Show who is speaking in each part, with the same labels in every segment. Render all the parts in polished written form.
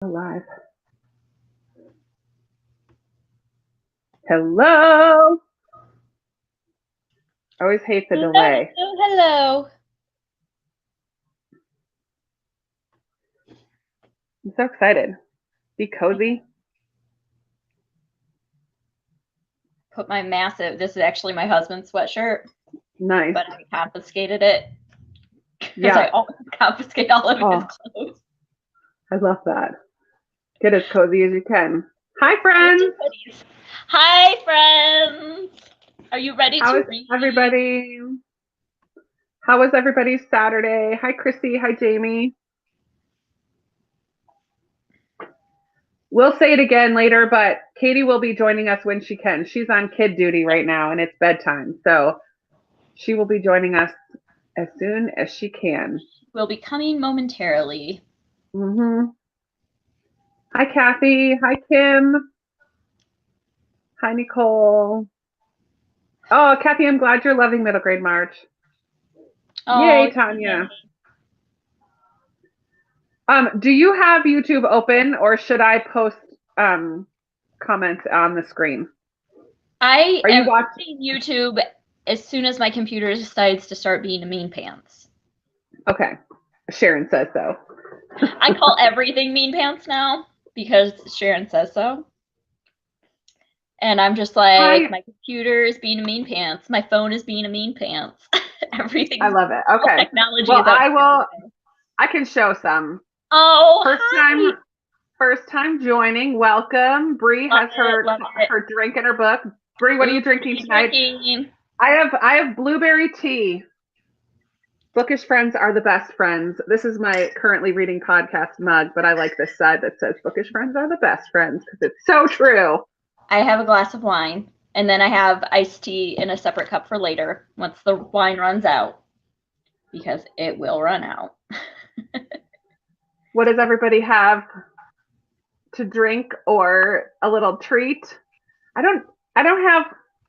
Speaker 1: Alive. Hello. I always hate the delay.
Speaker 2: Hello.
Speaker 1: I'm so excited. Be cozy.
Speaker 2: Put my this is actually my husband's sweatshirt.
Speaker 1: Nice.
Speaker 2: But I confiscated it. Because
Speaker 1: Yeah.
Speaker 2: I always confiscate all of his clothes.
Speaker 1: I love that. Get as cozy as you can. Hi, friends.
Speaker 2: Hi, friends. Are you ready to read?
Speaker 1: Everybody? How was everybody's Saturday? Hi, Chrissy. Hi, Jamie. We'll say it again later, but Katie will be joining us when she can. She's on kid duty right now, and it's bedtime. So she will be joining us as soon as she can.
Speaker 2: Will be coming momentarily.
Speaker 1: Mm-hmm. Hi, Kathy. Hi, Kim. Hi, Nicole. Oh, Kathy, I'm glad you're loving middle grade March. Oh, yay, Tanya. Do you have YouTube open, or should I post comments on the screen?
Speaker 2: I am watching YouTube as soon as my computer decides to start being a mean pants.
Speaker 1: Okay. Sharon says so.
Speaker 2: I call everything mean pants now because Sharon says so. And I'm just like, my computer is being a mean pants. My phone is being a mean pants. Everything.
Speaker 1: I love it. Okay.
Speaker 2: Technology
Speaker 1: well, I can show some.
Speaker 2: Oh,
Speaker 1: First time joining. Welcome. Bree has her drink in her book. Bree, what are you drinking tonight? I have blueberry tea. Bookish friends are the best friends. This is my currently reading podcast mug, but I like this side that says Bookish friends are the best friends because it's so true.
Speaker 2: I have a glass of wine, and then I have iced tea in a separate cup for later once the wine runs out, because it will run out.
Speaker 1: What does everybody have to drink or a little treat? I don't have.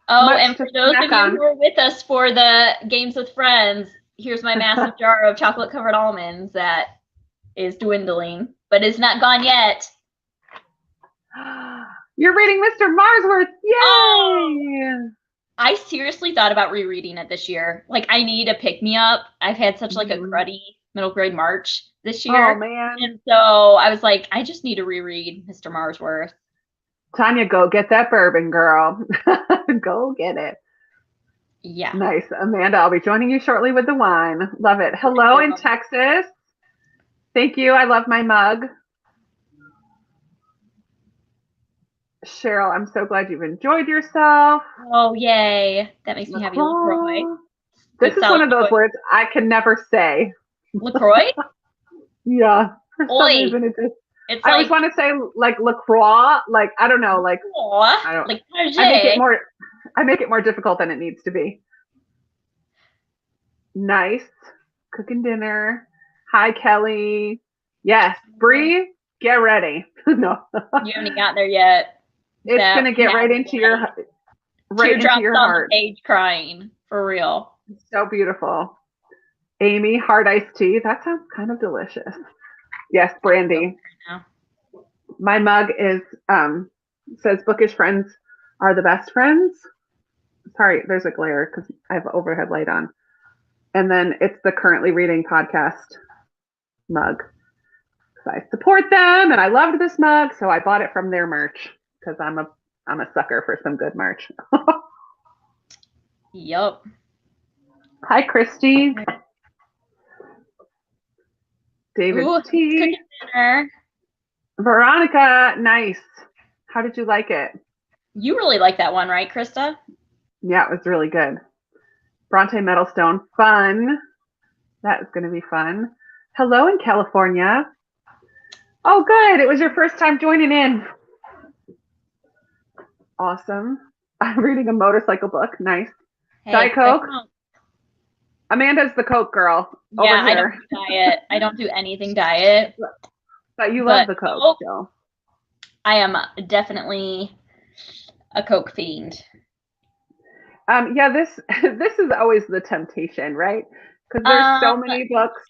Speaker 2: Oh, and for those of you who are with us for the Games with Friends, here's my massive jar of chocolate covered almonds that is dwindling, but is not gone yet.
Speaker 1: You're reading Mr. Marsworth. Yay! Oh,
Speaker 2: I seriously thought about rereading it this year. Like, I need a pick-me-up. I've had such like a cruddy middle grade March this year.
Speaker 1: Oh, man.
Speaker 2: And so I was like, I just need to reread Mr. Marsworth.
Speaker 1: Tanya, go get that bourbon, girl. Go get it.
Speaker 2: Yeah.
Speaker 1: Nice. Amanda, I'll be joining you shortly with the wine. Love it. Hello in Texas. Thank you. I love my mug. Cheryl, I'm so glad you've enjoyed yourself.
Speaker 2: Oh, yay. That makes me happy. LaCroix.
Speaker 1: This is one of those words I can never say.
Speaker 2: LaCroix?
Speaker 1: Yeah. For some reason, I always want to say like LaCroix. Like, I don't know. Like, I don't.
Speaker 2: Like,
Speaker 1: I make it more difficult than it needs to be. Nice. Cooking dinner. Hi, Kelly. Yes. Bree, get ready. No.
Speaker 2: You haven't gotten there yet.
Speaker 1: It's going to get right into your heart.
Speaker 2: On the page crying. For real.
Speaker 1: It's so beautiful. Amy, hard iced tea. That sounds kind of delicious. Yes, brandy. My mug is says Bookish friends are the best friends. Sorry, there's a glare because I have overhead light on. And then it's the currently reading podcast mug. So I support them, and I loved this mug, so I bought it from their merch because I'm a sucker for some good merch.
Speaker 2: Yup.
Speaker 1: Hi, Christy. David T. Veronica, nice. How did you like it?
Speaker 2: You really like that one, right, Krista?
Speaker 1: Yeah, it was really good. Bronte Metalstone, fun. That is going to be fun. Hello in California. Oh, good. It was your first time joining in. Awesome. I'm reading a motorcycle book. Nice. Hey, Diet Coke. Amanda's the Coke girl.
Speaker 2: Yeah, over here. I don't do diet. I don't do anything diet.
Speaker 1: But you love the Coke still.
Speaker 2: I am definitely a Coke fiend.
Speaker 1: Yeah, this is always the temptation, right? Because there's so many books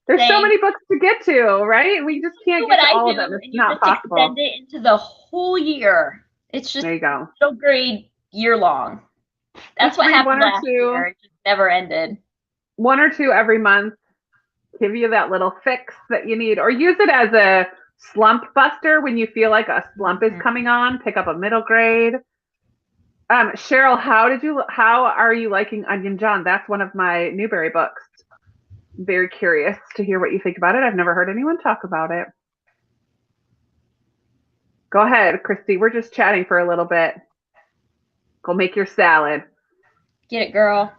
Speaker 1: There's so many books to get to, right? We just can't get to all of them. It's not possible.
Speaker 2: Extend it into the whole year. It's just
Speaker 1: there you go.
Speaker 2: Middle grade year long. That's what happened last year. It just never ended.
Speaker 1: 1 or 2 every month. Give you that little fix that you need, or use it as a slump buster when you feel like a slump is coming on. Pick up a middle grade. Cheryl, how are you liking Onion John? That's one of my Newbery books. Very curious to hear what you think about it. I've never heard anyone talk about it. Go ahead, Christy. We're just chatting for a little bit. Go make your salad.
Speaker 2: Get it, girl.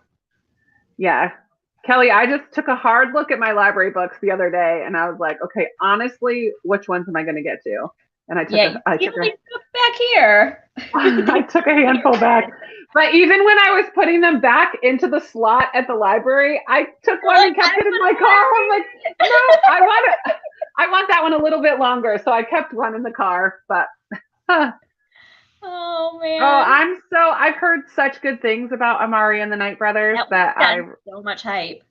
Speaker 1: Yeah. Kelly, I just took a hard look at my library books the other day, and I was like, okay, honestly, which ones am I going to get to? And I took
Speaker 2: back here.
Speaker 1: I took a handful back. But even when I was putting them back into the slot at the library, I took one and kept it in my car. I'm like, no, I want that one a little bit longer. So I kept one in the car. But
Speaker 2: oh man.
Speaker 1: Oh, I've heard such good things about Amari and the Night Brothers that
Speaker 2: so much hype.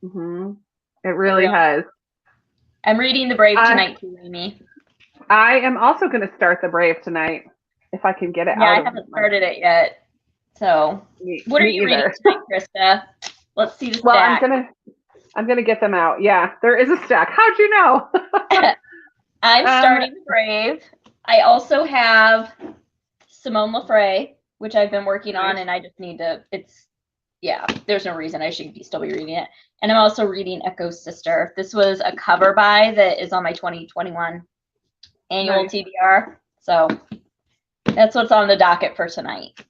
Speaker 1: It really has.
Speaker 2: I'm reading The Brave tonight too, Amy.
Speaker 1: I am also going to start The Brave tonight if I can get it out.
Speaker 2: I haven't started it yet. So, what are you reading tonight, Krista? Let's see the stack.
Speaker 1: Well, I'm gonna get them out. Yeah, there is a stack. How'd you know?
Speaker 2: I'm starting The Brave. I also have Simone Lefray, which I've been working on, and I just need to. There's no reason I should still be reading it. And I'm also reading Echo's Sister. This was a cover buy that is on my 2021 annual TBR. So that's what's on the docket for tonight.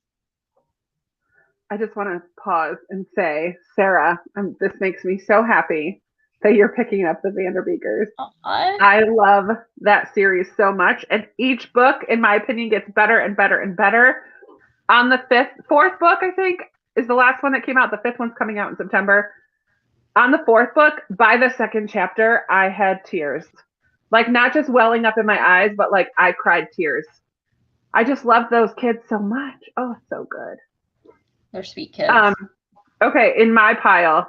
Speaker 1: I just want to pause and say, Sarah, this makes me so happy that you're picking up the Vanderbeekers. I love that series so much. And each book, in my opinion, gets better and better and better. On the fourth book, I think, is the last one that came out. The 5th one's coming out in September. On the 4th book, by the 2nd chapter, I had tears. Like, not just welling up in my eyes, but like I cried tears. I just love those kids so much. Oh, so good.
Speaker 2: They're sweet kids.
Speaker 1: Okay, in my pile.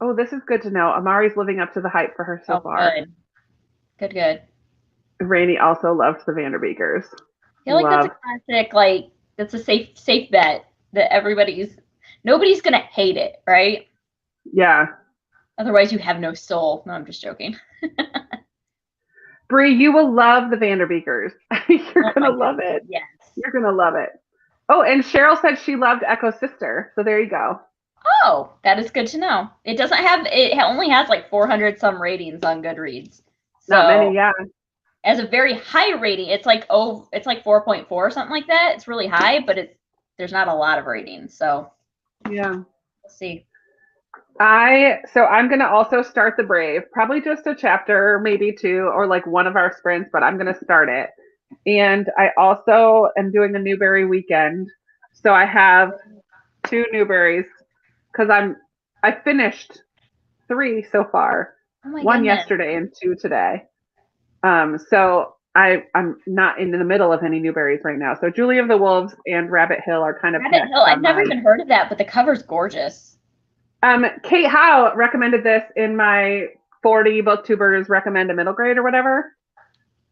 Speaker 1: Oh, this is good to know. Amari's living up to the hype for her so far.
Speaker 2: Good.
Speaker 1: Rainey also loves the Vanderbeekers.
Speaker 2: I feel like that's a classic, like, that's a safe bet that nobody's going to hate it, right?
Speaker 1: Yeah.
Speaker 2: Otherwise, you have no soul. No, I'm just joking.
Speaker 1: Bree, you will love the Vanderbeekers. You're going to love it.
Speaker 2: Yes.
Speaker 1: You're going to love it. Oh, and Cheryl said she loved Echo's Sister. So there you go.
Speaker 2: Oh, that is good to know. It only has like 400 some ratings on Goodreads. So
Speaker 1: not many, yeah.
Speaker 2: As a very high rating, it's like 4.4 or something like that. It's really high, but there's not a lot of ratings. So
Speaker 1: yeah.
Speaker 2: We'll see.
Speaker 1: I'm going to also start The Brave, probably just a chapter, maybe 2, or like one of our sprints, but I'm going to start it. And I also am doing a Newbery weekend. So I have 2 Newberries because I finished 3 so far.
Speaker 2: Oh my
Speaker 1: 1
Speaker 2: goodness.
Speaker 1: yesterday and 2 today. So I'm not in the middle of any Newberries right now. So Julie of the Wolves and Rabbit Hill are kind of
Speaker 2: Rabbit Hill. I've never even heard of that, but the cover's gorgeous.
Speaker 1: Kate Howe recommended this in my 40 booktubers recommend a middle grade or whatever.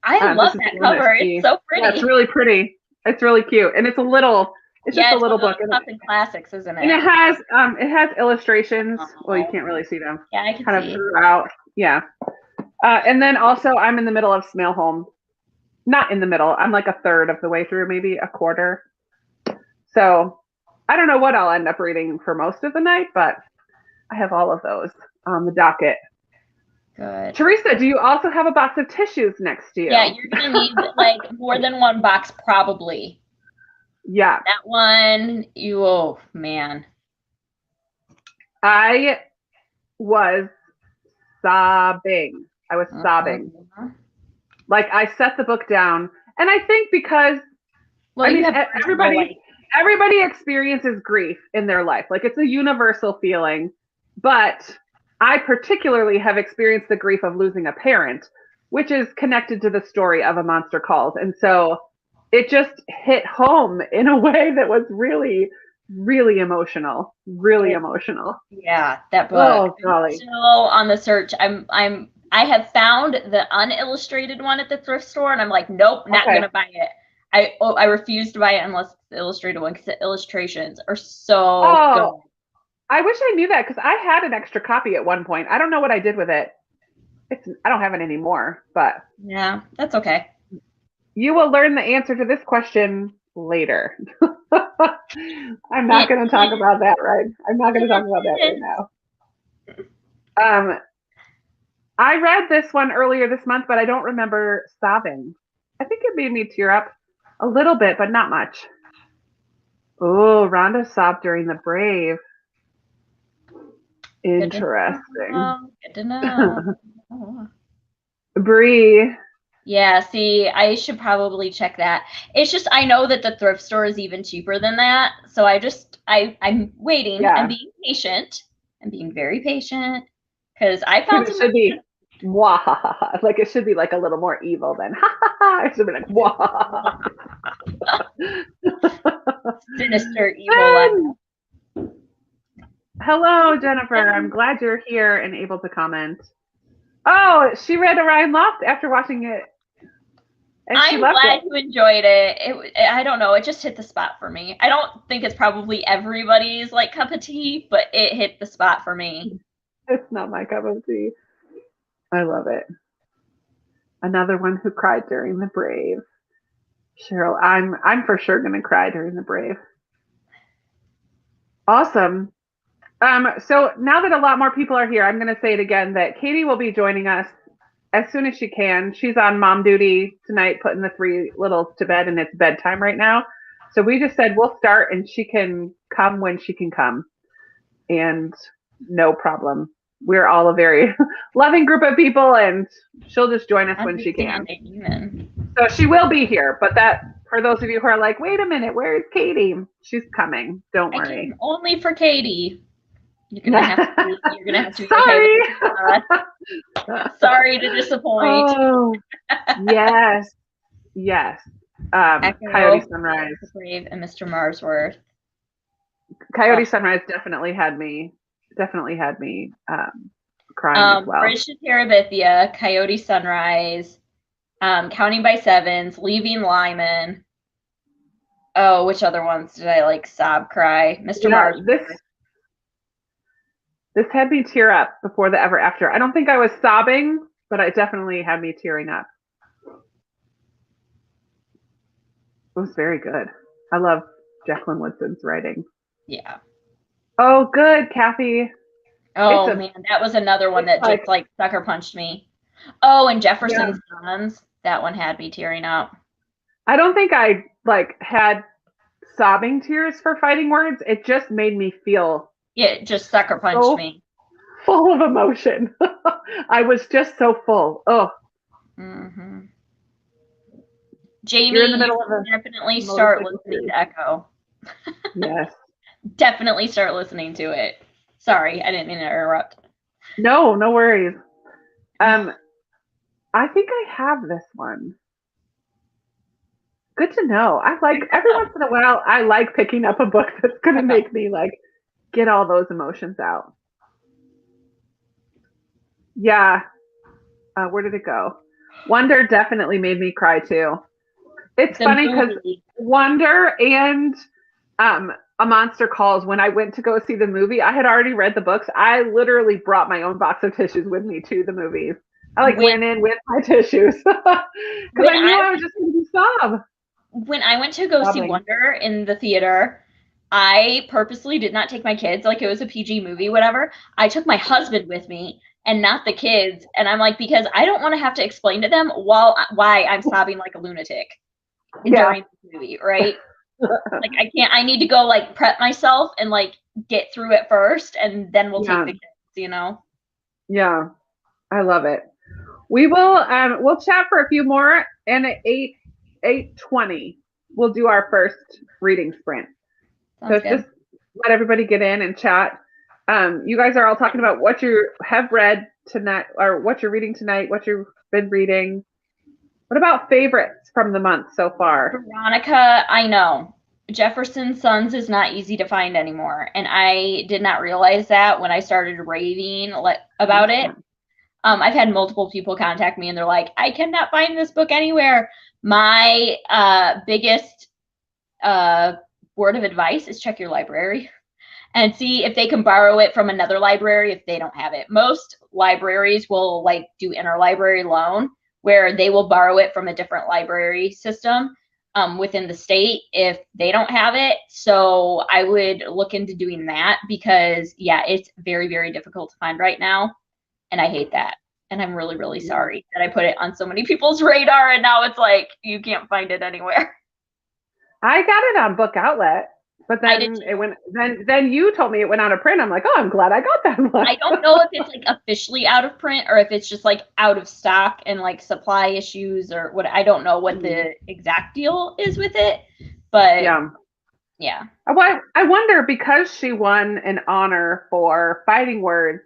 Speaker 2: I love that cover. It's so pretty.
Speaker 1: Yeah, it's really pretty. It's really cute, and it's just a little book.
Speaker 2: It's classics, isn't it?
Speaker 1: And it has illustrations. Well, you can't really see them.
Speaker 2: Yeah, I can
Speaker 1: kind
Speaker 2: see
Speaker 1: of throughout. Yeah. And then also I'm in the middle of Snail Home. Not in the middle. I'm like a third of the way through, maybe a quarter. So I don't know what I'll end up reading for most of the night, but I have all of those on the docket.
Speaker 2: Good.
Speaker 1: Teresa, do you also have a box of tissues next to you?
Speaker 2: Yeah, you're going to need like more than one box probably.
Speaker 1: Yeah.
Speaker 2: That one, oh man.
Speaker 1: I was sobbing. Like I set the book down, and I think because everybody experiences grief in their life. Like it's a universal feeling, but I particularly have experienced the grief of losing a parent, which is connected to the story of A Monster Calls. And so it just hit home in a way that was really really emotional. Really emotional.
Speaker 2: Yeah, that book.
Speaker 1: Oh, golly.
Speaker 2: Still on the search. I have found the unillustrated one at the thrift store, and I'm like, nope, not gonna buy it. I refuse to buy it unless it's the illustrated one because the illustrations are so good.
Speaker 1: I wish I knew that because I had an extra copy at one point. I don't know what I did with it. I don't have it anymore, but
Speaker 2: yeah, that's okay.
Speaker 1: You will learn the answer to this question later. I'm not going to talk about that right. I'm not going to talk about that right now. I read this one earlier this month, but I don't remember sobbing. I think it made me tear up a little bit, but not much. Oh, Rhonda sobbed during The Brave. Interesting.
Speaker 2: Good to know.
Speaker 1: Bree.
Speaker 2: Yeah, see, I should probably check that. It's just I know that the thrift store is even cheaper than that, so I'm waiting.
Speaker 1: Yeah.
Speaker 2: I'm being patient. I'm being very patient because I found
Speaker 1: it should be wahaha. Like it should be like a little more evil than ha ha ha. It should be like wahaha.
Speaker 2: Sinister evil.
Speaker 1: Hello, Jennifer. I'm glad you're here and able to comment. Oh, she read Orion Loft after watching it.
Speaker 2: And I'm glad you enjoyed it. I don't know. It just hit the spot for me. I don't think it's probably everybody's like cup of tea, but it hit the spot for me.
Speaker 1: It's not my cup of tea. I love it. Another one who cried during The Brave. Cheryl, I'm for sure gonna cry during The Brave. Awesome. So now that a lot more people are here, I'm going to say it again that Katie will be joining us as soon as she can. She's on mom duty tonight, putting the 3 littles to bed, and it's bedtime right now. So we just said we'll start, and she can come when she can come, and no problem. We're all a very loving group of people, and she'll just join us when she can. So she will be here, but that for those of you who are like, wait a minute, where is Katie? She's coming. Don't worry.
Speaker 2: I came only for Katie. You're gonna have to be
Speaker 1: Sorry.
Speaker 2: Okay with that. Sorry to disappoint.
Speaker 1: Oh, yes. Coyote Sunrise,
Speaker 2: Brave, and Mr. Marsworth.
Speaker 1: Coyote Sunrise definitely had me crying as well.
Speaker 2: Bridge to Terabithia, Coyote Sunrise, Counting by Sevens, Leaving Lyman. Oh, which other ones did I like sob cry? Mr. Marsworth.
Speaker 1: This had me tear up before the Ever After. I don't think I was sobbing, but it definitely had me tearing up. It was very good. I love Jacqueline Woodson's writing.
Speaker 2: Yeah.
Speaker 1: Oh, good, Kathy.
Speaker 2: Oh, man, that was another one that just like sucker punched me. Oh, and Jefferson's Sons. That one had me tearing up.
Speaker 1: I don't think I had sobbing tears for Fighting Words. It just made me feel.
Speaker 2: It just sucker punched me.
Speaker 1: Full of emotion. I was just so full. Oh.
Speaker 2: Mm-hmm. Jamie, you definitely start listening to Echo.
Speaker 1: Yes.
Speaker 2: Definitely start listening to it. Sorry, I didn't mean to interrupt.
Speaker 1: No worries. I think I have this one. Good to know. I like every once in a while. I like picking up a book that's going to make me get all those emotions out. Yeah. Where did it go? Wonder definitely made me cry too. It's funny because Wonder and A Monster Calls, when I went to go see the movie, I had already read the books. I literally brought my own box of tissues with me to the movies. I went in with my tissues because I knew I was just going to sob.
Speaker 2: When I went to go see Wonder in the theater, I purposely did not take my kids, like it was a PG movie, whatever. I took my husband with me and not the kids. And I'm like, because I don't want to have to explain to them why I'm sobbing like a lunatic during the movie, right? I need to go prep myself and get through it first, and then we'll take the kids,
Speaker 1: Yeah, I love it. We will we'll chat for a few more, and at 8:20 we'll do our first reading sprint. Sounds so good. Just let everybody get in and chat. You guys are all talking about what you have read tonight, or what you're reading tonight, what you've been reading. What about favorites from the month so far?
Speaker 2: Veronica, I know. Jefferson's Sons is not easy to find anymore, and I did not realize that when I started raving about it. I've had multiple people contact me, and they're like, "I cannot find this book anywhere." My biggest word of advice is check your library and see if they can borrow it from another library if they don't have it. Most libraries will like do interlibrary loan, where they will borrow it from a different library system within the state if they don't have it. So I would look into doing that, because yeah, it's very, very difficult to find right now. And I hate that. And I'm really, really sorry that I put it on so many people's radar, and now it's like you can't find it anywhere.
Speaker 1: I got it on Book Outlet, but then it went. Then you told me it went out of print. I'm like, oh, I'm glad I got that one.
Speaker 2: I don't know if it's like officially out of print or if it's just like out of stock and like supply issues or what. I don't know what the exact deal is with it, but yeah.
Speaker 1: I wonder, because she won an honor for Fighting Words,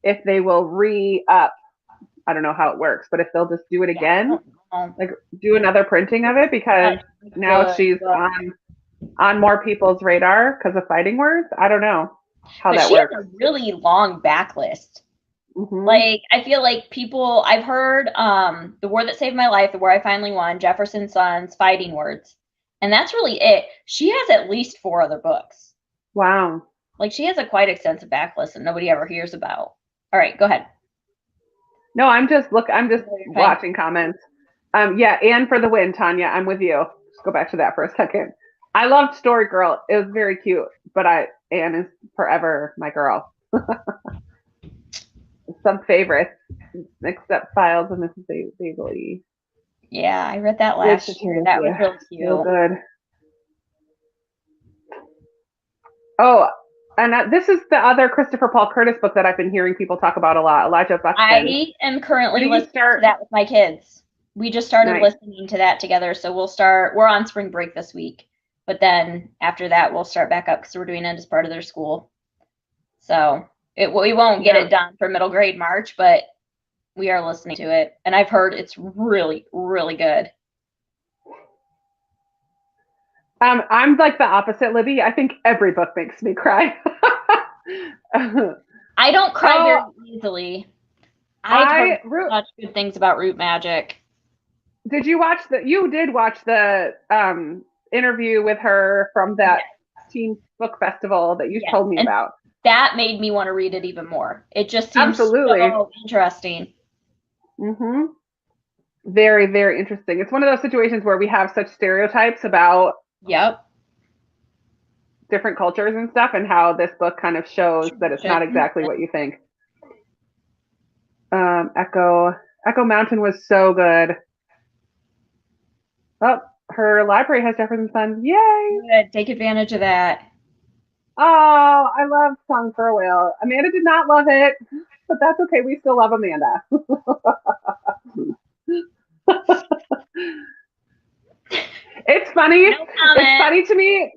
Speaker 1: if they will re-up. I don't know how it works, but if they'll just do it again, like do another printing of it, because now she's on more people's radar because of Fighting Words. I don't know how that works.
Speaker 2: She has a really long backlist. Like, I feel like people, I've heard The War That Saved My Life, The War I Finally Won, Jefferson's Sons, Fighting Words, and that's really it. She has at least 4 other books.
Speaker 1: Wow.
Speaker 2: Like, she has a quite extensive backlist that nobody ever hears about. All right, go ahead.
Speaker 1: No, I'm just watching comments. Yeah, Anne for the win, Tanya. I'm with you. Just go back to that for a second. I loved Story Girl. It was very cute, but Anne is forever my girl. Some favorites, except Files of Mrs. Bailey.
Speaker 2: Yeah, I read that last year. That was really cute.
Speaker 1: So good. Oh, and this is the other Christopher Paul Curtis book that I've been hearing people talk about a lot. Elijah Buxton.
Speaker 2: I am currently listening to that with my kids. We just started listening to that together, so we're on spring break this week. But then after that, we'll start back up because we're doing it as part of their school. So we won't get it done for middle grade March, but we are listening to it. And I've heard it's really, really good.
Speaker 1: I'm like the opposite, Libby. I think every book makes me cry.
Speaker 2: I don't cry very easily. I've heard such good things about Root Magic.
Speaker 1: Did you watch you did watch the interview with her from that teen book festival that you told me about?
Speaker 2: That made me want to read it even more. It just seems so interesting.
Speaker 1: Mm-hmm. Very, very interesting. It's one of those situations where we have such stereotypes about different cultures and stuff, and how this book kind of shows that it's not exactly what you think. Echo Mountain was so good. Oh, her library has Jefferson's Sons. Yay!
Speaker 2: Good. Take advantage of that.
Speaker 1: Oh, I love Song for a Whale. Amanda did not love it, but that's okay. We still love Amanda. It's funny.
Speaker 2: No comment.
Speaker 1: It's funny to me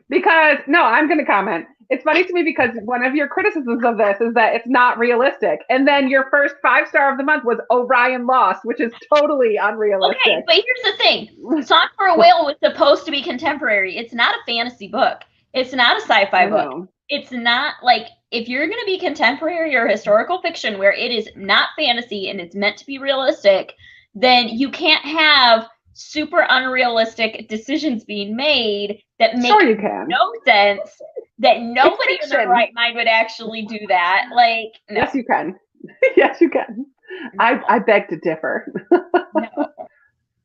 Speaker 1: because I'm going to comment. It's funny to me because one of your criticisms of this is that it's not realistic. And then your first 5-star of the month was Orion Lost, which is totally unrealistic.
Speaker 2: Okay, but here's the thing. Song for a Whale was supposed to be contemporary. It's not a fantasy book. It's not a sci-fi book. It's not like, if you're going to be contemporary or historical fiction where it is not fantasy and it's meant to be realistic, then you can't have super unrealistic decisions being made that make no sense, that nobody in their right mind would actually do that. Like, no.
Speaker 1: Yes, you can. Yes, you can. I beg to differ.
Speaker 2: No.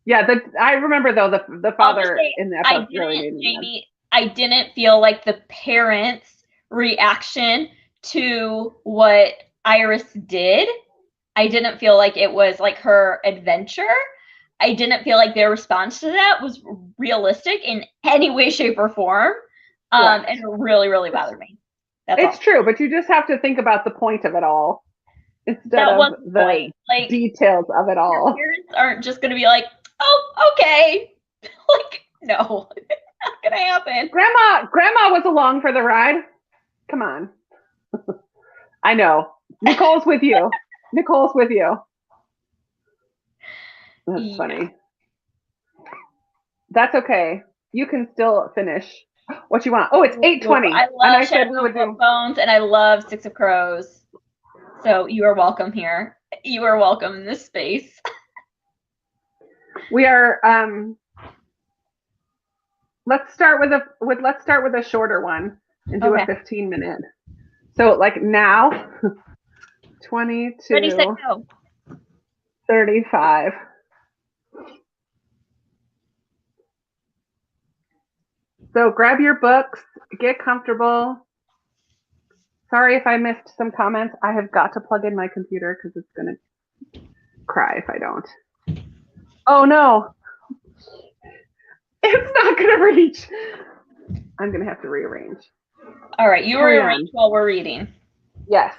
Speaker 1: Yeah, I remember though the father in that book really made me
Speaker 2: Jamie, I didn't feel like the parents' reaction to what Iris did. I didn't feel like it was like her adventure. I didn't feel like their response to that was realistic in any way, shape, or form. And it really, really bothered me.
Speaker 1: It's true, but you just have to think about the point of it all instead of the details of it all.
Speaker 2: Your parents aren't just going to be like, oh, okay. Like, no, not going to happen.
Speaker 1: Grandma was along for the ride. Come on. I know. Nicole's with you. Nicole's with you. That's funny. That's okay. you can still finish what you want. Oh, it's 8:20.
Speaker 2: I
Speaker 1: And I
Speaker 2: love
Speaker 1: said we would do
Speaker 2: Bones, and I love Six of Crows. So you are welcome here. You are welcome in this space.
Speaker 1: We are let's start with a shorter one and do a 15-minute. So like now 22
Speaker 2: Ready, set, go.
Speaker 1: 35. So grab your books, get comfortable. Sorry if I missed some comments. I have got to plug in my computer because it's going to cry if I don't. Oh no. It's not going to reach. I'm going to have to rearrange.
Speaker 2: All right, you rearrange while we're reading.
Speaker 1: Yes.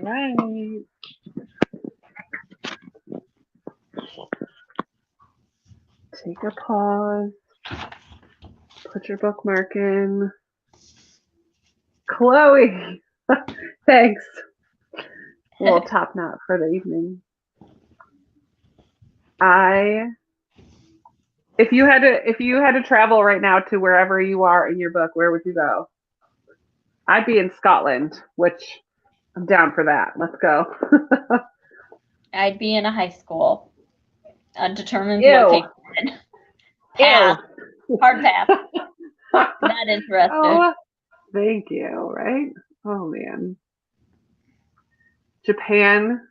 Speaker 1: right. Take a pause. Put your bookmark in. Chloe, thanks. A little top knot for the evening. If you had to travel right now to wherever you are in your book, where would you go? I'd be in Scotland, which I'm down for that. Let's go.
Speaker 2: I'd be in a high school. Undetermined
Speaker 1: Ew.
Speaker 2: location. Pass.
Speaker 1: Ew.
Speaker 2: Hard pass. Not interested.
Speaker 1: Oh, thank you, right? Oh, man. Japan.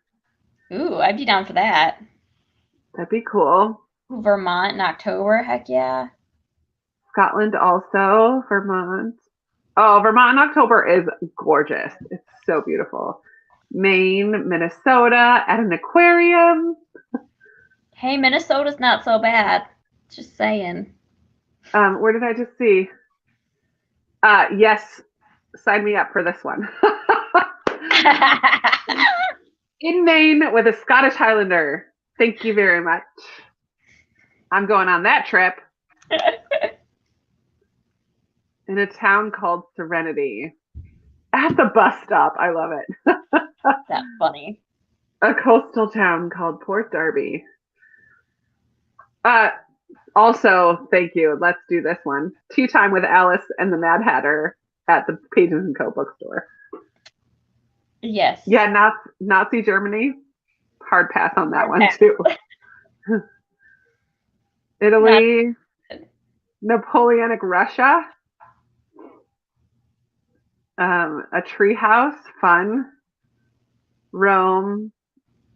Speaker 2: Ooh, I'd be down for that.
Speaker 1: That'd be cool.
Speaker 2: Vermont in October, heck yeah.
Speaker 1: Scotland also. Vermont. Oh, Vermont in October is gorgeous. It's so beautiful. Maine, Minnesota, at an aquarium.
Speaker 2: Hey, Minnesota's not so bad. Just saying.
Speaker 1: Where did I just see? Yes, sign me up for this one. In Maine with a Scottish Highlander. Thank you very much. I'm going on that trip. In a town called Serenity. At the bus stop. I love it.
Speaker 2: That's funny.
Speaker 1: A coastal town called Port Darby. Also, thank you. Let's do this one. Tea time with Alice and the Mad Hatter at the Pages & Co. bookstore.
Speaker 2: Yes.
Speaker 1: Yeah, Nazi Germany. Hard pass on that one, too. Italy. Napoleonic Russia. A treehouse. Fun. Rome.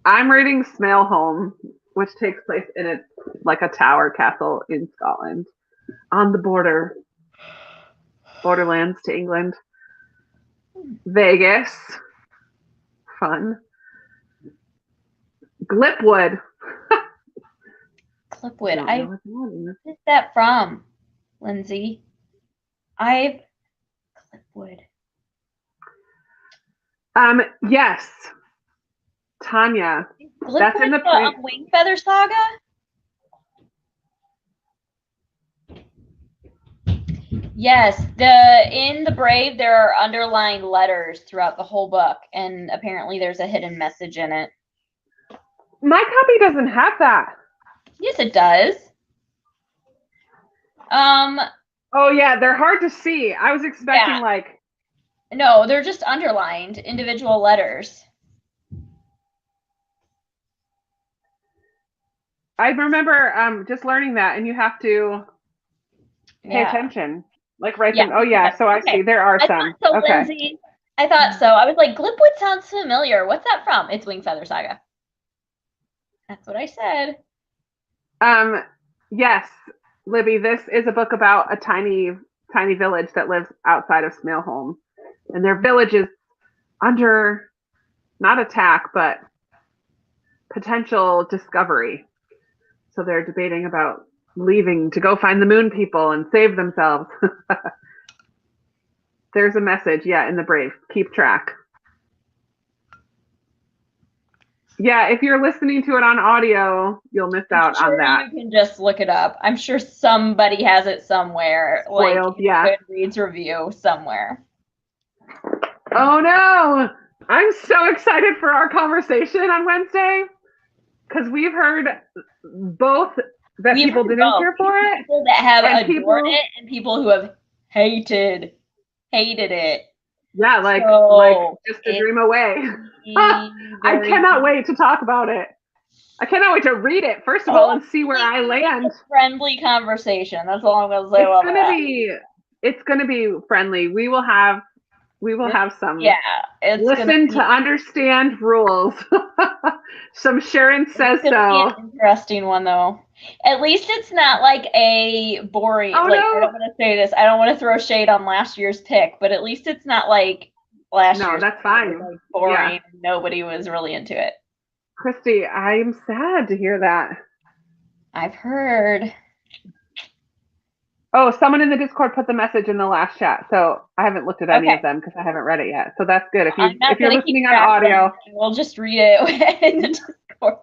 Speaker 1: I'm reading Smailholm, which takes place in a tower castle in Scotland, on the borderlands to England. Vegas, fun. Glipwood.
Speaker 2: Glipwood. What is that from, Lindsay? Glipwood.
Speaker 1: Yes. Tanya.
Speaker 2: Glipwood,
Speaker 1: that's in the
Speaker 2: Wing Feather Saga? Yes, in the Brave there are underlined letters throughout the whole book, and apparently there's a hidden message in it.
Speaker 1: My copy doesn't have that.
Speaker 2: Yes, it does.
Speaker 1: Oh yeah, they're hard to see. I was expecting
Speaker 2: No, they're just underlined individual letters.
Speaker 1: I remember just learning that, and you have to pay attention. Write them. Oh yeah, so I see there are some.
Speaker 2: So, okay. Lindsay, I thought so. I was like, Glipwood sounds familiar. What's that from? It's Wing Feather Saga. That's what I said.
Speaker 1: Yes, Libby, this is a book about a tiny village that lives outside of Smailholm. And their village is under, not attack, but potential discovery. So they're debating about leaving to go find the moon people and save themselves. There's a message, in the Brave. Keep track. Yeah, if you're listening to it on audio, you'll miss out on that.
Speaker 2: You can just look it up. I'm sure somebody has it somewhere.
Speaker 1: Spoiled,
Speaker 2: Goodreads review somewhere.
Speaker 1: Oh no! I'm so excited for our conversation on Wednesday because we've heard both that people didn't care for it,
Speaker 2: people that have adored it, and people who have hated it.
Speaker 1: Yeah, like Just a Dream Away. I cannot wait to talk about it. I cannot wait to read it, first of all, and see where I land.
Speaker 2: Friendly conversation. That's all I'm going to say.
Speaker 1: It's going to be friendly. We will have some.
Speaker 2: Yeah.
Speaker 1: Listen to understand rules. Some Sharon says so.
Speaker 2: Be an interesting one, though. At least it's not like a boring.
Speaker 1: Oh,
Speaker 2: no. I don't want to say this. I don't want to throw shade on last year's pick, but at least it's not like last year's.
Speaker 1: No, that's fine.
Speaker 2: Was, boring. Yeah. Nobody was really into it.
Speaker 1: Christy, I'm sad to hear that.
Speaker 2: I've heard.
Speaker 1: Oh, someone in the Discord put the message in the last chat, so I haven't looked at any of them because I haven't read it yet. So that's good. If you're listening on audio,
Speaker 2: we'll just read it in the Discord.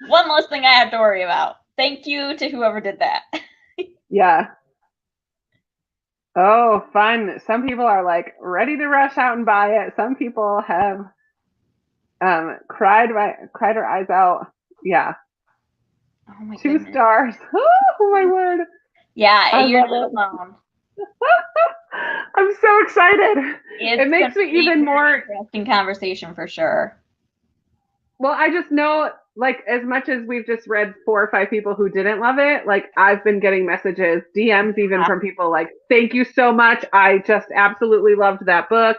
Speaker 2: One less thing I have to worry about. Thank you to whoever did that.
Speaker 1: Yeah. Oh, fun. Some people are like ready to rush out and buy it. Some people have cried her eyes out. Yeah.
Speaker 2: Oh my
Speaker 1: 2 stars. Oh my word.
Speaker 2: Yeah, you're not alone.
Speaker 1: I'm so excited. It makes me even more
Speaker 2: interesting conversation for sure.
Speaker 1: Well, I just know, like, as much as we've just read 4 or 5 people who didn't love it, like, I've been getting messages, DMs even from people like, thank you so much. I just absolutely loved that book.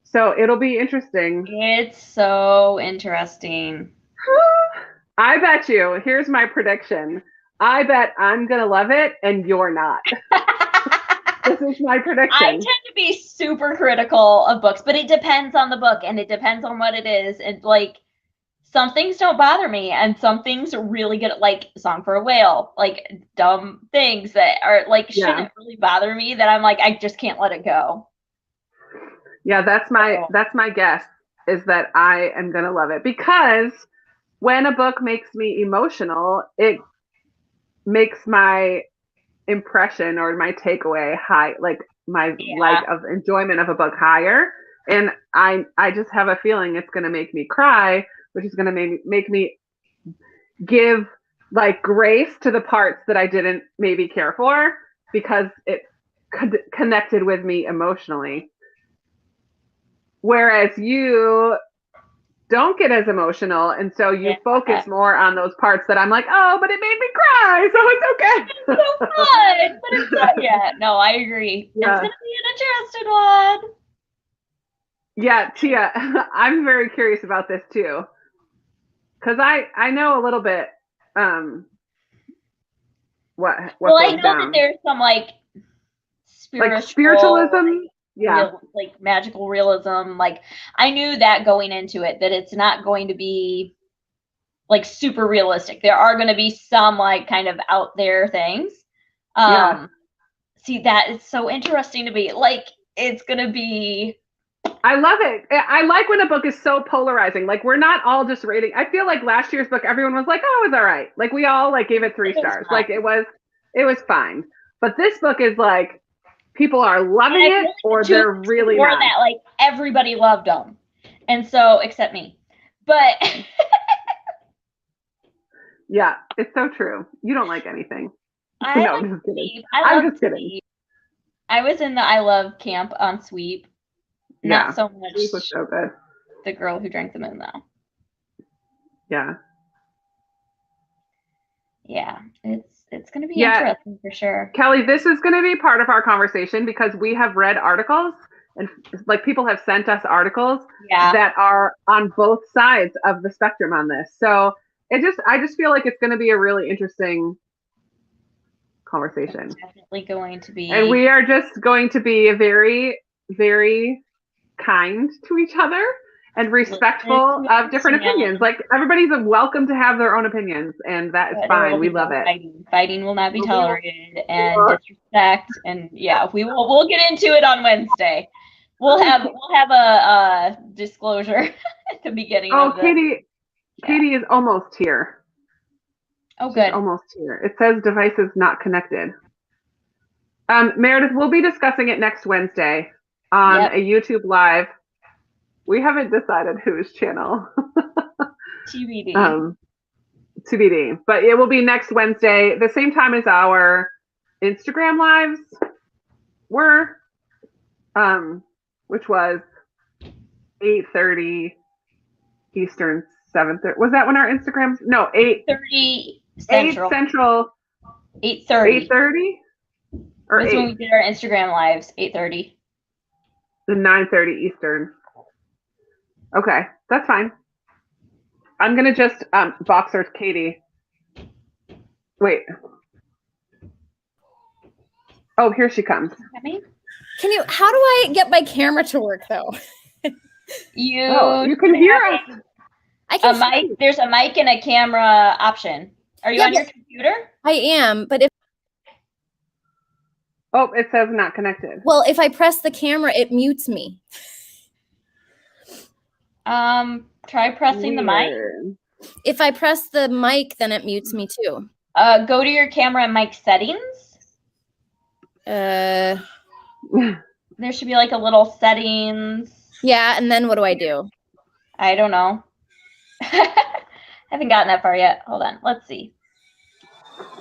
Speaker 1: So it'll be interesting.
Speaker 2: It's so interesting.
Speaker 1: I bet you, here's my prediction. I bet I'm going to love it and you're not. This is my prediction.
Speaker 2: I tend to be super critical of books, but it depends on the book and it depends on what it is. And like, some things don't bother me and some things are really good, like Song for a Whale, like dumb things that are like shouldn't really bother me, that I'm like, I just can't let it go.
Speaker 1: Yeah, that's my guess, is that I am going to love it, because when a book makes me emotional, it makes my impression or my takeaway high, like my like of enjoyment of a book higher. And I just have a feeling it's going to make me cry, which is going to make me give like grace to the parts that I didn't maybe care for, because it connected with me emotionally. Whereas you don't get as emotional, and so you focus more on those parts that I'm like, oh, but it made me cry, so it's okay.
Speaker 2: It's so fun, but it's not yet. No, I agree. Yeah. It's going to be an interesting one.
Speaker 1: Yeah, Tia, I'm very curious about this too, because I know a little bit what
Speaker 2: well, I know that there's some like
Speaker 1: spiritualism.
Speaker 2: Like magical realism. Like I knew that going into it, that it's not going to be like super realistic. There are going to be some like kind of out there things. See, that is so interesting to me. Like it's going to be.
Speaker 1: I love it. I like when a book is so polarizing. Like we're not all just rating. I feel like last year's book, everyone was like, oh, it was all right. Like we all like gave it 3 stars. Like it was fine. But this book is like, people are loving it, or they're really not.
Speaker 2: That, like everybody loved them, and so except me. But
Speaker 1: yeah, it's so true. You don't like anything.
Speaker 2: I'm just kidding. I'm just kidding. I was in the I Love camp on Sweep. Not so much.
Speaker 1: Sweep was so good.
Speaker 2: The Girl Who Drank the Moon, though.
Speaker 1: Yeah.
Speaker 2: Yeah, it's going to be interesting for sure.
Speaker 1: Kelly, this is going to be part of our conversation, because we have read articles, and like people have sent us articles that are on both sides of the spectrum on this. So I just feel like it's going to be a really interesting conversation.
Speaker 2: It's definitely going to be.
Speaker 1: And we are just going to be very, very kind to each other and respectful of different opinions. Like everybody's welcome to have their own opinions, and that is fine. We love it.
Speaker 2: Fighting will not be tolerated, and disrespect, and we'll get into it on Wednesday. We'll have a disclosure at the beginning.
Speaker 1: Oh, Katie is almost here.
Speaker 2: Oh, good.
Speaker 1: She's almost here. It says devices not connected. Meredith, we'll be discussing it next Wednesday on a YouTube Live. We haven't decided whose channel.
Speaker 2: TBD.
Speaker 1: TBD. But it will be next Wednesday, the same time as our Instagram lives were, which was 8:30 Eastern, 7:30. Was that when our Instagrams? No,
Speaker 2: 8:30 Central.
Speaker 1: 8 Central.
Speaker 2: 8:30.
Speaker 1: 8:30? Or
Speaker 2: that's when we did our Instagram lives. 8:30.
Speaker 1: The 9:30 Eastern. Okay, that's fine. I'm gonna just box search Katie. Wait. Oh, here she comes.
Speaker 3: How do I get my camera to work though?
Speaker 2: You
Speaker 1: can hear us.
Speaker 2: I can. There's a mic and a camera option. Are you on your computer?
Speaker 3: I am, but if
Speaker 1: Oh, it says not connected.
Speaker 3: Well, if I press the camera, it mutes me.
Speaker 2: Try pressing the mic.
Speaker 3: If I press the mic, then it mutes me too.
Speaker 2: Go to your camera and mic settings.
Speaker 3: There
Speaker 2: should be like a little settings.
Speaker 3: Yeah, and then what do I do?
Speaker 2: I don't know. Haven't gotten that far yet. Hold on. Let's see.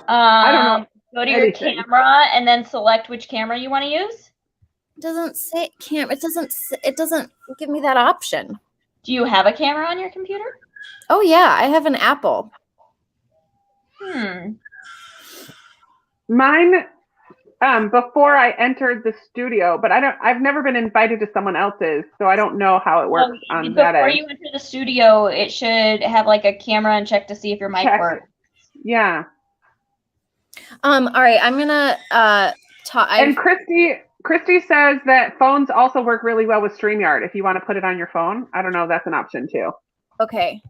Speaker 1: I don't know.
Speaker 2: Go to your camera and then select which camera you want to use.
Speaker 3: It doesn't say camera. It doesn't give me that option.
Speaker 2: Do you have a camera on your computer?
Speaker 3: Oh yeah, I have an Apple.
Speaker 1: Mine before I entered the studio, but I've never been invited to someone else's, so I don't know how it works on that end.
Speaker 2: Before you enter the studio, it should have like a camera and check to see if your mic works.
Speaker 1: Yeah.
Speaker 3: All right, I'm gonna talk.
Speaker 1: And Christy says that phones also work really well with StreamYard if you want to put it on your phone. I don't know, that's an option too.
Speaker 3: Okay.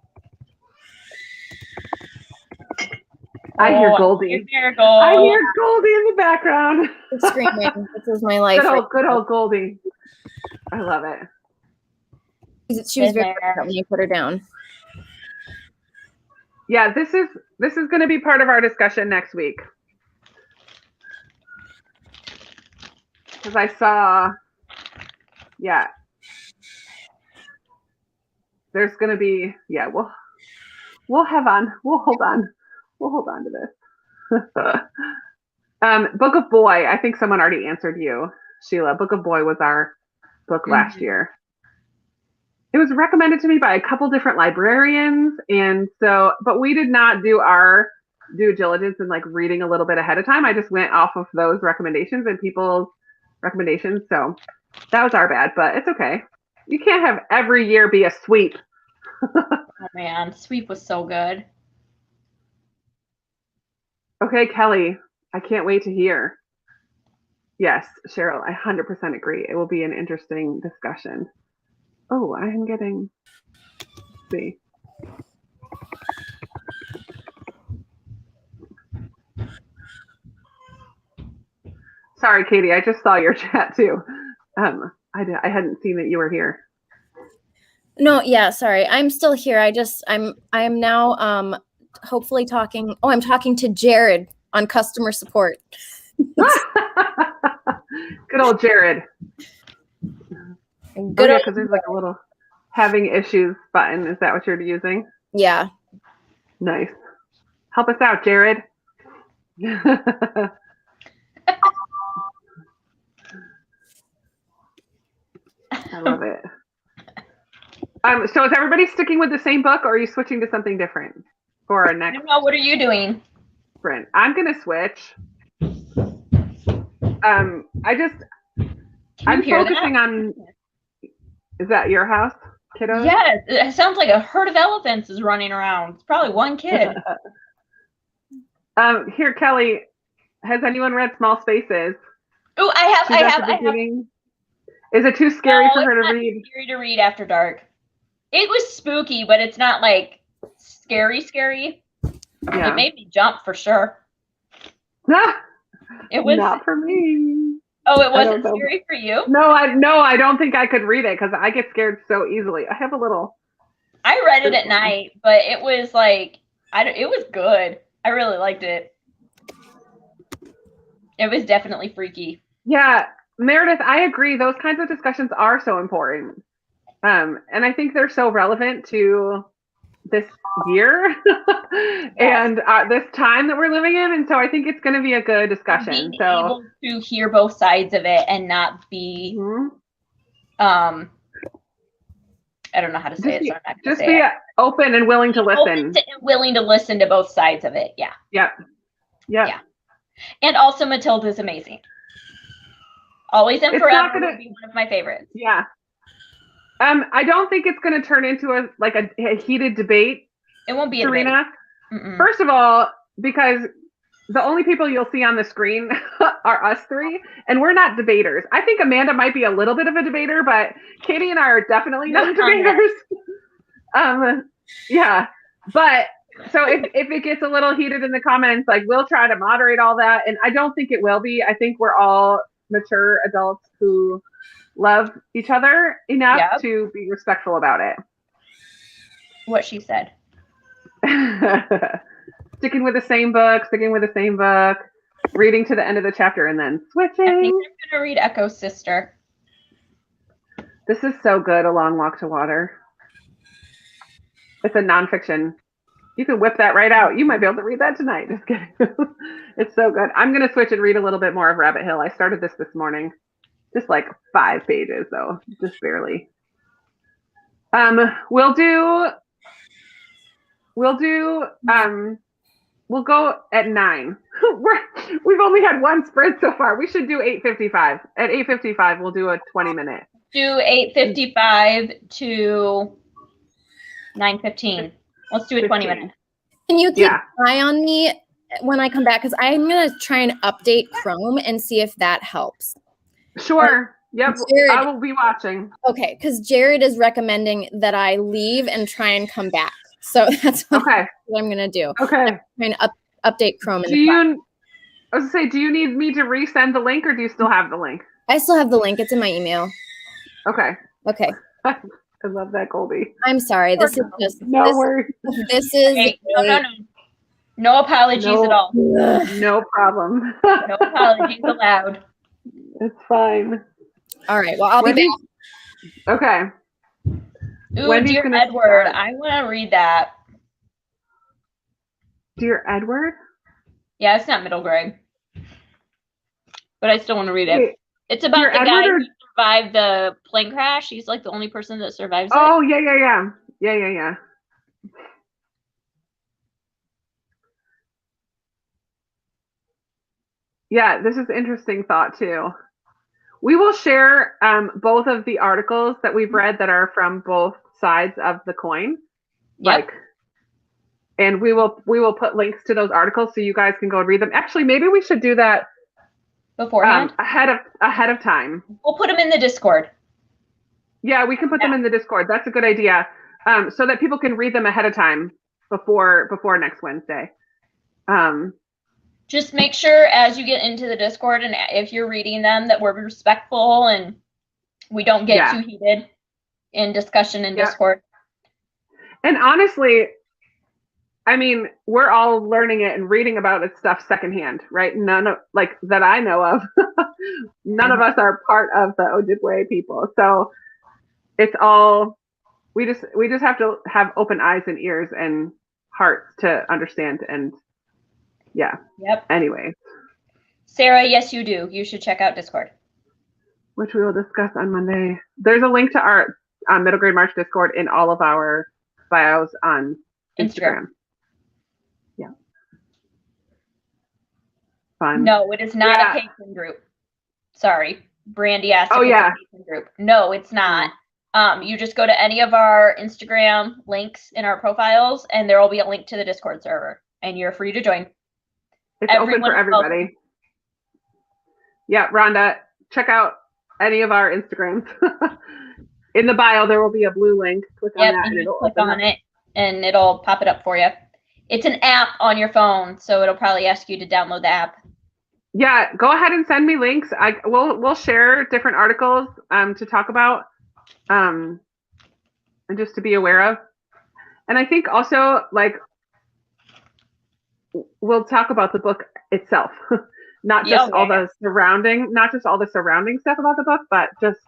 Speaker 1: I hear Goldie. I hear Goldie in the background.
Speaker 3: Screaming. This is my life.
Speaker 1: Good old Goldie. I love it.
Speaker 3: She was very quiet when you put her down.
Speaker 1: Yeah, this is going to be part of our discussion next week. Because I saw, there's going to be, we'll hold on to this. Book of Boy, I think someone already answered you, Sheila. Book of Boy was our book last year. It was recommended to me by a couple different librarians, but we did not do our due diligence and like reading a little bit ahead of time. I just went off of those recommendations and people's recommendations, so that was our bad, but it's okay. You can't have every year be a sweep.
Speaker 2: Oh man, sweep was so good.
Speaker 1: Okay, Kelly, I can't wait to hear. Yes, Cheryl, I 100% agree. It will be an interesting discussion. Oh, I am getting, let's see. Sorry, Katie, I just saw your chat too. I hadn't seen that you were here.
Speaker 3: No, yeah, sorry. I'm still here. I am now hopefully talking. Oh, I'm talking to Jared on customer support.
Speaker 1: Good old Jared. Good, because there's like a little having issues button. Is that what you're using?
Speaker 3: Yeah.
Speaker 1: Nice. Help us out, Jared. I love it. So is everybody sticking with the same book, or are you switching to something different for our next?
Speaker 2: I don't know. What are you doing?
Speaker 1: Sprint. I'm gonna switch. I'm focusing on. Is that your house, kiddo?
Speaker 2: Yes, it sounds like a herd of elephants is running around. It's probably one kid.
Speaker 1: Here, Kelly. Has anyone read Small Spaces?
Speaker 2: Oh, I have.
Speaker 1: Is it too scary for her to read?
Speaker 2: It's scary to read after dark. It was spooky, but it's not like scary. Yeah. It made me jump for sure. It was
Speaker 1: not for me.
Speaker 2: Oh, it wasn't scary for you?
Speaker 1: No, I don't think I could read it because I get scared so easily. I have a little.
Speaker 2: I read it at night, but it was like it was good. I really liked it. It was definitely freaky.
Speaker 1: Yeah, Meredith, I agree. Those kinds of discussions are so important. And I think they're so relevant to this year and this time that we're living in. And so I think it's going to be a good discussion.
Speaker 2: Being able to hear both sides of it and not be, I don't know how to say it. So I'm not gonna
Speaker 1: just be open and willing to listen.
Speaker 2: Willing to listen to both sides of it. Yeah.
Speaker 1: Yep.
Speaker 2: Yeah. And also Matilda's amazing. Always and Forever would be one of my favorites.
Speaker 1: Yeah. I don't think it's going to turn into a heated debate.
Speaker 2: It won't be
Speaker 1: Serena. First of all, because the only people you'll see on the screen are us three, and we're not debaters. I think Amanda might be a little bit of a debater, but Katie and I are definitely not debaters. Yeah, but So if it gets a little heated in the comments, like we'll try to moderate all that. And I don't think it will be. I think we're all mature adults who love each other enough to be respectful about it.
Speaker 2: What she said.
Speaker 1: Sticking with the same book, reading to the end of the chapter and then switching.
Speaker 2: I think I'm going to read Echo's Sister.
Speaker 1: This is so good, A Long Walk to Water. It's a nonfiction. You can whip that right out. You might be able to read that tonight. Just kidding. It's so good. I'm going to switch and read a little bit more of Rabbit Hill. I started this morning. Just like 5 pages, though. Just barely. We'll go at 9. We've only had one sprint so far. We should do 8:55. At 8:55, we'll do a 20-minute.
Speaker 2: Do 8:55 to 9:15. Let's do a 20-minute.
Speaker 3: Can you keep an eye on me when I come back? Because I'm going to try and update Chrome and see if that helps.
Speaker 1: Sure. Yep. Jared, I will be watching.
Speaker 3: Okay. Because Jared is recommending that I leave and try and come back. So that's what I'm going to do.
Speaker 1: Okay.
Speaker 3: I'm trying to update Chrome.
Speaker 1: I was going to say, do you need me to resend the link or do you still have the link?
Speaker 3: I still have the link. It's in my email.
Speaker 1: Okay.
Speaker 3: Okay.
Speaker 1: I love that, Goldie.
Speaker 3: I'm sorry. This is just
Speaker 1: worries.
Speaker 3: This is
Speaker 2: no apologies at all.
Speaker 1: No problem.
Speaker 2: No apologies allowed.
Speaker 1: It's fine.
Speaker 3: All right. Well, I'll be back.
Speaker 1: Okay.
Speaker 2: Ooh, Dear Edward. I want to read that.
Speaker 1: Dear Edward?
Speaker 2: Yeah, it's not middle grade. But I still want to read it. It's about the guy who survived the plane crash. He's like the only person that survives it.
Speaker 1: Oh, yeah. Yeah, this is an interesting thought too. We will share both of the articles that we've read that are from both sides of the coin.
Speaker 2: Yep.
Speaker 1: And we will put links to those articles so you guys can go and read them. Actually, maybe we should do that
Speaker 2: beforehand,
Speaker 1: ahead of time.
Speaker 2: We'll put them in the Discord.
Speaker 1: Yeah, we can put them in the Discord. That's a good idea. So that people can read them ahead of time before next Wednesday.
Speaker 2: Just make sure as you get into the Discord and if you're reading them that we're respectful and we don't get too heated in discussion in Discord.
Speaker 1: And honestly, I mean, we're all learning it and reading about this stuff secondhand, right? None of, like, that I know of, none of us are part of the Ojibwe people. So it's all, we just have to have open eyes and ears and hearts to understand. And anyway.
Speaker 2: Sarah, yes, you do. You should check out Discord.
Speaker 1: Which we will discuss on Monday. There's a link to our Middle Grade March Discord in all of our bios on Instagram. Yeah. Fun.
Speaker 2: No, it is not a patron group. Sorry. Brandy asked if it's a patron group. No, it's not. You just go to any of our Instagram links in our profiles and there will be a link to the Discord server and you're free to join.
Speaker 1: It's open for everybody. Yeah, Rhonda, check out any of our Instagrams. In the bio, there will be a blue link. Click on that.
Speaker 2: And it'll click on it and it'll pop it up for you. It's an app on your phone, so it'll probably ask you to download the app.
Speaker 1: Yeah, go ahead and send me links. We'll share different articles to talk about and just to be aware of. And I think also, like, we'll talk about the book itself, not just all the surrounding stuff about the book, but just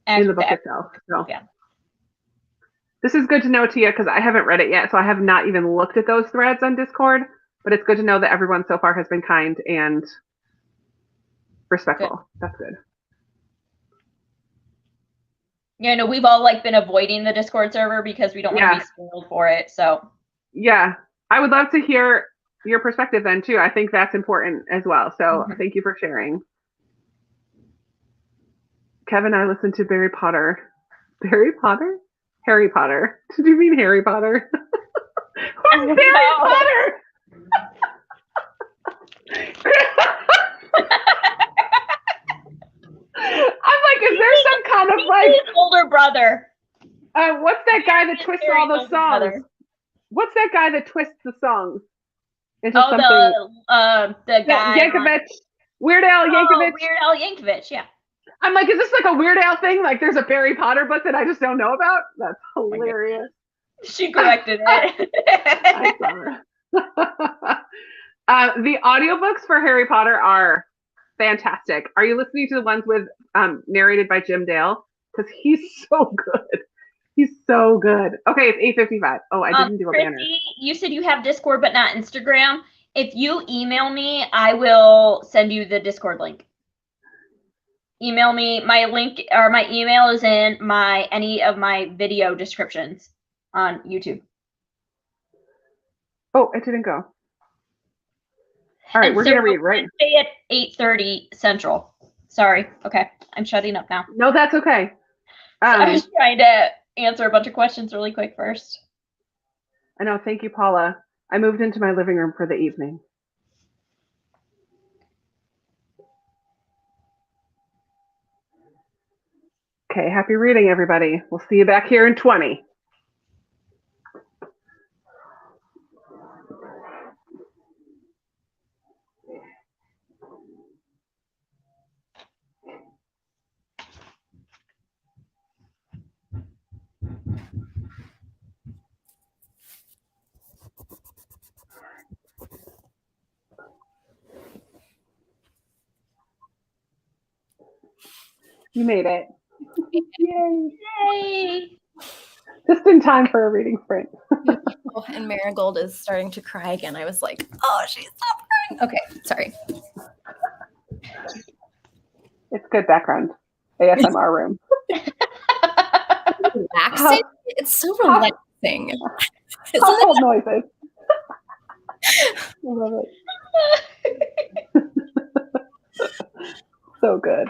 Speaker 1: in the book itself. So this is good to know, Tia, because I haven't read it yet, so I have not even looked at those threads on Discord. But it's good to know that everyone so far has been kind and respectful. Good. That's good.
Speaker 2: Yeah, no, we've all been avoiding the Discord server because we don't want to be spoiled for it. So
Speaker 1: yeah, I would love to hear your perspective then too. I think that's important as well. So thank you for sharing. Kevin, I listened to Harry Potter. Harry Potter. Did you mean Harry Potter? Who's Harry Potter? I'm like, is there some kind of
Speaker 2: his older brother?
Speaker 1: What's that guy that twists all those songs? what's that guy that twists the songs into
Speaker 2: Oh,
Speaker 1: something?
Speaker 2: the guy
Speaker 1: Yankovic. Weird Al Yankovic.
Speaker 2: Weird Al Yankovic, yeah.
Speaker 1: I'm like, is this like a Weird Al thing? Like there's a Harry Potter book that I just don't know about? That's hilarious.
Speaker 2: She corrected it.
Speaker 1: I saw her. The audiobooks for Harry Potter are fantastic. Are you listening to the ones with narrated by Jim Dale? Because he's so good. He's so good. Okay, it's 8:55. Oh, I didn't do a banner.
Speaker 2: You said you have Discord but not Instagram. If you email me, I will send you the Discord link. Email me. My link or my email is in any of my video descriptions on YouTube.
Speaker 1: Oh, it didn't go. All right, we're gonna read, right?
Speaker 2: Stay at 8:30 Central. Sorry. Okay, I'm shutting up now.
Speaker 1: No, that's okay.
Speaker 2: I was trying to answer a bunch of questions really quick first.
Speaker 1: I know. Thank you, Paula. I moved into my living room for the evening. Okay, happy reading, everybody. We'll see you back here in 20. You made it. Yay.
Speaker 2: Yay.
Speaker 1: Just in time for a reading sprint.
Speaker 3: Oh, and Marigold is starting to cry again. I was like, oh, she's not crying. Okay, sorry.
Speaker 1: It's good background. ASMR room.
Speaker 3: Relaxing? It's so relaxing.
Speaker 1: Household noises. I love it. So good.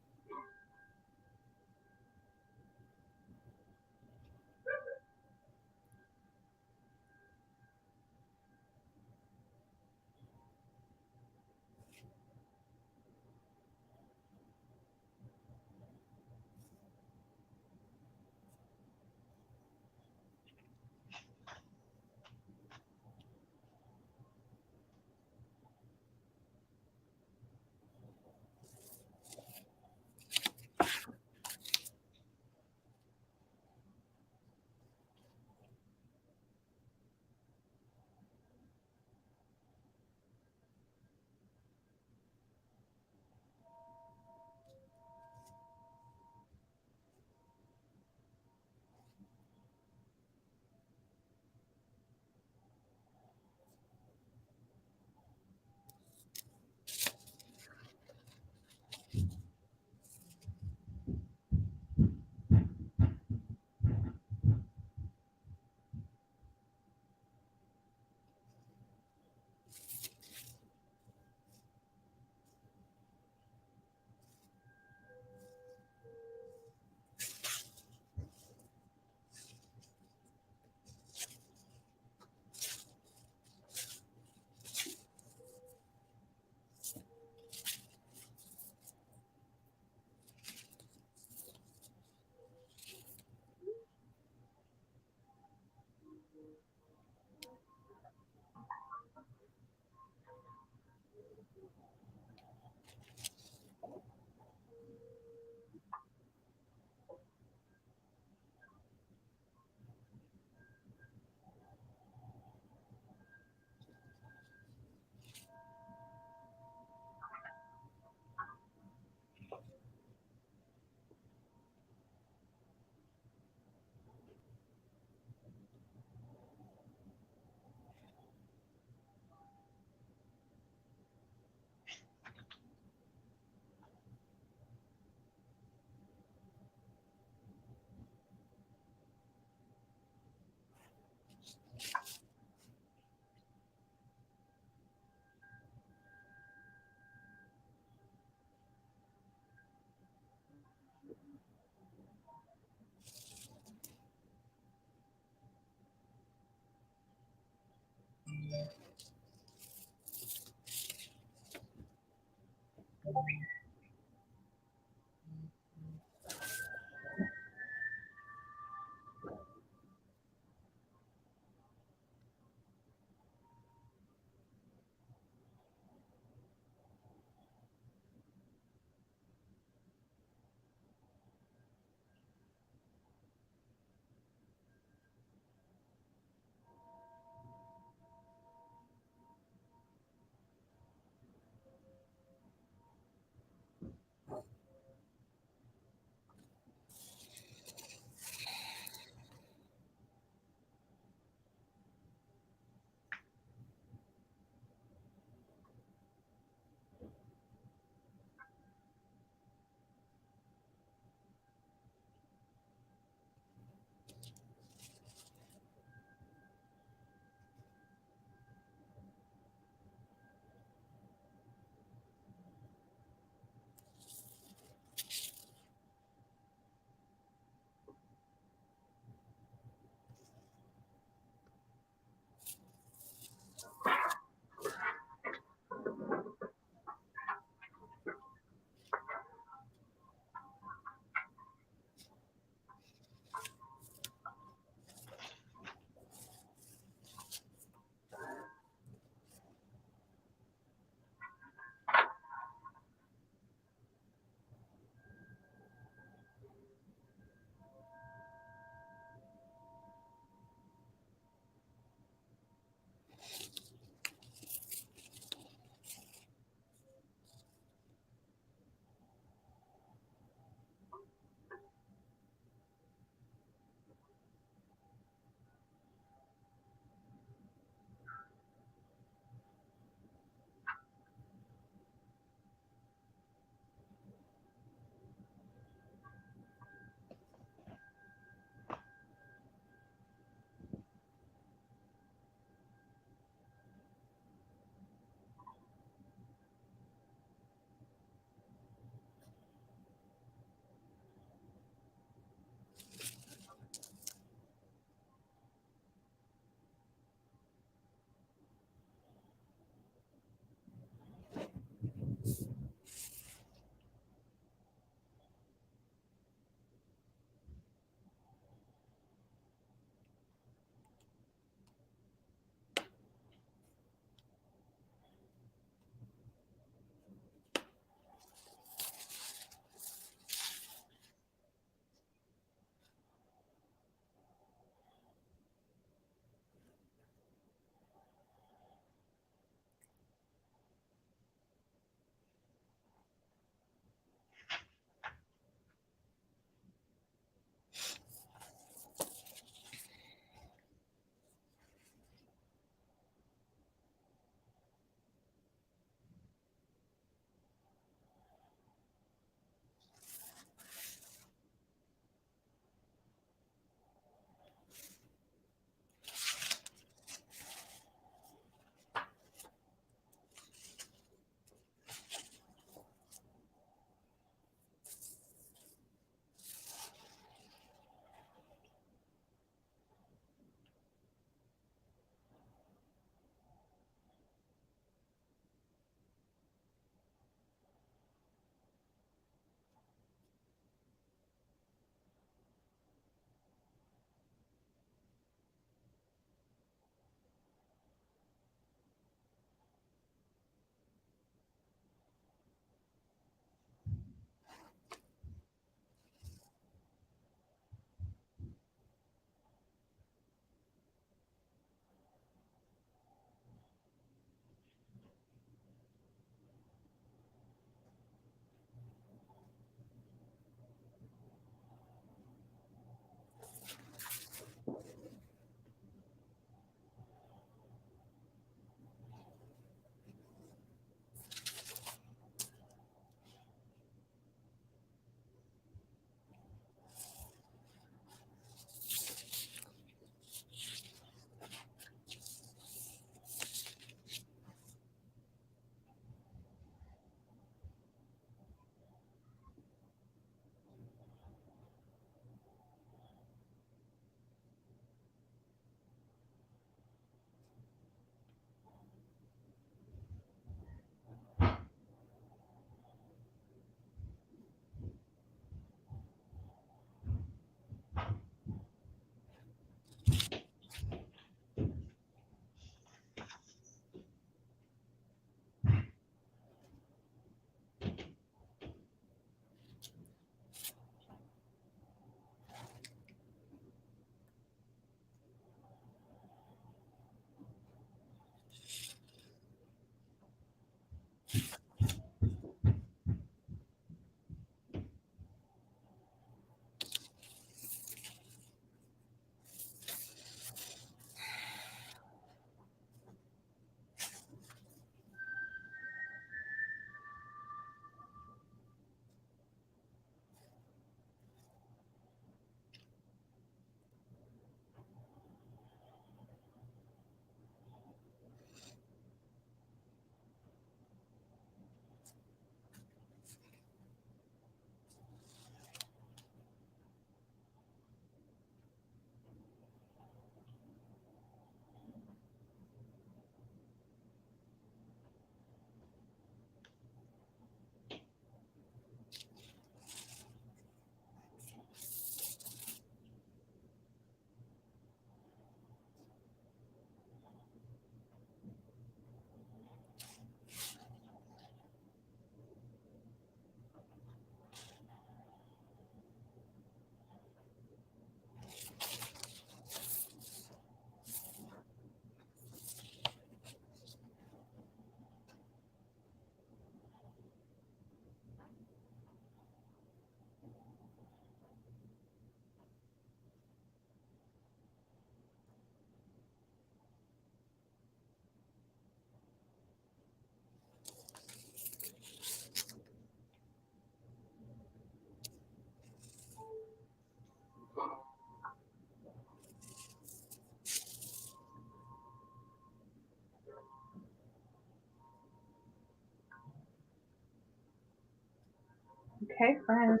Speaker 1: Okay, friends.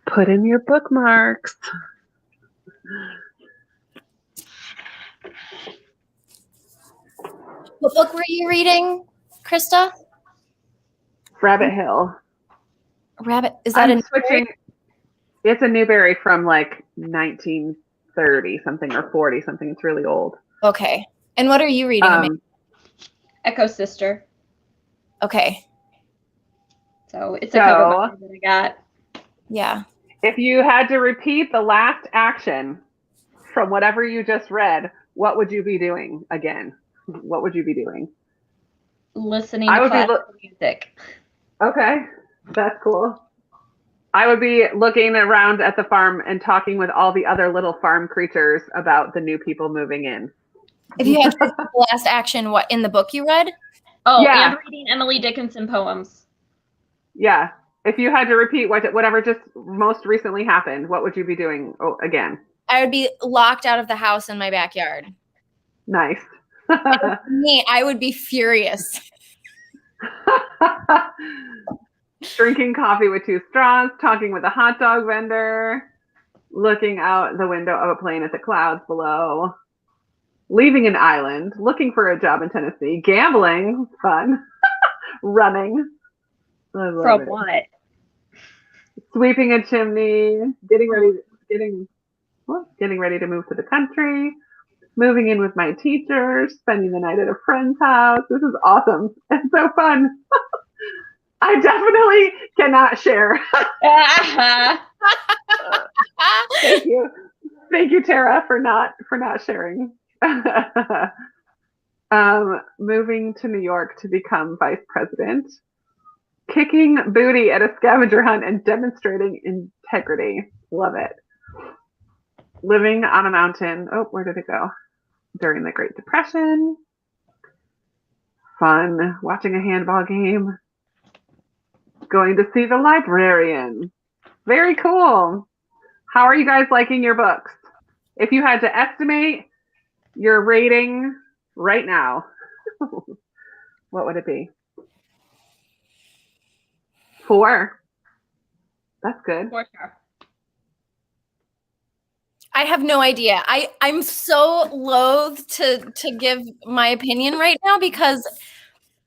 Speaker 1: Put in your bookmarks.
Speaker 3: What book were you reading, Krista?
Speaker 1: Rabbit Hill.
Speaker 3: Rabbit, is that
Speaker 1: I'm switching? It's a Newbery from like 1930 something or 40 something. It's really old.
Speaker 3: Okay. And what are you reading?
Speaker 2: Echo Sister.
Speaker 3: Okay.
Speaker 2: So it's a cover binder that I got.
Speaker 3: Yeah.
Speaker 1: If you had to repeat the last action from whatever you just read, what would you be doing again? What would you be doing?
Speaker 2: Listening to classical music.
Speaker 1: Okay, that's cool. I would be looking around at the farm and talking with all the other little farm creatures about the new people moving in.
Speaker 3: If you had to repeat the last action, what, in the book you read?
Speaker 2: Oh, yeah. And reading Emily Dickinson poems.
Speaker 1: Yeah. If you had to repeat whatever just most recently happened, what would you be doing again?
Speaker 3: I would be locked out of the house in my backyard.
Speaker 1: Nice.
Speaker 3: Me, I would be furious.
Speaker 1: Drinking coffee with 2 straws, talking with a hot dog vendor, looking out the window of a plane at the clouds below, leaving an island, looking for a job in Tennessee, gambling, fun, running.
Speaker 2: From what?
Speaker 1: Sweeping a chimney, getting ready to move to the country, moving in with my teachers, spending the night at a friend's house. This is awesome. It's so fun. I definitely cannot share. Thank you, Tara, for not sharing. Moving to New York to become vice president, kicking booty at a scavenger hunt and demonstrating integrity. Love it. Living on a mountain. Oh, where did it go? During the Great Depression. Fun. Watching a handball game. Going to see the librarian. Very cool. How are you guys liking your books? If you had to estimate your rating right now, what would it be? 4. That's good.
Speaker 2: 4 star.
Speaker 3: I have no idea. I'm so loath to give my opinion right now because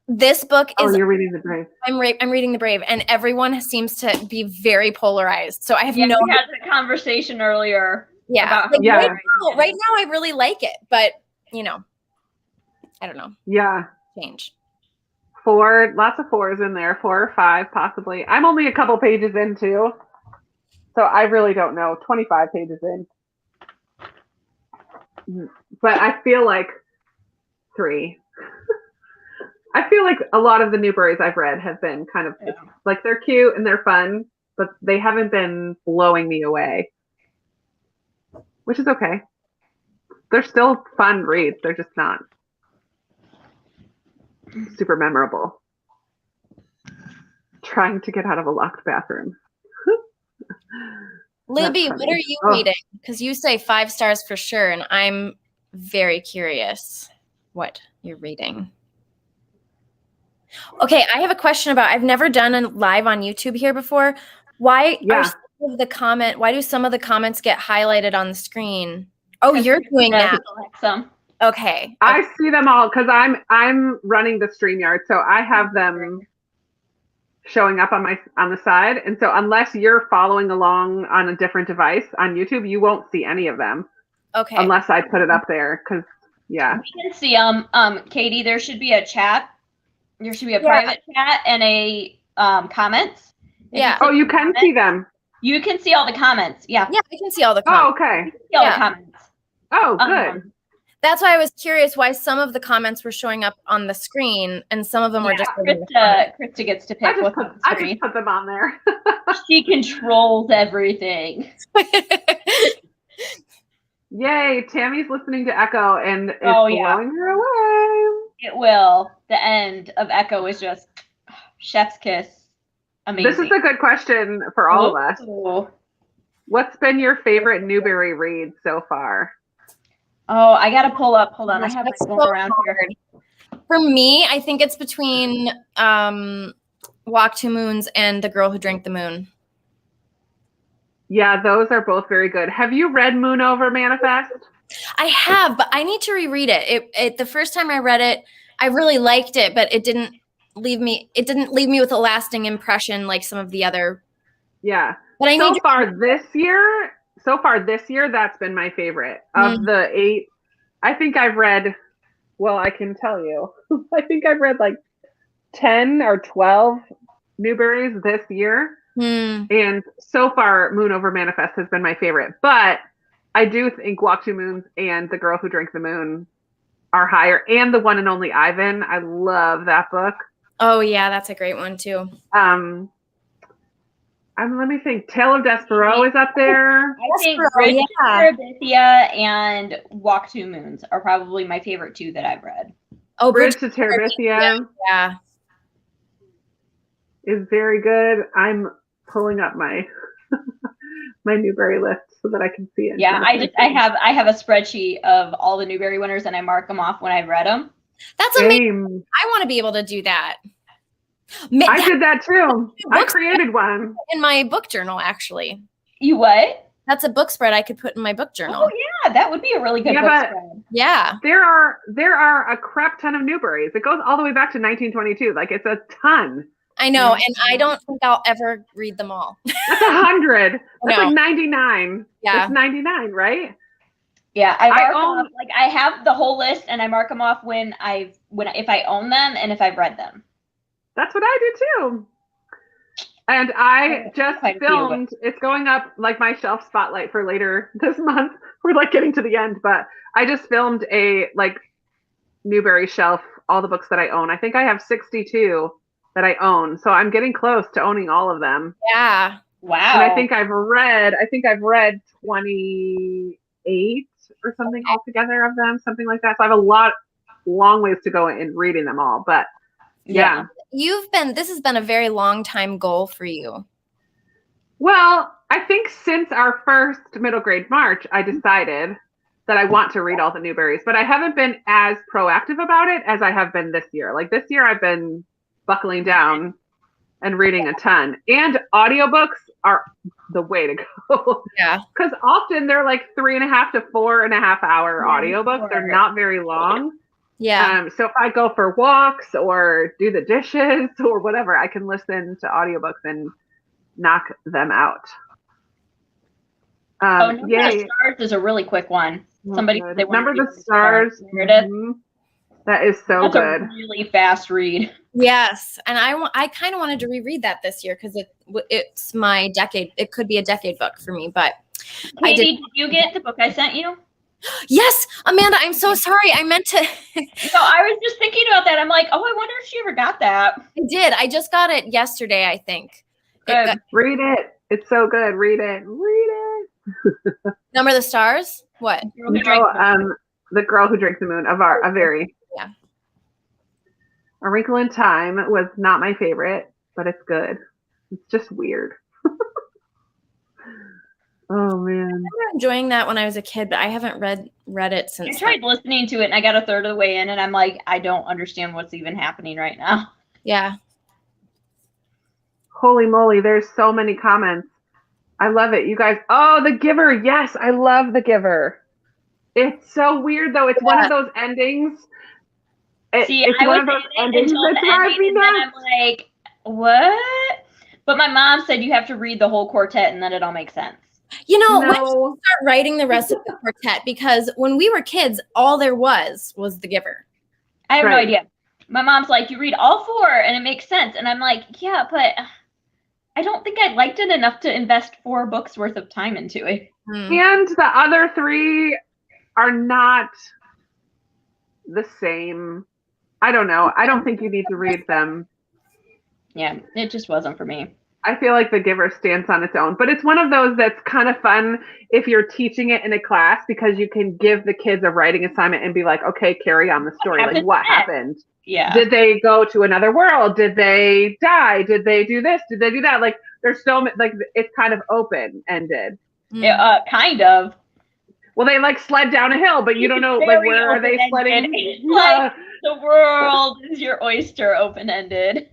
Speaker 3: this book is.
Speaker 1: Oh, you're reading The Brave.
Speaker 3: I'm reading The Brave, and everyone seems to be very polarized. So I have no.
Speaker 2: We had the conversation earlier.
Speaker 3: Yeah.
Speaker 2: About
Speaker 3: right now, I really like it, but I don't know.
Speaker 1: Yeah.
Speaker 3: Change.
Speaker 1: 4, lots of 4s in there, 4 or 5 possibly. I'm only a couple pages in too, so I really don't know. 25 pages in. But I feel like 3. I feel like a lot of the Newberys I've read have been kind of like they're cute and they're fun, but they haven't been blowing me away, which is okay. They're still fun reads. They're just not super memorable. Trying to get out of a locked bathroom.
Speaker 3: Libby, what are you reading? Because you say 5 stars for sure, and I'm very curious what you're reading. Okay, I have a question about, I've never done a live on YouTube here before. Why do some of the comments get highlighted on the screen? Oh, you're doing that. Okay.
Speaker 1: I see them all because I'm running the StreamYard, so I have them showing up on the side. And so unless you're following along on a different device on YouTube, you won't see any of them.
Speaker 3: Okay.
Speaker 1: Unless I put it up there, because
Speaker 2: we can see Katie, there should be a chat. There should be a private chat and a comments.
Speaker 1: Oh, you can see them.
Speaker 2: You can see all the comments. Yeah.
Speaker 3: Yeah, I can see all the comments.
Speaker 1: Oh, okay.
Speaker 2: You can see all the comments.
Speaker 1: Oh, good.
Speaker 3: That's why I was curious why some of the comments were showing up on the screen and some of them were just.
Speaker 2: Krista gets to pick what's on the screen.
Speaker 1: I just put them on there.
Speaker 2: She controls everything.
Speaker 1: Yay! Tammy's listening to Echo and it's blowing her away.
Speaker 2: It will. The end of Echo is just chef's kiss. Amazing.
Speaker 1: This is a good question for all of us. What's been your favorite Newbery read so far?
Speaker 2: Oh, I gotta pull up. Hold on, I have my phone around here.
Speaker 3: For me, I think it's between Walk Two Moons and The Girl Who Drank the Moon.
Speaker 1: Yeah, those are both very good. Have you read Moon Over Manifest?
Speaker 3: I have, but I need to reread it. It the first time I read it, I really liked it, but it didn't leave me with a lasting impression like some of the other.
Speaker 1: Yeah.
Speaker 3: But
Speaker 1: so far this year, that's been my favorite. Of the 8, I think I've read, well, I can tell you. I think I've read like 10 or 12 Newberys this year. And so far, Moon Over Manifest has been my favorite. But I do think Walk Two Moons and The Girl Who Drank the Moon are higher. And The One and Only Ivan. I love that book.
Speaker 3: Oh, yeah, that's a great one, too.
Speaker 1: Let me think. Tale of Despereaux is up there.
Speaker 2: I think Bridge to Terabithia and Walk Two Moons are probably my favorite 2 that I've read.
Speaker 1: Oh, Bridge to Terabithia.
Speaker 3: Yeah.
Speaker 1: Is very good. I'm pulling up my my Newbery list so that I can see it.
Speaker 2: Yeah, I have a spreadsheet of all the Newbery winners and I mark them off when I've read them.
Speaker 3: That's amazing. I want to be able to do that.
Speaker 1: I did that too. I created one
Speaker 3: in my book journal, actually.
Speaker 2: You what?
Speaker 3: That's a book spread I could put in my book journal.
Speaker 2: Oh yeah, that would be a really good book spread.
Speaker 3: Yeah.
Speaker 1: There are a crap ton of Newberys. It goes all the way back to 1922. Like, it's a ton.
Speaker 3: I know, and I don't think I'll ever read them all.
Speaker 1: That's 100. That's like 99.
Speaker 3: Yeah.
Speaker 1: It's 99, right?
Speaker 2: Yeah, I have the whole list and I mark them off if I own them and if I've read them.
Speaker 1: That's what I do too. And I just filmed, it's going up like my shelf spotlight for later this month. We're like getting to the end, but I just filmed a like Newbery shelf, all the books that I own. I think I have 62 that I own. So I'm getting close to owning all of them.
Speaker 3: Yeah.
Speaker 2: Wow.
Speaker 1: And I think I've read 28 or something altogether of them, something like that. So I have long ways to go in reading them all, but yeah.
Speaker 3: This has been a very long time goal for you.
Speaker 1: Well, I think since our first middle grade March, I decided that I want to read all the Newberys, but I haven't been as proactive about it as I have been this year. Like this year I've been buckling down and reading a ton, and audiobooks are the way to go.
Speaker 3: Yeah.
Speaker 1: Because often they're like 3.5 to 4.5 hour audiobooks. They're not very long.
Speaker 3: Yeah.
Speaker 1: So if I go for walks or do the dishes or whatever, I can listen to audiobooks and knock them out.
Speaker 2: Number the Stars is a really quick one. Somebody
Speaker 1: Number the Stars. Mm-hmm. That is so good.
Speaker 2: A really fast read.
Speaker 3: Yes, and I kind of wanted to reread that this year because it's my decade. It could be a decade book for me, but
Speaker 2: Katie, did you get the book I sent you?
Speaker 3: Yes, Amanda, I'm so sorry. I meant to.
Speaker 2: So I was just thinking about that. I'm like, oh, I wonder if she ever got that.
Speaker 3: I did. I just got it yesterday, I think.
Speaker 1: Read it. It's so good. Read it. Read it.
Speaker 3: Number the Stars? What?
Speaker 1: The Girl Who Drank the Moon of Avery.
Speaker 3: Yeah.
Speaker 1: A Wrinkle in Time was not my favorite, but it's good. It's just weird. Oh man, I
Speaker 3: remember enjoying that when I was a kid, but I haven't read it since.
Speaker 2: I tried listening to it and I got a third of the way in and I'm like, I don't understand what's even happening right now.
Speaker 3: Yeah.
Speaker 1: Holy moly, there's so many comments. I love it. You guys, The Giver. Yes, I love The Giver. It's so weird though. It's one of those endings.
Speaker 2: It's one of those endings that drive me nuts. And I'm like, what? But my mom said you have to read the whole quartet and then it all makes sense.
Speaker 3: You know, when did you start writing the rest of the quartet? Because when we were kids, all there was The Giver.
Speaker 2: I have no idea. My mom's like, you read all 4 and it makes sense. And I'm like, yeah, but I don't think I liked it enough to invest 4 books worth of time into it.
Speaker 1: And the other 3 are not the same. I don't know. I don't think you need to read them.
Speaker 2: Yeah, it just wasn't for me.
Speaker 1: I feel like The Giver stands on its own, but it's one of those that's kind of fun if you're teaching it in a class because you can give the kids a writing assignment and be like, okay, carry on the story. Like, what happened?
Speaker 2: Yeah.
Speaker 1: Did they go to another world? Did they die? Did they do this? Did they do that? Like, there's so much, like, it's kind of open-ended.
Speaker 2: Yeah, kind of.
Speaker 1: Well, they like sled down a hill, but you don't know, like, where are they sledding?
Speaker 2: The world is your oyster, open-ended.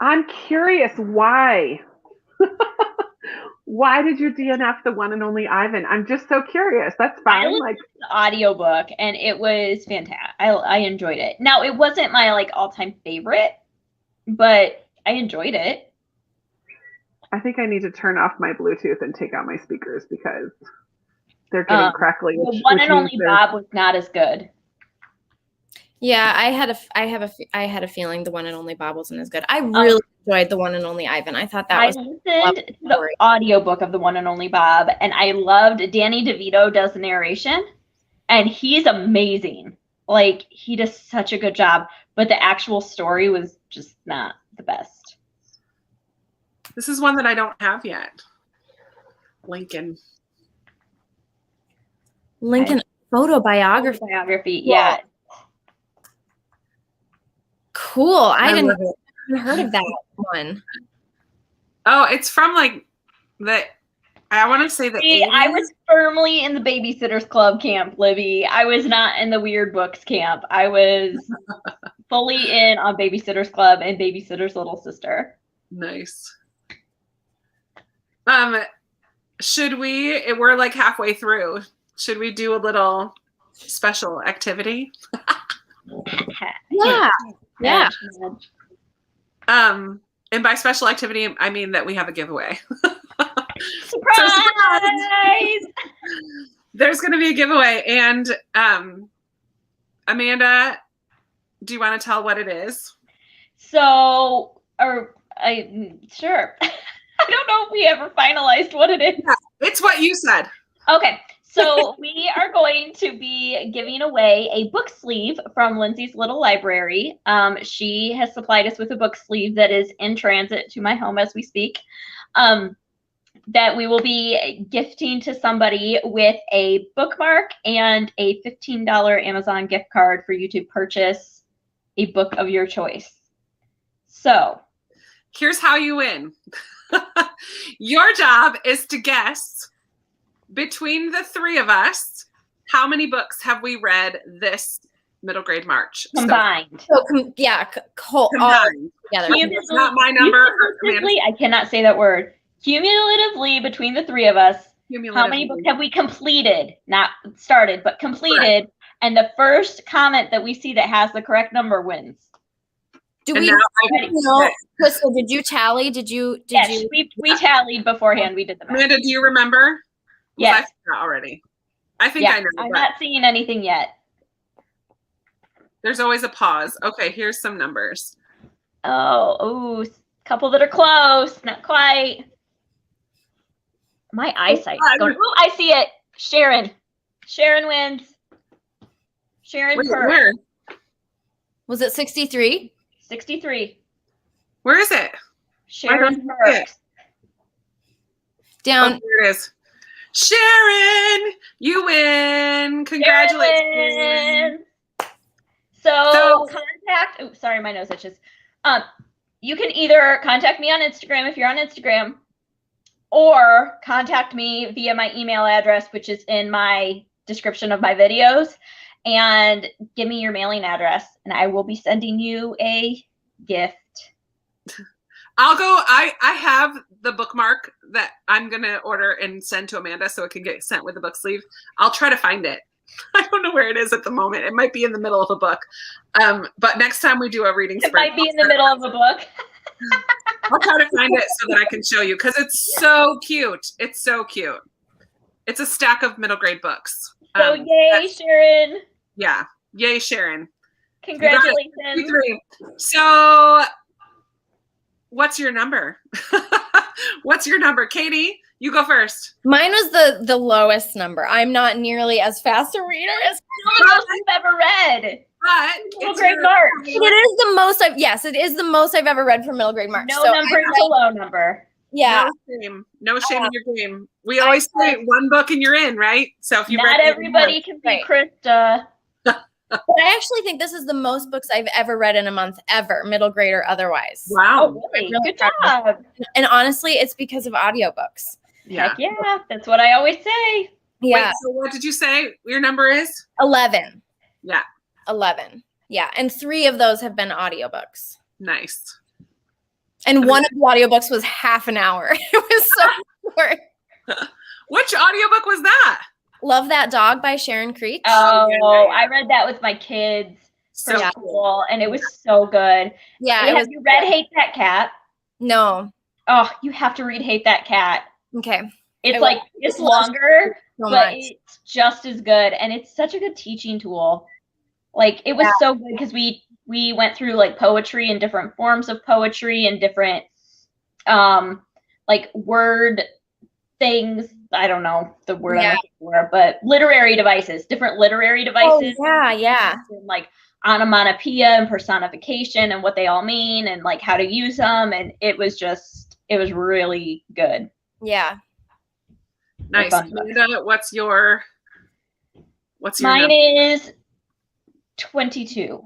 Speaker 1: I'm curious why. Why did you DNF the one and only Ivan? I'm just so curious. That's fine.
Speaker 2: I listened to the audiobook and it was fantastic. I enjoyed it. Now it wasn't my like all-time favorite, but I enjoyed it.
Speaker 1: I think I need to turn off my Bluetooth and take out my speakers because they're getting crackly.
Speaker 2: The one and only Bob was not as good.
Speaker 3: Yeah, I had a feeling the one and only Bob wasn't as good. I really enjoyed the one and only Ivan. I thought that was.
Speaker 2: I listened to the audiobook of the one and only Bob, and I loved Danny DeVito does the narration, and he's amazing. Like he does such a good job, but the actual story was just not the best.
Speaker 4: This is one that I don't have yet. Lincoln
Speaker 3: photobiography.
Speaker 2: Yeah.
Speaker 3: Cool. I didn't heard of that one.
Speaker 4: Oh, it's from like I want to say the 80s.
Speaker 2: I was firmly in the Babysitters Club camp, Libby. I was not in the weird books camp. I was fully in on Babysitters Club and Babysitter's Little Sister.
Speaker 4: Nice. We're like halfway through. Should we do a little special activity?
Speaker 3: Yeah.
Speaker 4: And by special activity, I mean that we have a giveaway.
Speaker 2: Surprise!
Speaker 4: So surprise! There's going to be a giveaway. And Amanda, do you want to tell what it is?
Speaker 2: Sure. I don't know if we ever finalized what it is.
Speaker 4: Yeah, it's what you said.
Speaker 2: Okay. So we are going to be giving away a book sleeve from Lindsay's Little Library. She has supplied us with a book sleeve that is in transit to my home as we speak. That we will be gifting to somebody with a bookmark and a $15 Amazon gift card for you to purchase a book of your choice. So
Speaker 4: here's how you win. Your job is to guess between the three of us, how many books have we read this middle grade March?
Speaker 2: Combined.
Speaker 3: Combined.
Speaker 4: It's not my number.
Speaker 2: I cannot say that word. Cumulatively, between the three of us, how many books have we completed? Not started, but completed. Correct. And the first comment that we see that has the correct number wins.
Speaker 3: Do we know, Crystal, did you tally?
Speaker 2: Yes, we tallied beforehand. We did the math.
Speaker 4: Amanda, do you remember?
Speaker 2: Yes.
Speaker 4: I forgot already. I think I know.
Speaker 2: I'm not seeing anything yet.
Speaker 4: There's always a pause. Okay, here's some numbers.
Speaker 2: Oh, couple that are close. Not quite. My eyesight's going. Oh, I see it. Sharon wins.
Speaker 4: Where?
Speaker 3: Was it 63?
Speaker 2: 63.
Speaker 4: Where is it?
Speaker 2: Sharon Perks.
Speaker 3: Down.
Speaker 4: Oh, here it is. Sharon, you win. Congratulations.
Speaker 2: So contact. Oh, sorry, my nose itches. You can either contact me on Instagram if you're on Instagram, or contact me via my email address, which is in my description of my videos, and give me your mailing address, and I will be sending you a gift.
Speaker 4: I'll go. I have the bookmark that I'm going to order and send to Amanda so it can get sent with the book sleeve. I'll try to find it. I don't know where it is at the moment. It might be in the middle of a book. But next time we do a reading sprint.
Speaker 2: It might be in the middle of a book.
Speaker 4: I'll try to find it so that I can show you because it's so cute. It's so cute. It's a stack of middle grade books.
Speaker 2: So yay, Sharon.
Speaker 4: Yeah. Yay, Sharon.
Speaker 2: Congratulations.
Speaker 4: So what's your number? What's your number? Katie, you go first.
Speaker 3: Mine was the lowest number. I'm not nearly as fast a reader as
Speaker 2: the most you've ever read.
Speaker 4: But
Speaker 2: middle grade March.
Speaker 3: It is the most it is the most I've ever read for middle grade March.
Speaker 2: No number is a low number.
Speaker 3: Yeah.
Speaker 4: No shame in your game. We always say one book and you're in, right? So if you
Speaker 2: not everybody can be Krista.
Speaker 3: But I actually think this is the most books I've ever read in a month ever, middle grade or otherwise.
Speaker 4: Wow.
Speaker 2: Oh, really? Good job.
Speaker 3: And honestly, it's because of audiobooks.
Speaker 4: Yeah.
Speaker 2: Heck yeah. That's what I always say.
Speaker 3: Yeah.
Speaker 4: Wait, so what did you say your number is?
Speaker 3: 11.
Speaker 4: Yeah.
Speaker 3: 11. Yeah. And 3 of those have been audiobooks.
Speaker 4: Nice.
Speaker 3: And one of the audiobooks was half an hour. It was so short.
Speaker 4: Which audiobook was that?
Speaker 3: Love That Dog by Sharon Creech.
Speaker 2: Oh, I read that with my kids for
Speaker 4: So
Speaker 2: school, and it was so good.
Speaker 3: Yeah.
Speaker 2: Have you read Hate That Cat?
Speaker 3: No.
Speaker 2: Oh, you have to read Hate That Cat.
Speaker 3: Okay.
Speaker 2: It's longer, but it's just as good, and it's such a good teaching tool. Like, it was so good because we went through like poetry and different forms of poetry and different like word things. I don't know the word I'm looking for, but different literary devices.
Speaker 3: Oh, yeah.
Speaker 2: And, like onomatopoeia and personification and what they all mean and like how to use them. And it was really good.
Speaker 3: Yeah.
Speaker 4: Nice. Amanda, what's your
Speaker 2: Mine
Speaker 4: number?
Speaker 2: is 22,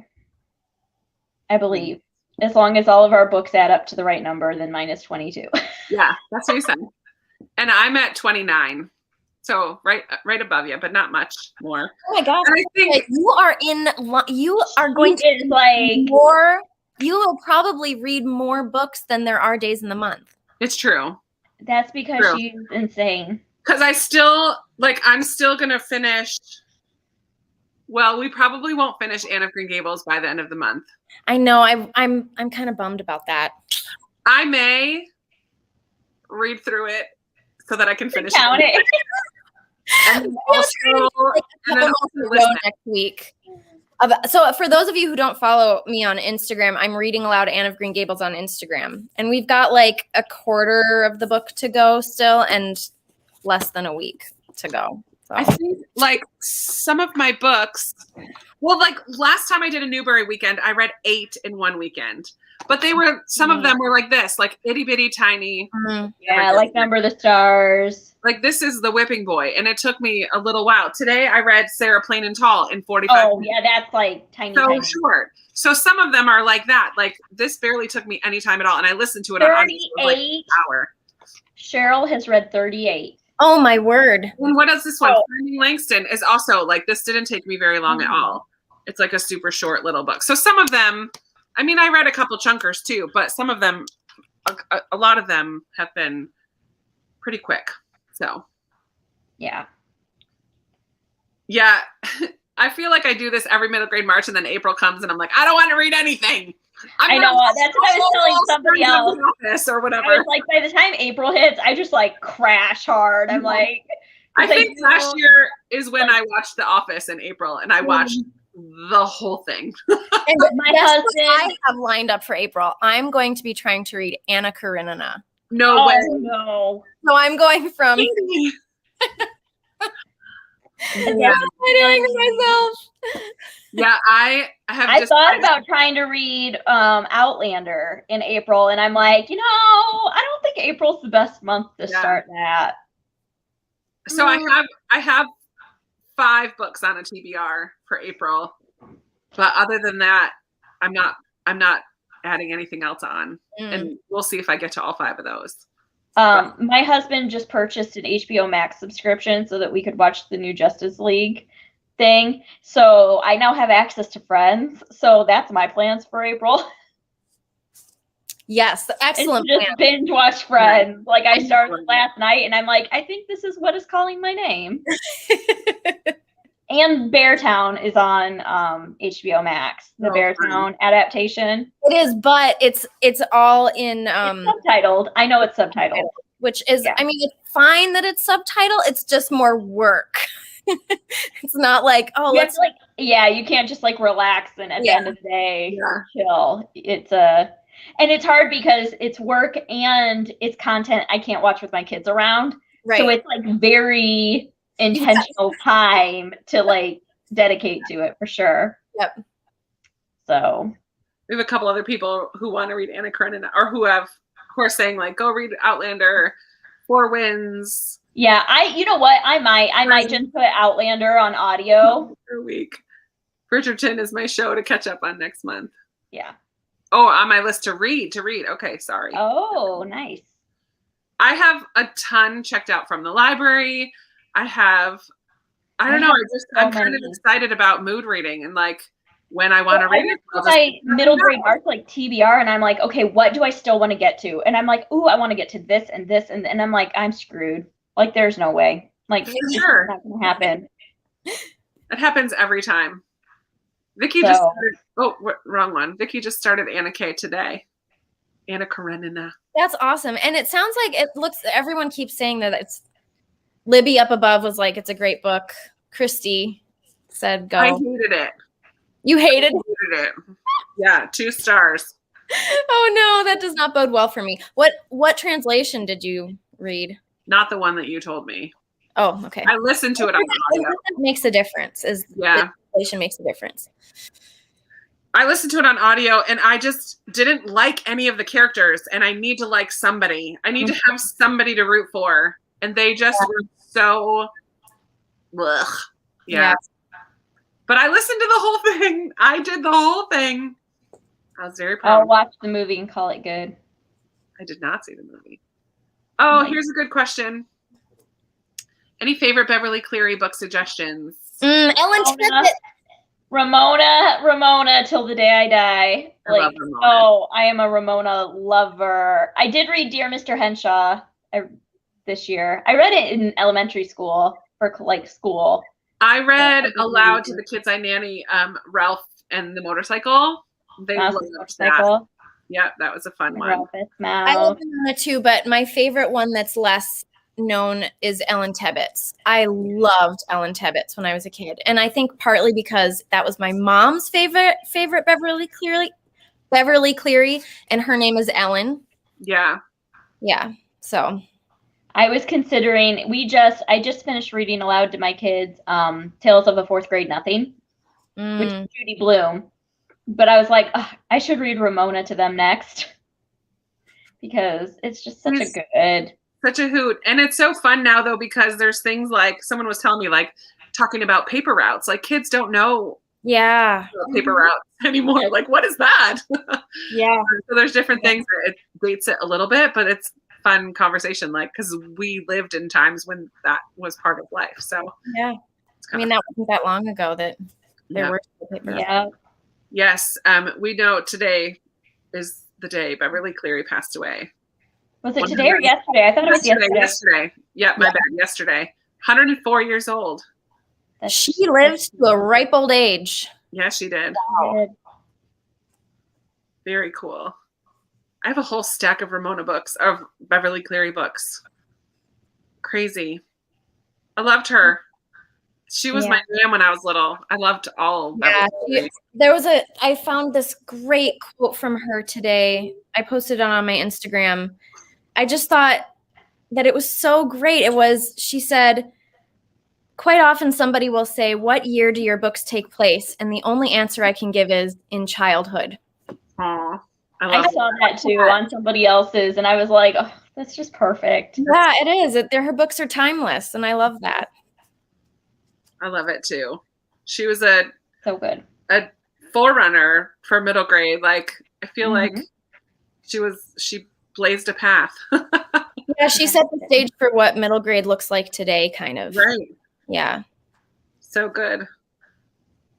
Speaker 2: I believe. As long as all of our books add up to the right number, then mine is 22.
Speaker 4: Yeah, that's what you said. And I'm at 29. So right above you, but not much more.
Speaker 3: Oh my gosh.
Speaker 4: And I think
Speaker 3: you are going to like more. You will probably read more books than there are days in the month.
Speaker 4: It's true.
Speaker 2: That's because she's insane.
Speaker 4: Because I'm still gonna finish. Well, we probably won't finish Anne of Green Gables by the end of the month.
Speaker 3: I know. I'm kind of bummed about that.
Speaker 4: I may read through it so that I can finish
Speaker 2: it.
Speaker 4: And then also
Speaker 3: next week. So for those of you who don't follow me on Instagram, I'm reading aloud Anne of Green Gables on Instagram. And we've got like a quarter of the book to go still and less than a week to go. So.
Speaker 4: I think like some of my books, well, like last time I did a Newbery weekend, I read 8 in one weekend. But some of them were like this, like itty bitty tiny.
Speaker 3: Mm-hmm.
Speaker 2: Yeah, like Number the Stars.
Speaker 4: Like this is The Whipping Boy, and it took me a little while. Today I read Sarah Plain and Tall in 45 minutes.
Speaker 2: Oh, yeah, that's like tiny.
Speaker 4: So short. So some of them are like that. Like this barely took me any time at all, and I listened to it
Speaker 2: 38.
Speaker 4: on like an hour.
Speaker 2: Cheryl has read 38.
Speaker 3: Oh my word.
Speaker 4: And what is this one? Finding Langston is also like this didn't take me very long at all. It's like a super short little book. So some of them, I mean, I read a couple chunkers too, but some of them, a lot of them have been pretty quick. So.
Speaker 2: Yeah.
Speaker 4: Yeah. I feel like I do this every middle grade March and then April comes and I'm like, I don't want to read anything.
Speaker 2: I know. That's what I was telling somebody else.
Speaker 4: Office or whatever.
Speaker 2: I was like, by the time April hits, I just like crash hard. I'm like.
Speaker 4: I think last year is when I watched The Office in April and I watched the whole thing.
Speaker 3: And my husband, I have lined up for April. I'm going to be trying to read Anna Karenina.
Speaker 4: No way.
Speaker 2: No.
Speaker 3: So I'm going from.
Speaker 4: Yeah.
Speaker 3: I'm myself.
Speaker 4: Yeah, I
Speaker 2: thought about trying to read Outlander in April, and I'm like, I don't think April's the best month to start that.
Speaker 4: So I have 5 books on a TBR for April, but other than that, I'm not adding anything else on, and we'll see if I get to all 5 of those.
Speaker 2: My husband just purchased an HBO Max subscription so that we could watch the new Justice League thing. So I now have access to Friends. So that's my plans for April.
Speaker 3: Yes, excellent.
Speaker 2: Just binge watch Friends. Right. Like I started last night, and I'm like, I think this is what is calling my name. And Beartown is on HBO Max. The Beartown adaptation.
Speaker 3: It is, but it's all in
Speaker 2: it's subtitled. I know it's subtitled.
Speaker 3: Which is, I mean, it's fine that it's subtitled. It's just more work. It's not like,
Speaker 2: you can't just like relax and at the end of the day chill. And it's hard because it's work and it's content I can't watch with my kids around. Right. So it's like very intentional time to like dedicate to it for sure.
Speaker 3: Yep.
Speaker 2: So
Speaker 4: we have a couple other people who want to read Anna Karenina or who are saying like, go read Outlander, Four Winds.
Speaker 2: Yeah, you know what? I might just put Outlander on audio
Speaker 4: for a week. Bridgerton is my show to catch up on next month.
Speaker 2: Yeah.
Speaker 4: Oh, on my list to read. Okay, sorry.
Speaker 2: Oh, nice.
Speaker 4: I have a ton checked out from the library. I'm kind of excited about mood reading and like when I want to read it.
Speaker 2: My middle grade arts like TBR, and I'm like, okay, what do I still want to get to? And I'm like, ooh, I want to get to this and this, and I'm like, I'm screwed. Like, there's no way. Like, it's not going to happen.
Speaker 4: It happens every time. Vicky just started, wrong one. Vicky just started Anna K today. Anna Karenina.
Speaker 3: That's awesome. And it sounds like everyone keeps saying that it's Libby up above was like, it's a great book. Christy said go.
Speaker 4: I hated it.
Speaker 3: You hated
Speaker 4: it? Yeah, 2 stars.
Speaker 3: Oh no, that does not bode well for me. What translation did you read?
Speaker 4: Not the one that you told me.
Speaker 3: Oh, okay.
Speaker 4: I listened to it on audio.
Speaker 3: That makes a difference. The translation makes a difference.
Speaker 4: I listened to it on audio and I just didn't like any of the characters, and I need to like somebody. I need to have somebody to root for. And they just were so ugh. Yeah. But I listened to the whole thing. I did the whole thing. I was very proud.
Speaker 2: I'll watch the movie and call it good.
Speaker 4: I did not see the movie. Oh, here's a good question. Any favorite Beverly Cleary book suggestions?
Speaker 3: Ellen Tippett.
Speaker 2: Ramona till the day I die.
Speaker 4: I love Ramona.
Speaker 2: Oh, I am a Ramona lover. I did read Dear Mr. Henshaw this year. I read it in elementary school for school.
Speaker 4: I read aloud to the kids I nanny, Ralph and the Motorcycle. They loved that. Yeah, that was a fun one.
Speaker 3: I love Ramona too, but my favorite one that's less known is Ellen Tebbett's. I loved Ellen Tebbett's when I was a kid, and I think partly because that was my mom's favorite Beverly Cleary, and her name is Ellen.
Speaker 4: Yeah.
Speaker 3: So
Speaker 2: I was considering. I just finished reading aloud to my kids, "Tales of a Fourth Grade Nothing," which is Judy Blume. But I was like, I should read Ramona to them next because it's just such a
Speaker 4: hoot. And it's so fun now though, because there's things like someone was telling me, like talking about paper routes. Like kids don't know paper routes anymore. Like, what is that?
Speaker 3: Yeah.
Speaker 4: So there's different things that it dates it a little bit, but it's fun conversation, like because we lived in times when that was part of life. So
Speaker 3: yeah, I mean that wasn't that long ago that there were paper routes.
Speaker 4: Yes, we know today is the day Beverly Cleary passed away.
Speaker 2: Was it today or yesterday? I thought it was yesterday.
Speaker 4: Yesterday. Yeah, my bad. Yesterday. 104 years old.
Speaker 3: She lived to a ripe old age.
Speaker 4: Yeah, she did.
Speaker 3: Wow.
Speaker 4: Very cool. I have a whole stack of Ramona books, of Beverly Cleary books. Crazy. I loved her. She was my jam when I was little. I loved all.
Speaker 3: I found this great quote from her today. I posted it on my Instagram. I just thought that it was so great. She said, quite often somebody will say, what year do your books take place? And the only answer I can give is in childhood.
Speaker 4: Aww.
Speaker 2: I saw that too on somebody else's, and I was like, oh, that's just perfect.
Speaker 3: Yeah, it is. Her books are timeless, and I love that.
Speaker 4: I love it too. She was
Speaker 2: so good.
Speaker 4: A forerunner for middle grade. Like I feel like she blazed a path.
Speaker 3: Yeah, she set the stage for what middle grade looks like today, kind of.
Speaker 4: Right.
Speaker 3: Yeah.
Speaker 4: So good.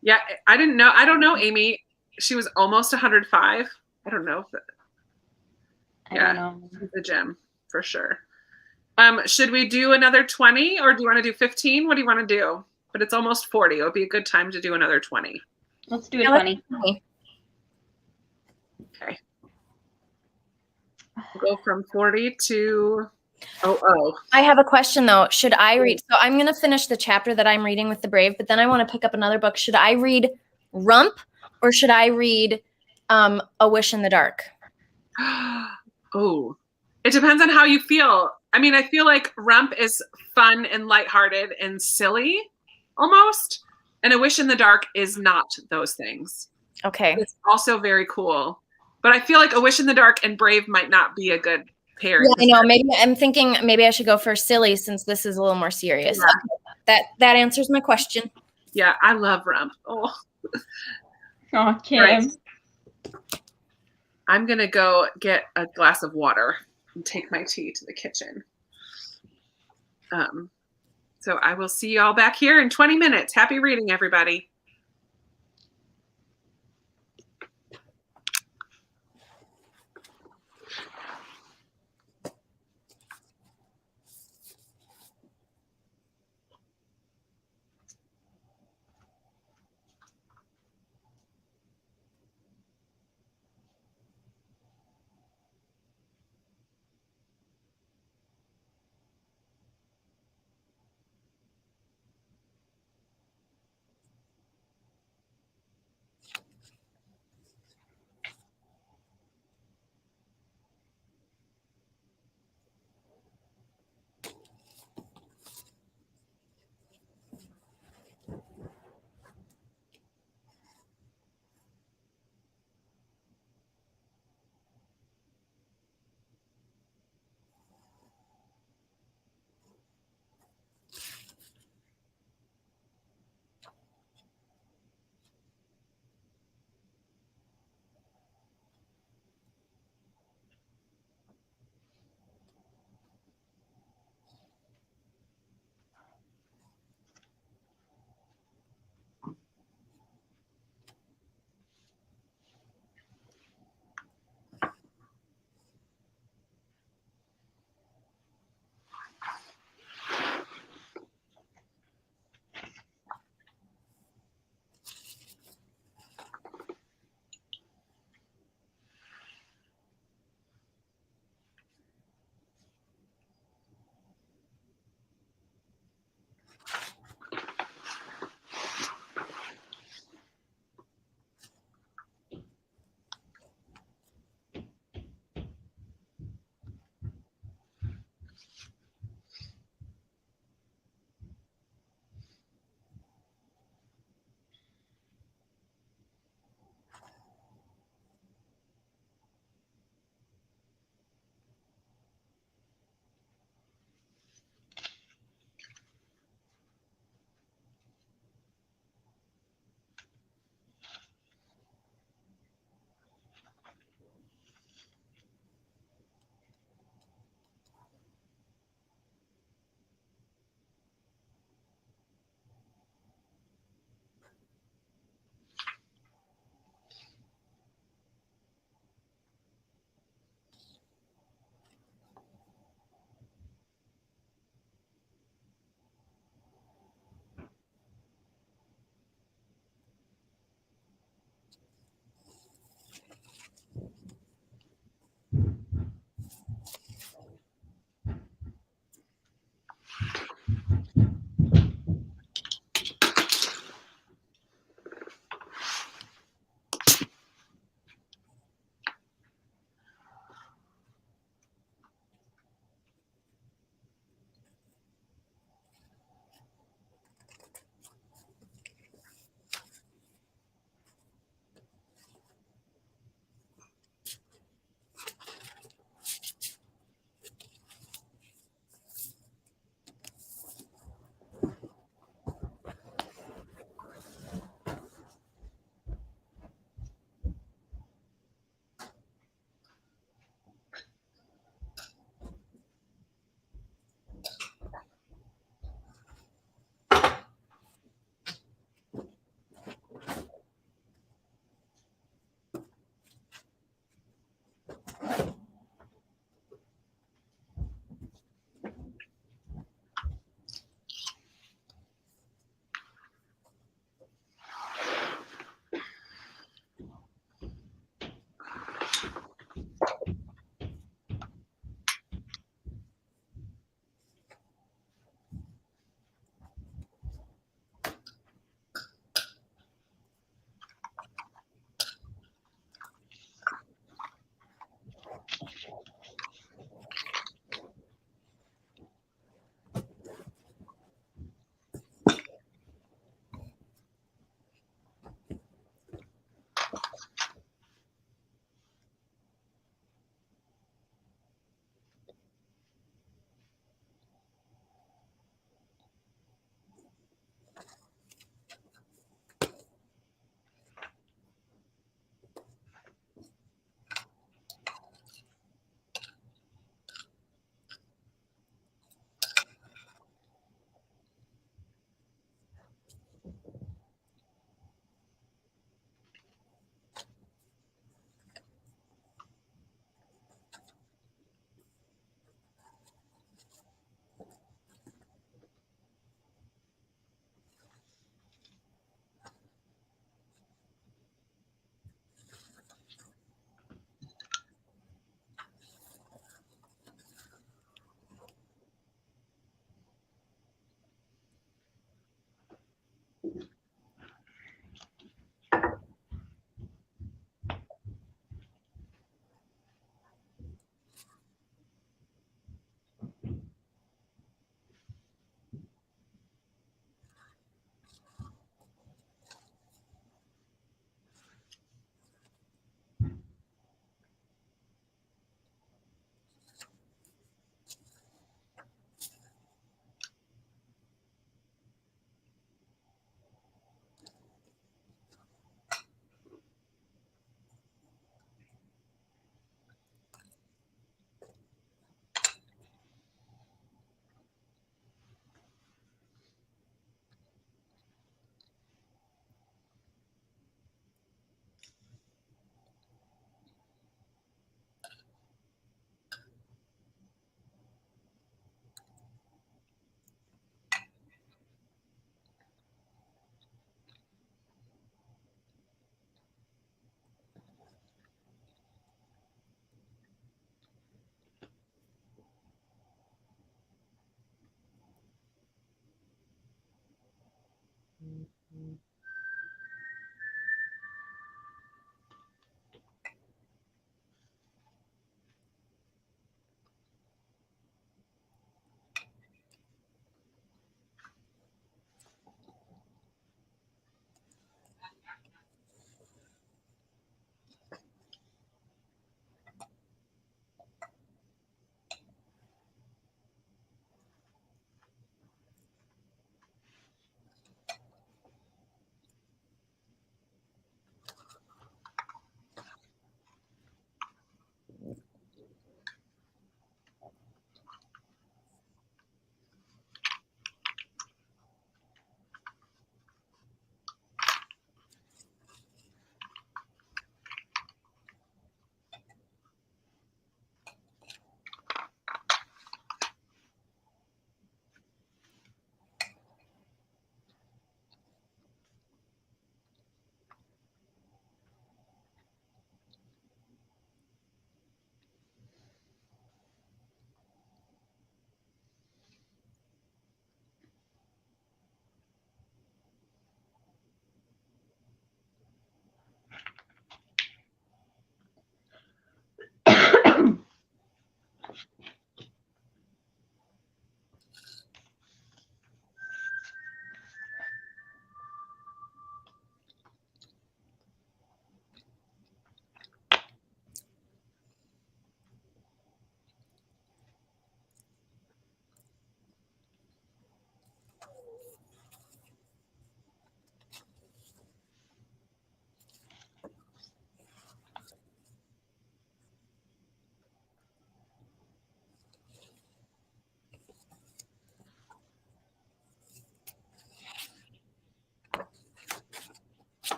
Speaker 4: Yeah, I don't know, Amy. She was almost 105. I don't know.
Speaker 2: I don't know.
Speaker 4: The gem for sure. Should we do another 20 or do you want to do 15? What do you want to do? But it's almost 40. It would be a good time to do another 20.
Speaker 2: Let's do a 20.
Speaker 4: Okay. We'll go from 40 to
Speaker 3: I have a question though. Should I read? So I'm going to finish the chapter that I'm reading with The Brave, but then I want to pick up another book. Should I read Rump or should I read A Wish in the Dark?
Speaker 4: Oh, it depends on how you feel. I mean, I feel like Rump is fun and lighthearted and silly almost. And A Wish in the Dark is not those things.
Speaker 3: Okay.
Speaker 4: It's also very cool. But I feel like A Wish in the Dark and Brave might not be a good pairing.
Speaker 3: Yeah, I know. Maybe I'm thinking I should go for silly since this is a little more serious. Yeah. That answers my question.
Speaker 4: Yeah, I love Rump. Oh,
Speaker 2: Kim.
Speaker 4: Right. I'm going to go get a glass of water and take my tea to the kitchen. So I will see you all back here in 20 minutes. Happy reading, everybody.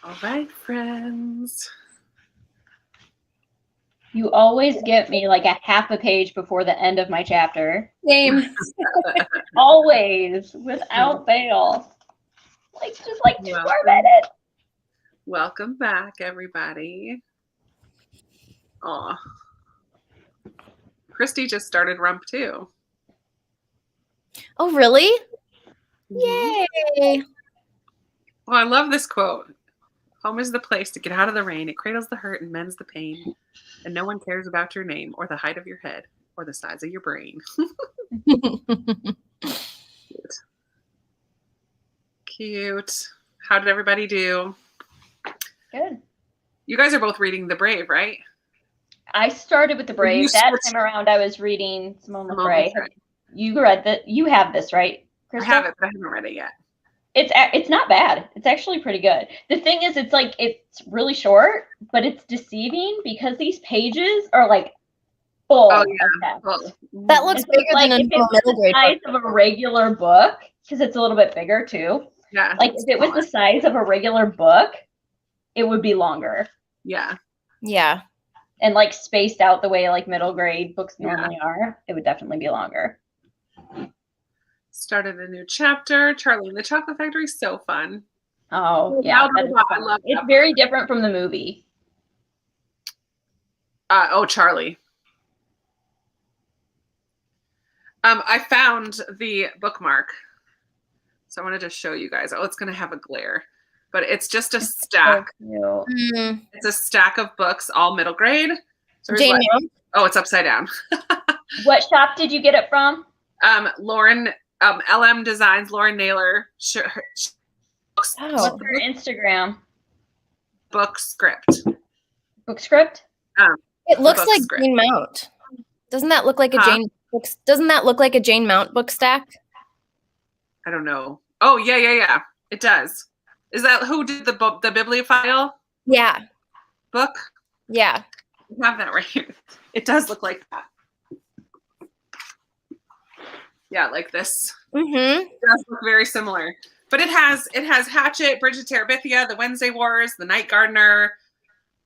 Speaker 4: All right, friends.
Speaker 2: You always get me like a half a page before the end of my chapter.
Speaker 3: Same.
Speaker 2: Always, without fail. Like, just like 2 more minutes.
Speaker 4: Welcome back, everybody. Aw. Christy just started Rump too.
Speaker 3: Oh, really?
Speaker 4: Mhm.
Speaker 3: Yay.
Speaker 4: Well, I love this quote. Home is the place to get out of the rain. It cradles the hurt and mends the pain. And no one cares about your name or the height of your head or the size of your brain. Cute. Cute. How did everybody do?
Speaker 2: Good.
Speaker 4: You guys are both reading The Brave, right?
Speaker 2: I started with The Brave. That time around, I was reading Simone the Brave. You read that? You have this, right, Crystal?
Speaker 4: I have it, but I haven't read it yet.
Speaker 2: It's not bad. It's actually pretty good. The thing is, it's really short, but it's deceiving because these pages are like full.
Speaker 4: Oh yeah,
Speaker 3: that looks bigger than a middle grade
Speaker 2: size of a regular book because it's a little bit bigger too.
Speaker 4: Yeah.
Speaker 2: Like if it was the size of a regular book, it would be longer.
Speaker 4: Yeah.
Speaker 3: Yeah.
Speaker 2: And like spaced out the way like middle grade books normally are, it would definitely be longer.
Speaker 4: Started a new chapter. Charlie and the Chocolate Factory is so fun.
Speaker 2: Oh yeah,
Speaker 4: I love
Speaker 2: it's very different from the movie.
Speaker 4: Charlie. I found the bookmark, so I wanted to show you guys. Oh, it's gonna have a glare, but it's just a stack.
Speaker 2: So
Speaker 4: it's a stack of books, all middle grade. So
Speaker 3: Jane
Speaker 4: oh, it's upside down.
Speaker 2: What shop did you get it from?
Speaker 4: Lauren. LM Designs, Lauren Naylor.
Speaker 2: What's her Instagram?
Speaker 4: Bookscript.
Speaker 2: Bookscript?
Speaker 3: It looks like Jane Mount. Doesn't that look like a Jane books? Doesn't that look like a Jane Mount book stack?
Speaker 4: I don't know. Oh yeah. It does. Is that who did the bibliophile?
Speaker 3: Yeah.
Speaker 4: Book?
Speaker 3: Yeah.
Speaker 4: I have that right here. It does look like that. Yeah, like this.
Speaker 3: Mm-hmm.
Speaker 4: It does look very similar. But it has Hatchet, Bridget Terabithia, The Wednesday Wars, The Night Gardener,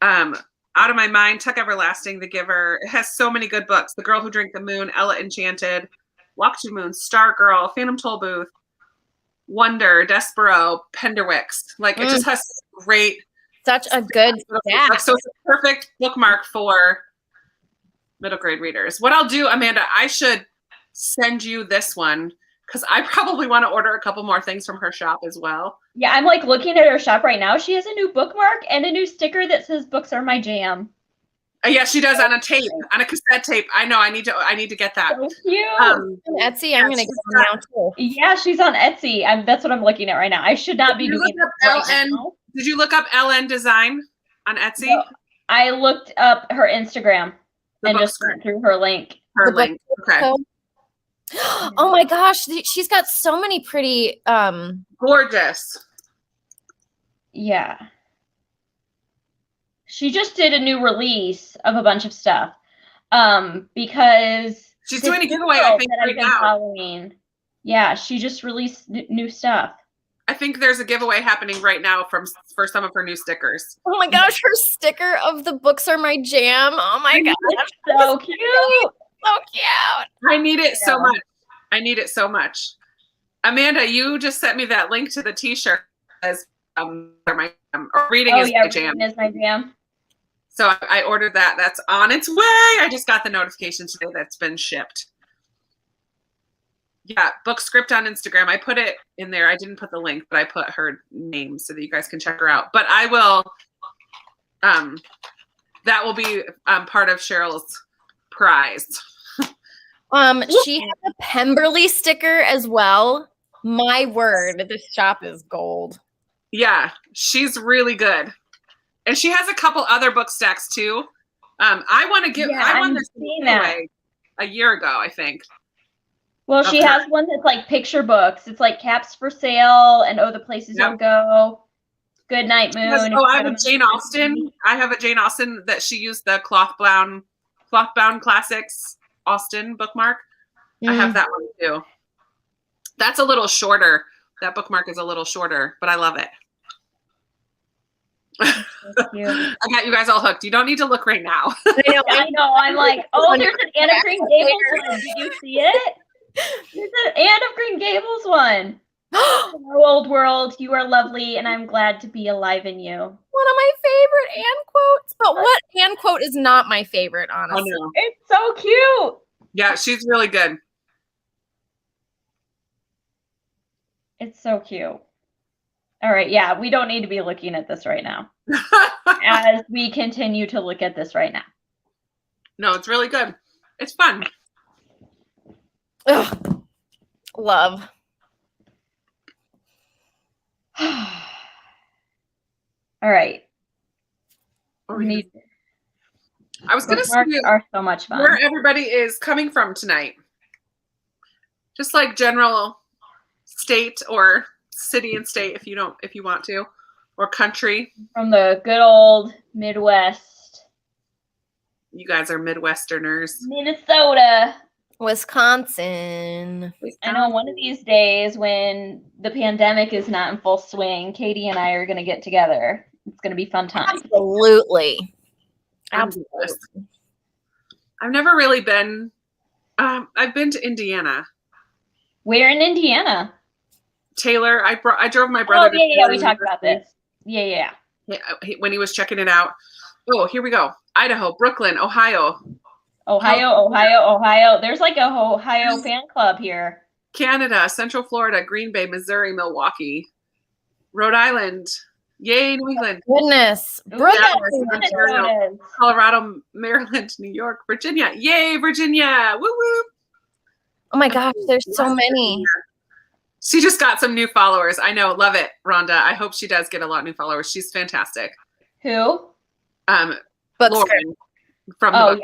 Speaker 4: Out of My Mind, Tuck Everlasting, The Giver. It has so many good books. The Girl Who Drank the Moon, Ella Enchanted, Walk to the Moon, Star Girl, Phantom Tollbooth, Wonder, Despero, Penderwicks. Like it just has great.
Speaker 3: Such a good stack.
Speaker 4: So it's a perfect bookmark for middle grade readers. What I'll do, Amanda, I should send you this one because I probably want to order a couple more things from her shop as well.
Speaker 2: Yeah, I'm like looking at her shop right now. She has a new bookmark and a new sticker that says "Books are my jam."
Speaker 4: Yeah, she does on a tape, on a cassette tape. I know. I need to get that.
Speaker 2: So cute.
Speaker 3: On Etsy, I'm gonna get one now too.
Speaker 2: Yeah, she's on Etsy. That's what I'm looking at right now. I should not be doing it right now.
Speaker 4: Did you look up LN Design on Etsy?
Speaker 2: No, I looked up her Instagram and just went through her link.
Speaker 4: Her link. Okay.
Speaker 3: Oh my gosh, she's got so many pretty
Speaker 4: gorgeous.
Speaker 2: Yeah. She just did a new release of a bunch of stuff. Because
Speaker 4: she's doing a giveaway, I think, right now.
Speaker 2: Following. Yeah, she just released new stuff.
Speaker 4: I think there's a giveaway happening right now for some of her new stickers.
Speaker 3: Oh my gosh, her sticker of the Books Are My Jam. Oh my gosh.
Speaker 2: It's so cute.
Speaker 3: So cute.
Speaker 4: I need it so much. I need it so much. Amanda, you just sent me that link to the t-shirt as reading is my jam.
Speaker 2: Reading is my jam.
Speaker 4: So I ordered that. That's on its way. I just got the notification today that's been shipped. Yeah, Bookscript on Instagram. I put it in there. I didn't put the link, but I put her name so that you guys can check her out. But I will, that will be part of Cheryl's prize.
Speaker 3: She has a Pemberley sticker as well. My word, this shop is gold.
Speaker 4: Yeah, she's really good. And she has a couple other book stacks too. I want to give, I won this giveaway a year ago, I think.
Speaker 2: Well, she has one that's like picture books. It's like Caps for Sale and Oh, the Places You'll Go. Good Night Moon.
Speaker 4: I have a Jane Austen. I have a Jane Austen that she used the cloth-bound classics Austen bookmark. I have that one too. That's a little shorter. That bookmark is a little shorter, but I love it.
Speaker 2: Cute.
Speaker 4: I got you guys all hooked. You don't need to look right now.
Speaker 2: I know. I'm like, oh, there's an Anne of Green Gables one. Did you see it? There's an Anne of Green Gables one. Hello, old world. You are lovely, and I'm glad to be alive in you.
Speaker 3: One of my favorite Anne quotes. But what Anne quote is not my favorite, honestly?
Speaker 4: Oh, no.
Speaker 2: It's so cute.
Speaker 4: Yeah, she's really good.
Speaker 2: It's so cute. All right, yeah, we don't need to be looking at this right now. As we continue to look at this right now.
Speaker 4: No, it's really good. It's fun.
Speaker 3: Ugh. Love.
Speaker 2: All right.
Speaker 4: I was going to see
Speaker 2: are so much fun.
Speaker 4: Where everybody is coming from tonight. Just like general state or city and state if you want to, or country.
Speaker 2: From the good old Midwest.
Speaker 4: You guys are Midwesterners.
Speaker 2: Minnesota.
Speaker 3: Wisconsin.
Speaker 2: I know one of these days when the pandemic is not in full swing, Katie and I are going to get together. It's going to be fun time.
Speaker 3: Absolutely. Absolutely.
Speaker 4: I've never really been. I've been to Indiana.
Speaker 2: Where in Indiana?
Speaker 4: Taylor. I drove my brother.
Speaker 2: Oh, yeah. We talked about this. Yeah.
Speaker 4: When he was checking it out. Oh, here we go. Idaho, Brooklyn, Ohio.
Speaker 2: Ohio. There's like a Ohio fan club here.
Speaker 4: Canada, Central Florida, Green Bay, Missouri, Milwaukee, Rhode Island. Yay, New England.
Speaker 3: Goodness.
Speaker 4: Colorado, Maryland, New York, Virginia. Yay, Virginia. Woo woo.
Speaker 3: Oh my gosh, there's so many.
Speaker 4: She just got some new followers. I know. Love it, Rhonda. I hope she does get a lot of new followers. She's fantastic.
Speaker 2: Who?
Speaker 4: Lauren from the Bookmark.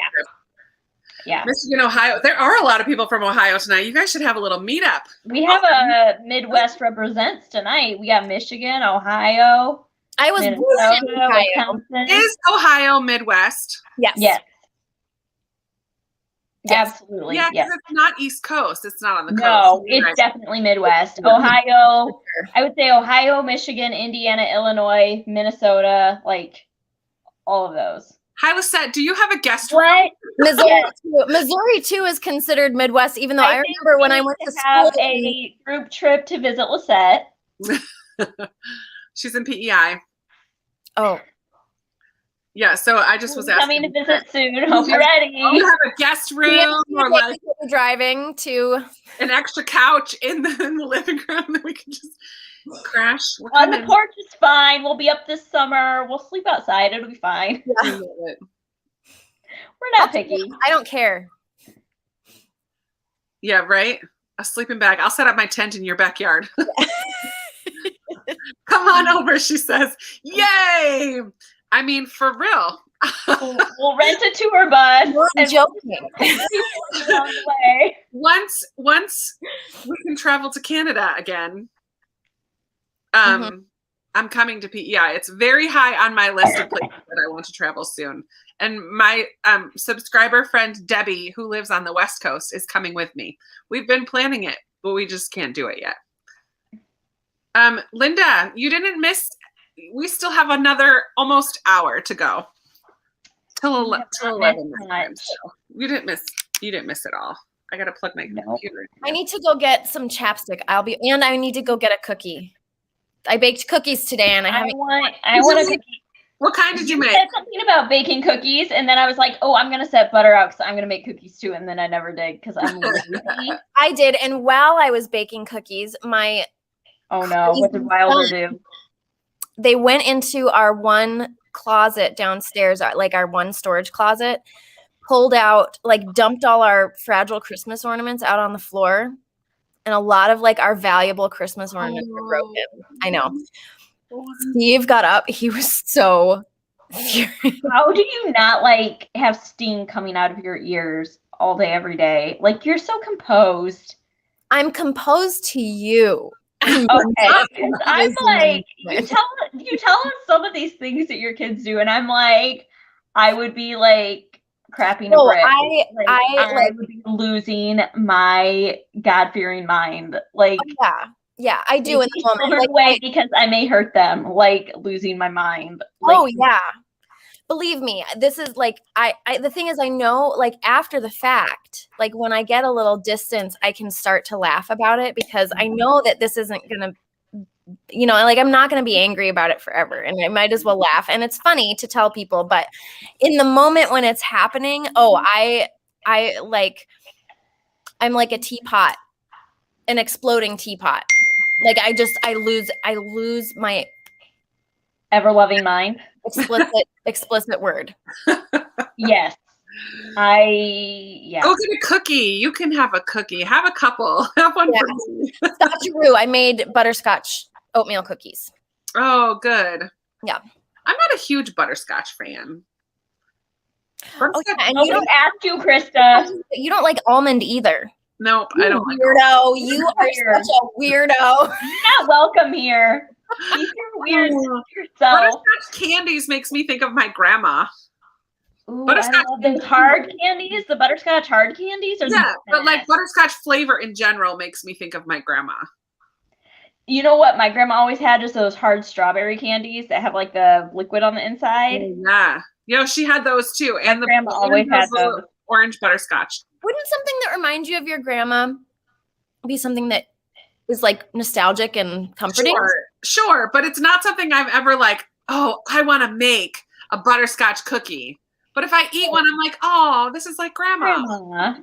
Speaker 2: Yeah.
Speaker 4: Michigan, Ohio. There are a lot of people from Ohio tonight. You guys should have a little meetup.
Speaker 2: We have a Midwest represents tonight. We got Michigan, Ohio.
Speaker 3: I was born in Ohio.
Speaker 4: Is Ohio Midwest?
Speaker 2: Yes. Absolutely.
Speaker 4: Yeah, because it's not East Coast. It's not on the coast.
Speaker 2: No, it's definitely Midwest. Ohio. I would say Ohio, Michigan, Indiana, Illinois, Minnesota, like all of those.
Speaker 4: Hi, Lisette. Do you have a guest?
Speaker 2: What?
Speaker 3: Missouri too is considered Midwest, even though I remember when I went to
Speaker 2: have
Speaker 3: school.
Speaker 2: A group trip to visit Lisette.
Speaker 4: She's in PEI.
Speaker 3: Oh.
Speaker 4: Yeah, so I just was asking.
Speaker 2: Coming to visit soon. Hope you're ready.
Speaker 4: You have a guest room or like
Speaker 3: driving to
Speaker 4: an extra couch in the living room that we can just crash.
Speaker 2: On the porch is fine. We'll be up this summer. We'll sleep outside. It'll be fine.
Speaker 3: Yeah.
Speaker 2: We're not picky.
Speaker 3: I don't care.
Speaker 4: Yeah, right? A sleeping bag. I'll set up my tent in your backyard. Come on over, she says. Yay! I mean, for real.
Speaker 2: We'll rent a tour bus.
Speaker 3: I'm joking.
Speaker 4: Once we can travel to Canada again, I'm coming to PEI. It's very high on my list of places that I want to travel soon. And my subscriber friend Debbie, who lives on the West Coast, is coming with me. We've been planning it, but we just can't do it yet. Linda, you didn't miss. We still have another almost hour to go till 11. So you didn't miss it all. I gotta plug my computer.
Speaker 3: I need to go get some chapstick. I need to go get a cookie. I baked cookies today, and I want
Speaker 2: a cookie.
Speaker 4: What kind did you make?
Speaker 2: You said something about baking cookies, and then I was like, oh, I'm gonna set butter out because I'm gonna make cookies too, and then I never did because I'm lazy.
Speaker 3: I did, and while I was baking cookies,
Speaker 2: what did Wilder do?
Speaker 3: They went into our one closet downstairs, like our one storage closet, pulled out, like dumped all our fragile Christmas ornaments out on the floor. And a lot of like our valuable Christmas ornaments were broken. I know. Steve got up. He was so furious.
Speaker 2: How do you not like have steam coming out of your ears all day, every day? Like you're so composed.
Speaker 3: I'm composed to you.
Speaker 2: Okay, I'm like, you tell us some of these things that your kids do, and I'm like, I would be like crapping a brick. I would be losing my God-fearing mind. Like,
Speaker 3: Yeah, I do in the moment.
Speaker 2: Like, away because I may hurt them, like losing my mind. Like,
Speaker 3: oh yeah. Believe me, this is like, the thing is, I know, like, after the fact, like, when I get a little distance, I can start to laugh about it because I know that this isn't going to, you know, like, I'm not going to be angry about it forever, and I might as well laugh. And it's funny to tell people, but in the moment when it's happening, I'm like a teapot, an exploding teapot. Like, I lose my
Speaker 2: ever-loving mind.
Speaker 3: Explicit word.
Speaker 2: Yes.
Speaker 4: Go get a cookie. You can have a cookie. Have a couple. Have one for me.
Speaker 3: Scotcheroo. I made butterscotch oatmeal cookies.
Speaker 4: Oh, good.
Speaker 3: Yeah.
Speaker 4: I'm not a huge butterscotch fan.
Speaker 3: And
Speaker 2: you don't ask you, Krista.
Speaker 3: You don't like almond either.
Speaker 4: Nope, I don't like
Speaker 3: weirdo. You are such a weirdo.
Speaker 2: You're not welcome here. Keep your weird yourself.
Speaker 4: Butterscotch candies makes me think of my grandma.
Speaker 2: Ooh, butterscotch the hard candies, the butterscotch hard candies, or
Speaker 4: but like butterscotch flavor in general makes me think of my grandma.
Speaker 2: You know what? My grandma always had just those hard strawberry candies that have like the liquid on the inside.
Speaker 4: Yeah, you know, she had those too, and
Speaker 2: my grandma always had those
Speaker 4: orange butterscotch.
Speaker 3: Wouldn't something that reminds you of your grandma be something that is like nostalgic and comforting?
Speaker 4: Sure, but it's not something I've ever like, oh, I want to make a butterscotch cookie. But if I eat one, I'm like, oh, this is like grandma.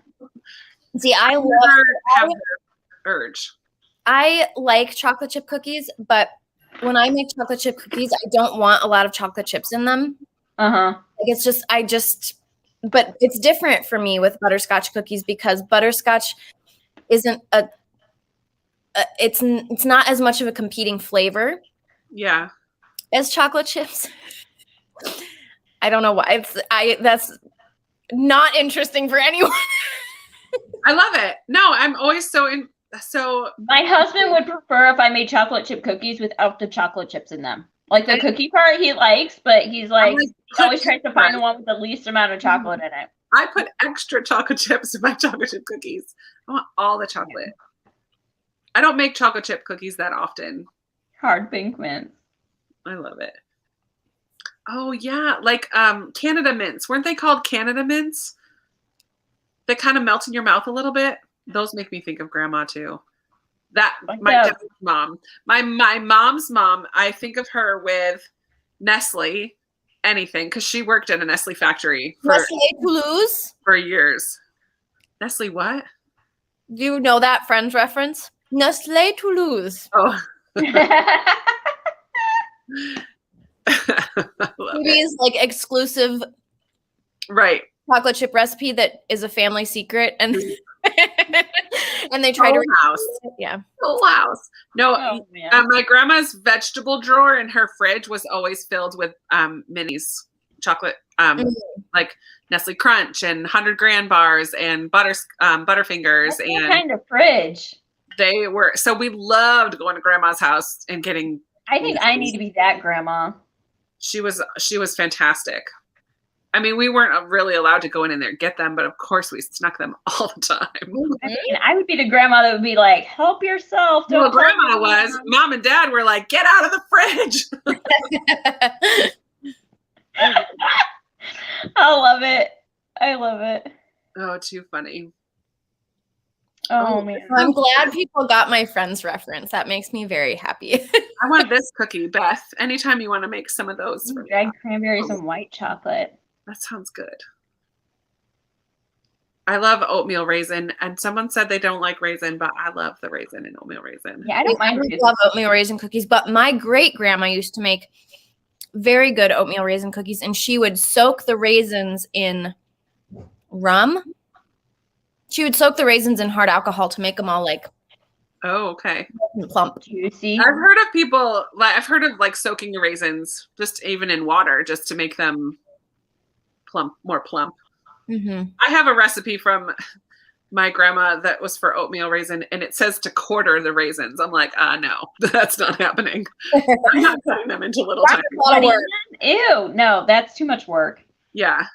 Speaker 3: See, I
Speaker 4: have the urge.
Speaker 3: I like chocolate chip cookies, but when I make chocolate chip cookies, I don't want a lot of chocolate chips in them. Like it's just, but it's different for me with butterscotch cookies because butterscotch isn't it's not as much of a competing flavor.
Speaker 4: Yeah.
Speaker 3: As chocolate chips. I don't know why. That's not interesting for anyone.
Speaker 4: I love it. No, I'm always so
Speaker 2: my husband would prefer if I made chocolate chip cookies without the chocolate chips in them. Like the cookie part he likes, but he's like he always tries to find the one with the least amount of chocolate in it.
Speaker 4: I put extra chocolate chips in my chocolate chip cookies. I want all the chocolate. I don't make chocolate chip cookies that often.
Speaker 2: Hard pink mints.
Speaker 4: I love it. Oh yeah, like Canada mints. Weren't they called Canada mints? That kind of melt in your mouth a little bit. Those make me think of grandma too. That my dad's mom. My mom's mom, I think of her with Nestle, anything, because she worked in a Nestle factory for years. Nestle what?
Speaker 3: Do you know that Friends reference? Nestle Toulouse.
Speaker 4: Oh.
Speaker 3: Maybe like exclusive chocolate chip recipe that is a family secret and and they try to
Speaker 4: Full house. No, my grandma's vegetable drawer in her fridge was always filled with minis chocolate like Nestle Crunch and 100 Grand bars and Butterfingers.
Speaker 2: That's and kind of fridge.
Speaker 4: They were so we loved going to grandma's house and getting.
Speaker 2: I think I need to be that grandma.
Speaker 4: She was fantastic. I mean, we weren't really allowed to go in there and get them, but of course we snuck them all the time.
Speaker 2: And I would be the grandma that would be like, help yourself.
Speaker 4: Well, grandma was. Mom and dad were like, get out of the fridge.
Speaker 2: I love it. I love it.
Speaker 4: Oh, too funny.
Speaker 2: Oh man.
Speaker 3: I'm glad people got my Friends reference. That makes me very happy.
Speaker 4: I want this cookie, Beth. Anytime you want to make some of those.
Speaker 2: Dried cranberries and white chocolate.
Speaker 4: That sounds good. I love oatmeal raisin, and someone said they don't like raisin, but I love the raisin and oatmeal raisin.
Speaker 2: Yeah, I don't mind.
Speaker 3: I love oatmeal raisin cookies, but my great grandma used to make very good oatmeal raisin cookies, and she would soak the raisins in rum. She would soak the raisins in hard alcohol to make them all like plump,
Speaker 2: juicy.
Speaker 4: I've heard of people like soaking the raisins just even in water just to make them more plump.
Speaker 3: Mm-hmm.
Speaker 4: I have a recipe from my grandma that was for oatmeal raisin, and it says to quarter the raisins. I'm like, no, that's not happening. I'm not cutting them into little tiny.
Speaker 2: Ew, no, that's too much work.
Speaker 4: Yeah.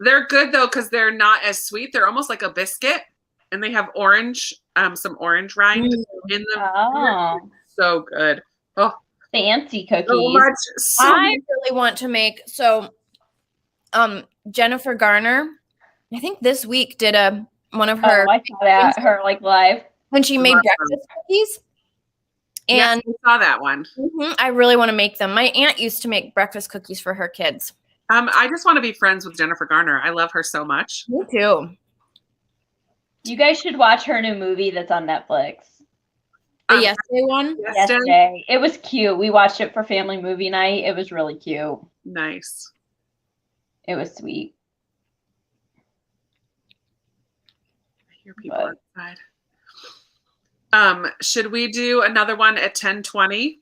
Speaker 4: They're good though because they're not as sweet. They're almost like a biscuit. and they have orange, some orange rind in the.
Speaker 2: Oh,
Speaker 4: so good. Oh,
Speaker 2: fancy cookies.
Speaker 4: so much.
Speaker 3: I really want to make Jennifer Garner. I think this week did one of her.
Speaker 2: I saw that her like live
Speaker 3: when she made breakfast cookies. And
Speaker 4: yes, I saw that one.
Speaker 3: I really want to make them. My aunt used to make breakfast cookies for her kids.
Speaker 4: I just want to be friends with Jennifer Garner. I love her so much.
Speaker 3: Me too.
Speaker 2: You guys should watch her new movie that's on Netflix.
Speaker 3: The Yesterday one?
Speaker 2: Yesterday. It was cute. We watched it for family movie night. It was really cute.
Speaker 4: Nice.
Speaker 2: It was sweet.
Speaker 4: I hear people outside. Should we do another one at 10:20?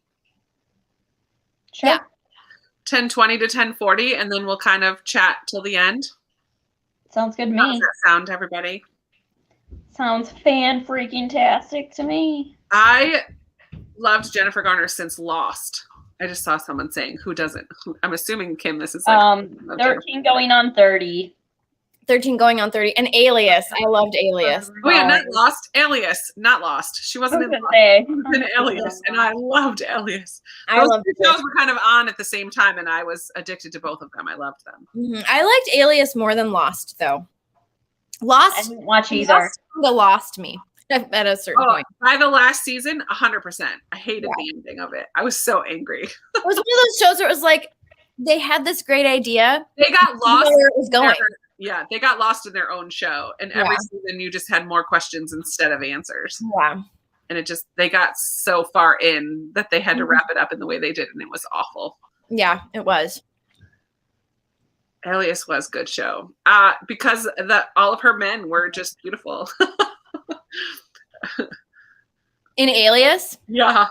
Speaker 2: Sure.
Speaker 3: Yeah.
Speaker 4: 10:20 to 10:40, and then we'll kind of chat till the end.
Speaker 2: Sounds good to me.
Speaker 4: How does that sound, everybody?
Speaker 2: Sounds fan-freaking-tastic to me.
Speaker 4: I loved Jennifer Garner since Lost. I just saw someone saying, who doesn't? I'm assuming, Kim, this is like
Speaker 2: 13 going on 30.
Speaker 3: 13 going on 30. And Alias. I loved Alias.
Speaker 4: Oh, yeah, not Lost. Alias. Not Lost. She wasn't in Lost. She was in Alias, and I loved Alias. Those two shows were kind of on at the same time, and I was addicted to both of them. I loved them.
Speaker 3: Mm-hmm. I liked Alias more than Lost, though. Lost.
Speaker 2: I didn't watch either.
Speaker 3: Lost me at a certain point.
Speaker 4: By the last season, 100%. I hated the ending of it. I was so angry.
Speaker 3: It was one of those shows where it was like they had this great idea.
Speaker 4: They got lost
Speaker 3: where it was going.
Speaker 4: Yeah, they got lost in their own show, and every season you just had more questions instead of answers.
Speaker 3: Yeah,
Speaker 4: and they got so far in that they had to wrap it up in the way they did, and it was awful.
Speaker 3: Yeah, it was.
Speaker 4: Alias was a good show because all of her men were just beautiful.
Speaker 3: In Alias?
Speaker 4: Yeah.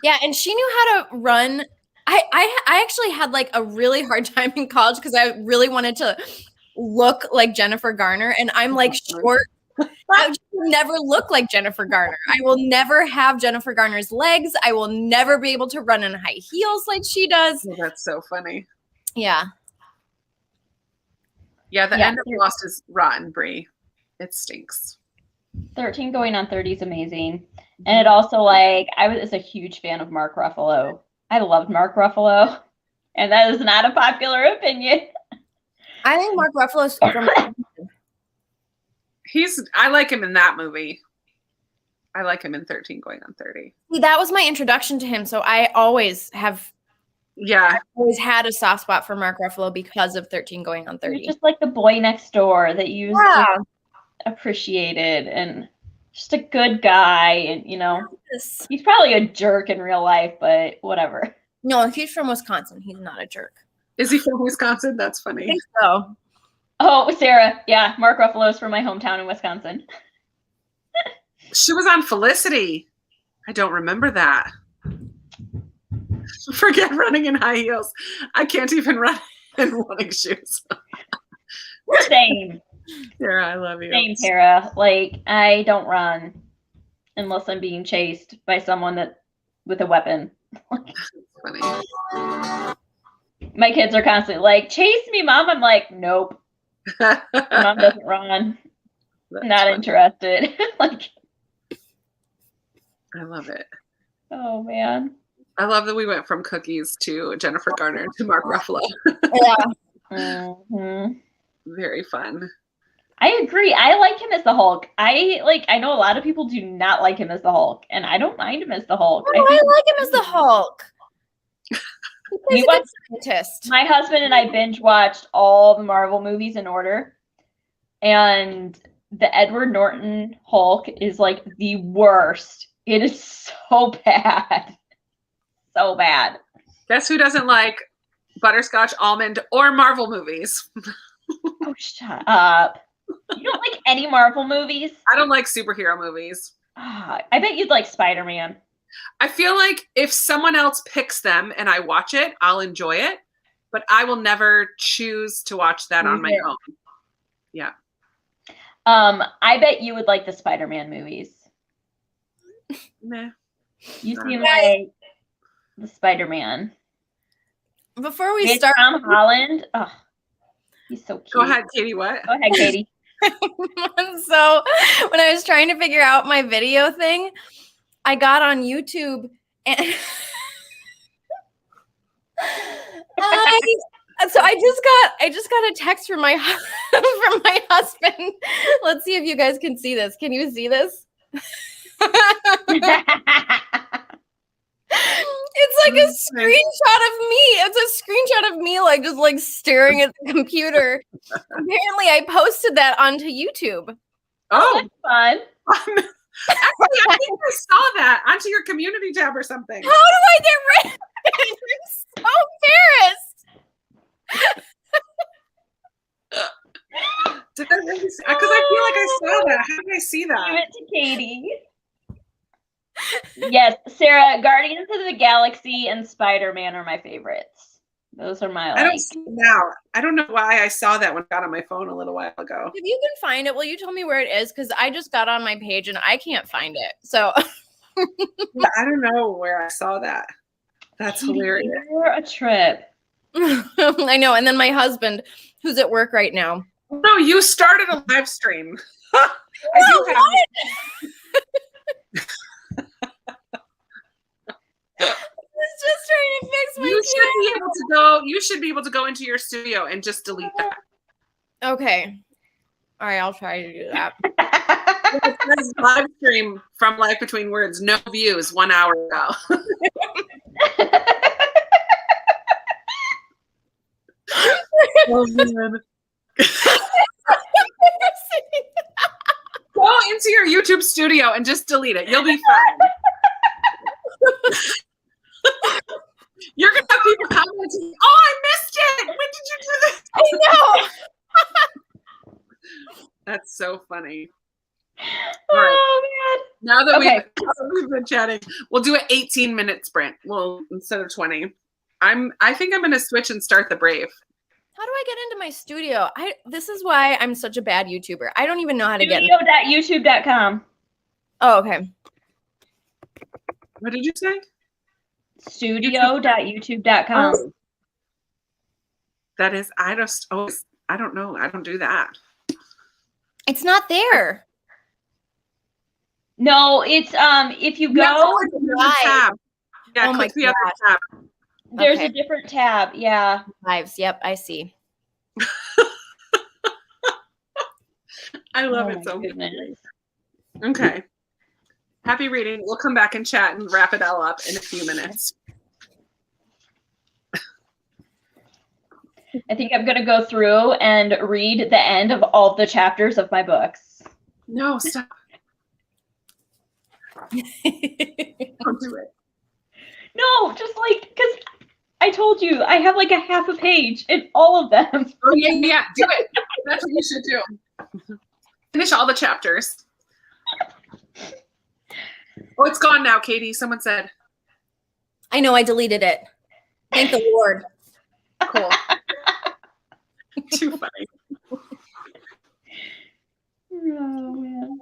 Speaker 3: Yeah, and she knew how to run. I actually had like a really hard time in college because I really wanted to look like Jennifer Garner, and I'm like short. I just never look like Jennifer Garner. I will never have Jennifer Garner's legs. I will never be able to run in high heels like she does.
Speaker 4: Oh, that's so funny.
Speaker 3: Yeah.
Speaker 4: Yeah, the end of Lost is rotten, Brie. It stinks.
Speaker 2: 13 going on 30 is amazing. And it also, like, I was a huge fan of Mark Ruffalo. I loved Mark Ruffalo. And that is not a popular opinion.
Speaker 3: I think Mark Ruffalo's
Speaker 4: I like him in that movie. I like him in 13 going on 30.
Speaker 3: See, that was my introduction to him. So I always have I've always had a soft spot for Mark Ruffalo because of 13 going on 30.
Speaker 2: You're just like the boy next door that you appreciated, and just a good guy, and he's probably a jerk in real life, but whatever.
Speaker 3: No, he's from Wisconsin. He's not a jerk.
Speaker 4: Is he from Wisconsin? That's funny.
Speaker 3: I think so.
Speaker 2: Oh, Sarah. Yeah, Mark Ruffalo is from my hometown in Wisconsin.
Speaker 4: She was on Felicity. I don't remember that. Forget running in high heels. I can't even run in running shoes.
Speaker 2: Same.
Speaker 4: Sarah, I love you.
Speaker 2: Same, Tara. Like, I don't run unless I'm being chased by someone with a weapon.
Speaker 4: Funny.
Speaker 2: My kids are constantly like, chase me, Mom. I'm like, nope. Mom doesn't run. Not interested. Like,
Speaker 4: I love it.
Speaker 2: Oh, man.
Speaker 4: I love that we went from cookies to Jennifer Garner to Mark Ruffalo.
Speaker 3: Yeah.
Speaker 4: Very fun.
Speaker 2: I agree. I like him as the Hulk. I know a lot of people do not like him as the Hulk, and I don't mind him as the Hulk.
Speaker 3: Oh, I like him as the Hulk. He's a good scientist.
Speaker 2: My husband and I binge watched all the Marvel movies in order, and the Edward Norton Hulk is like the worst. It is so bad. So bad.
Speaker 4: Guess who doesn't like butterscotch, almond, or Marvel movies?
Speaker 2: Oh, shut up. You don't like any Marvel movies?
Speaker 4: I don't like superhero movies.
Speaker 2: I bet you'd like Spider-Man.
Speaker 4: I feel like if someone else picks them and I watch it, I'll enjoy it. But I will never choose to watch that on my own. Yeah.
Speaker 2: I bet you would like the Spider-Man movies.
Speaker 4: Nah.
Speaker 2: You seem like the Spider-Man.
Speaker 3: Before we start,
Speaker 2: Tom Holland. Oh, he's so cute.
Speaker 4: Go ahead, Katie. What?
Speaker 2: Go ahead, Katie.
Speaker 3: So when I was trying to figure out my video thing, I got on YouTube and I just got a text from my from my husband. Let's see if you guys can see this. Can you see this? It's like a screenshot of me. It's a screenshot of me like just like staring at the computer. Apparently I posted that onto YouTube.
Speaker 4: Oh,
Speaker 2: that's fun.
Speaker 4: Actually, I think I saw that onto your community tab or something.
Speaker 3: How do I get rid of it? I'm so embarrassed.
Speaker 4: Did I really? Because I feel like I saw that. How did I see that?
Speaker 2: Give it to Katie. Yes, Sarah, Guardians of the Galaxy and Spider-Man are my favorites. Those are my
Speaker 4: I don't know why I saw that when I got on my phone a little while ago.
Speaker 3: If you can find it, will you tell me where it is? Because I just got on my page and I can't find it. So
Speaker 4: yeah, I don't know where I saw that. That's hilarious.
Speaker 2: You're a trip.
Speaker 3: I know. And then my husband, who's at work right now.
Speaker 4: No, you started a live stream. I do have
Speaker 3: was just trying to fix my
Speaker 4: you should be able to go into your studio and just delete that.
Speaker 3: Okay. All right, I'll try to do that.
Speaker 4: It says live stream from Life Between Words, no views 1 hour ago. Oh, man. Go into your YouTube studio and just delete it. You'll be fine. You're gonna have people commenting, "Oh, I missed it! When did you do this?"
Speaker 3: I know.
Speaker 4: That's so funny.
Speaker 2: Oh,
Speaker 4: right.
Speaker 2: man.
Speaker 4: Now that we've been chatting, we'll do an 18-minute sprint. Well, instead of 20. I think I'm gonna switch and start the Brave.
Speaker 3: How do I get into my studio? This is why I'm such a bad YouTuber. I don't even know how to get
Speaker 2: Studio.youtube.com.
Speaker 3: Oh, okay.
Speaker 4: What did you say?
Speaker 2: Studio.youtube.com.
Speaker 4: Oh. That is, I don't know. I don't do that.
Speaker 3: It's not there.
Speaker 2: No, it's if you go
Speaker 4: tab. Yeah, click the other tab.
Speaker 2: There's a different tab. Yeah.
Speaker 3: Lives. Yep, I see.
Speaker 4: I love it so much. Okay. Happy reading. We'll come back and chat and wrap it all up in a few minutes.
Speaker 2: I think I'm going to go through and read the end of all the chapters of my books.
Speaker 4: No, stop. Don't do it.
Speaker 2: No, just like, because I told you, I have like a half a page in all of them.
Speaker 4: Oh, yeah, do it. That's what you should do. Finish all the chapters. Oh, it's gone now, Katie. Someone said.
Speaker 3: I know, I deleted it. Thank the Lord.
Speaker 4: Cool. Too funny.
Speaker 2: Oh, man.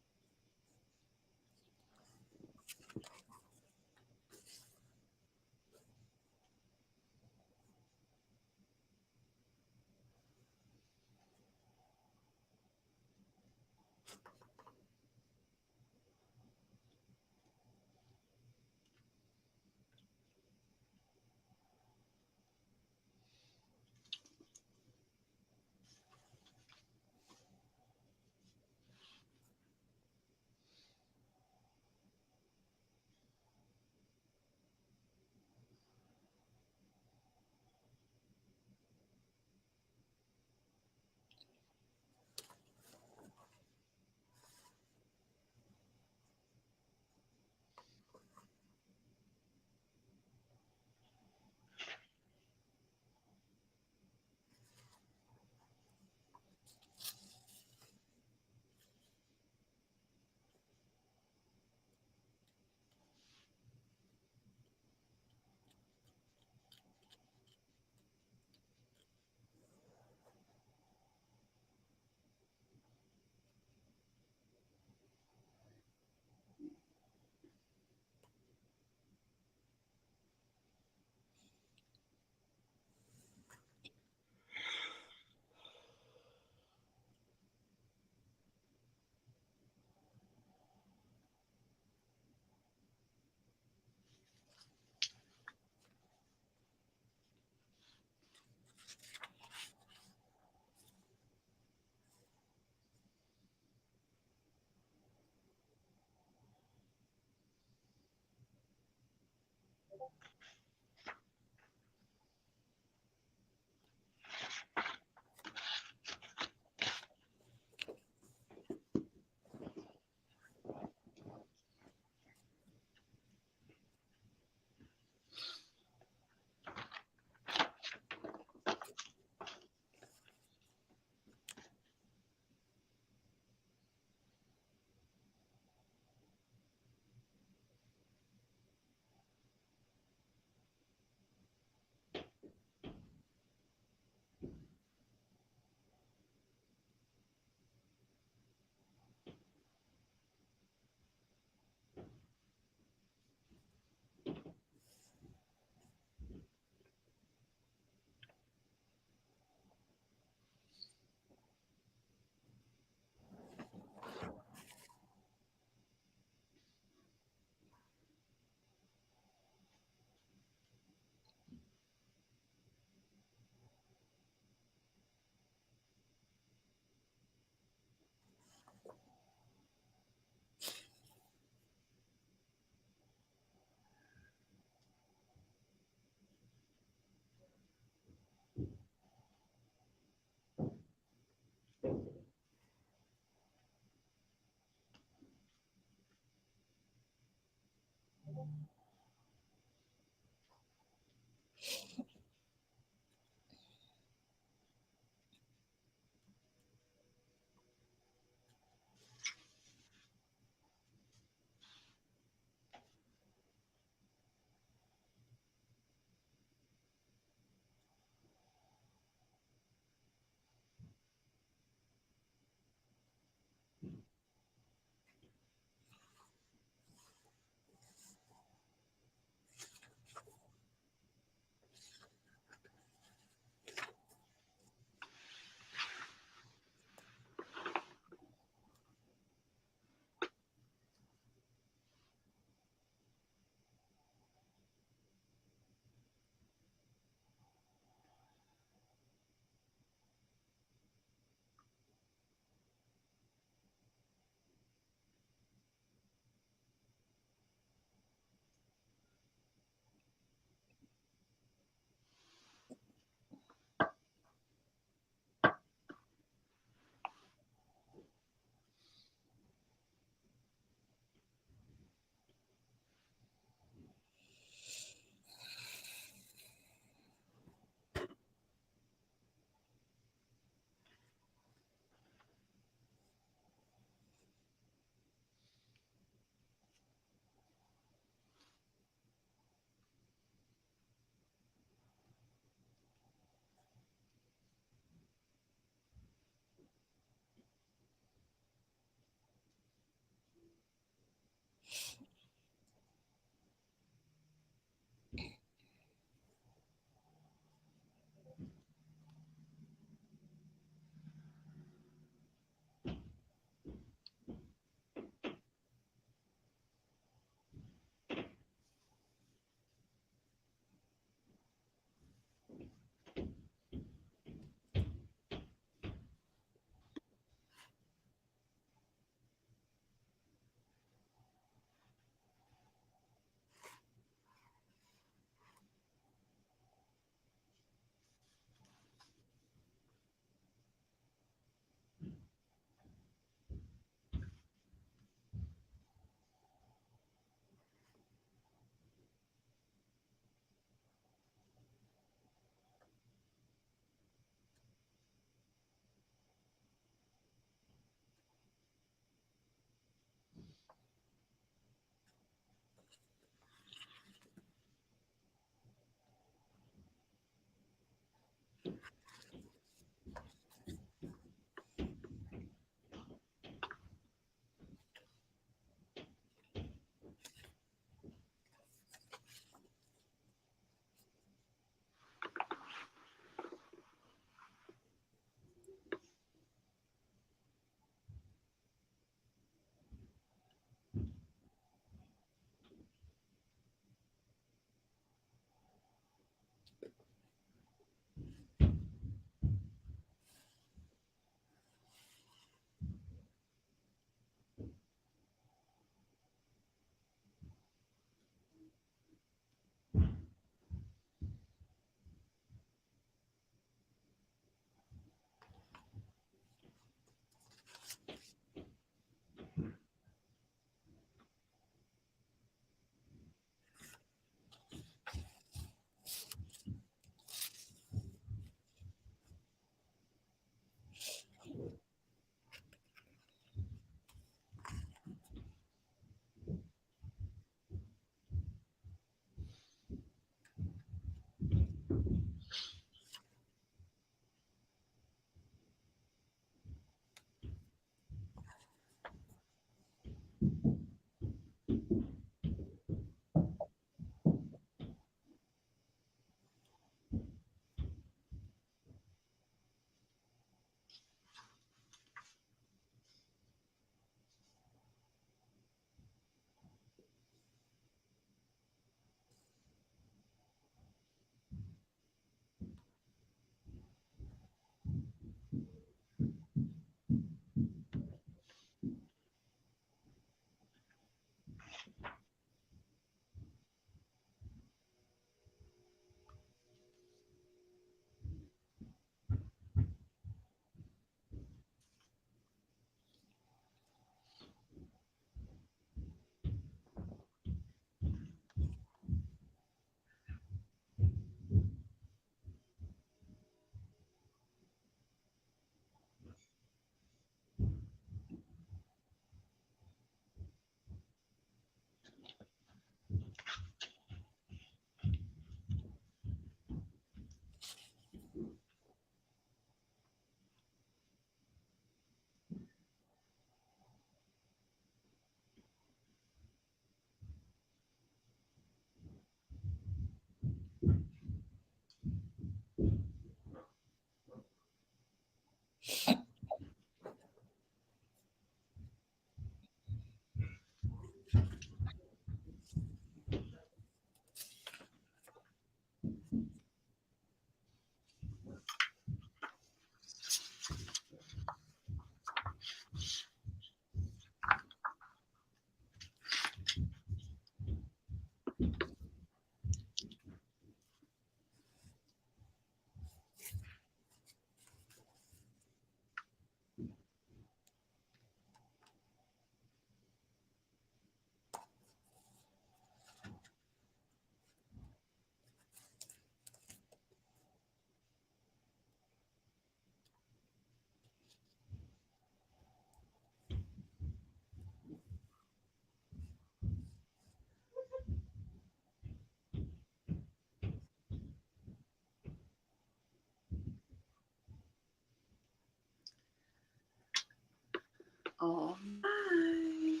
Speaker 4: all night.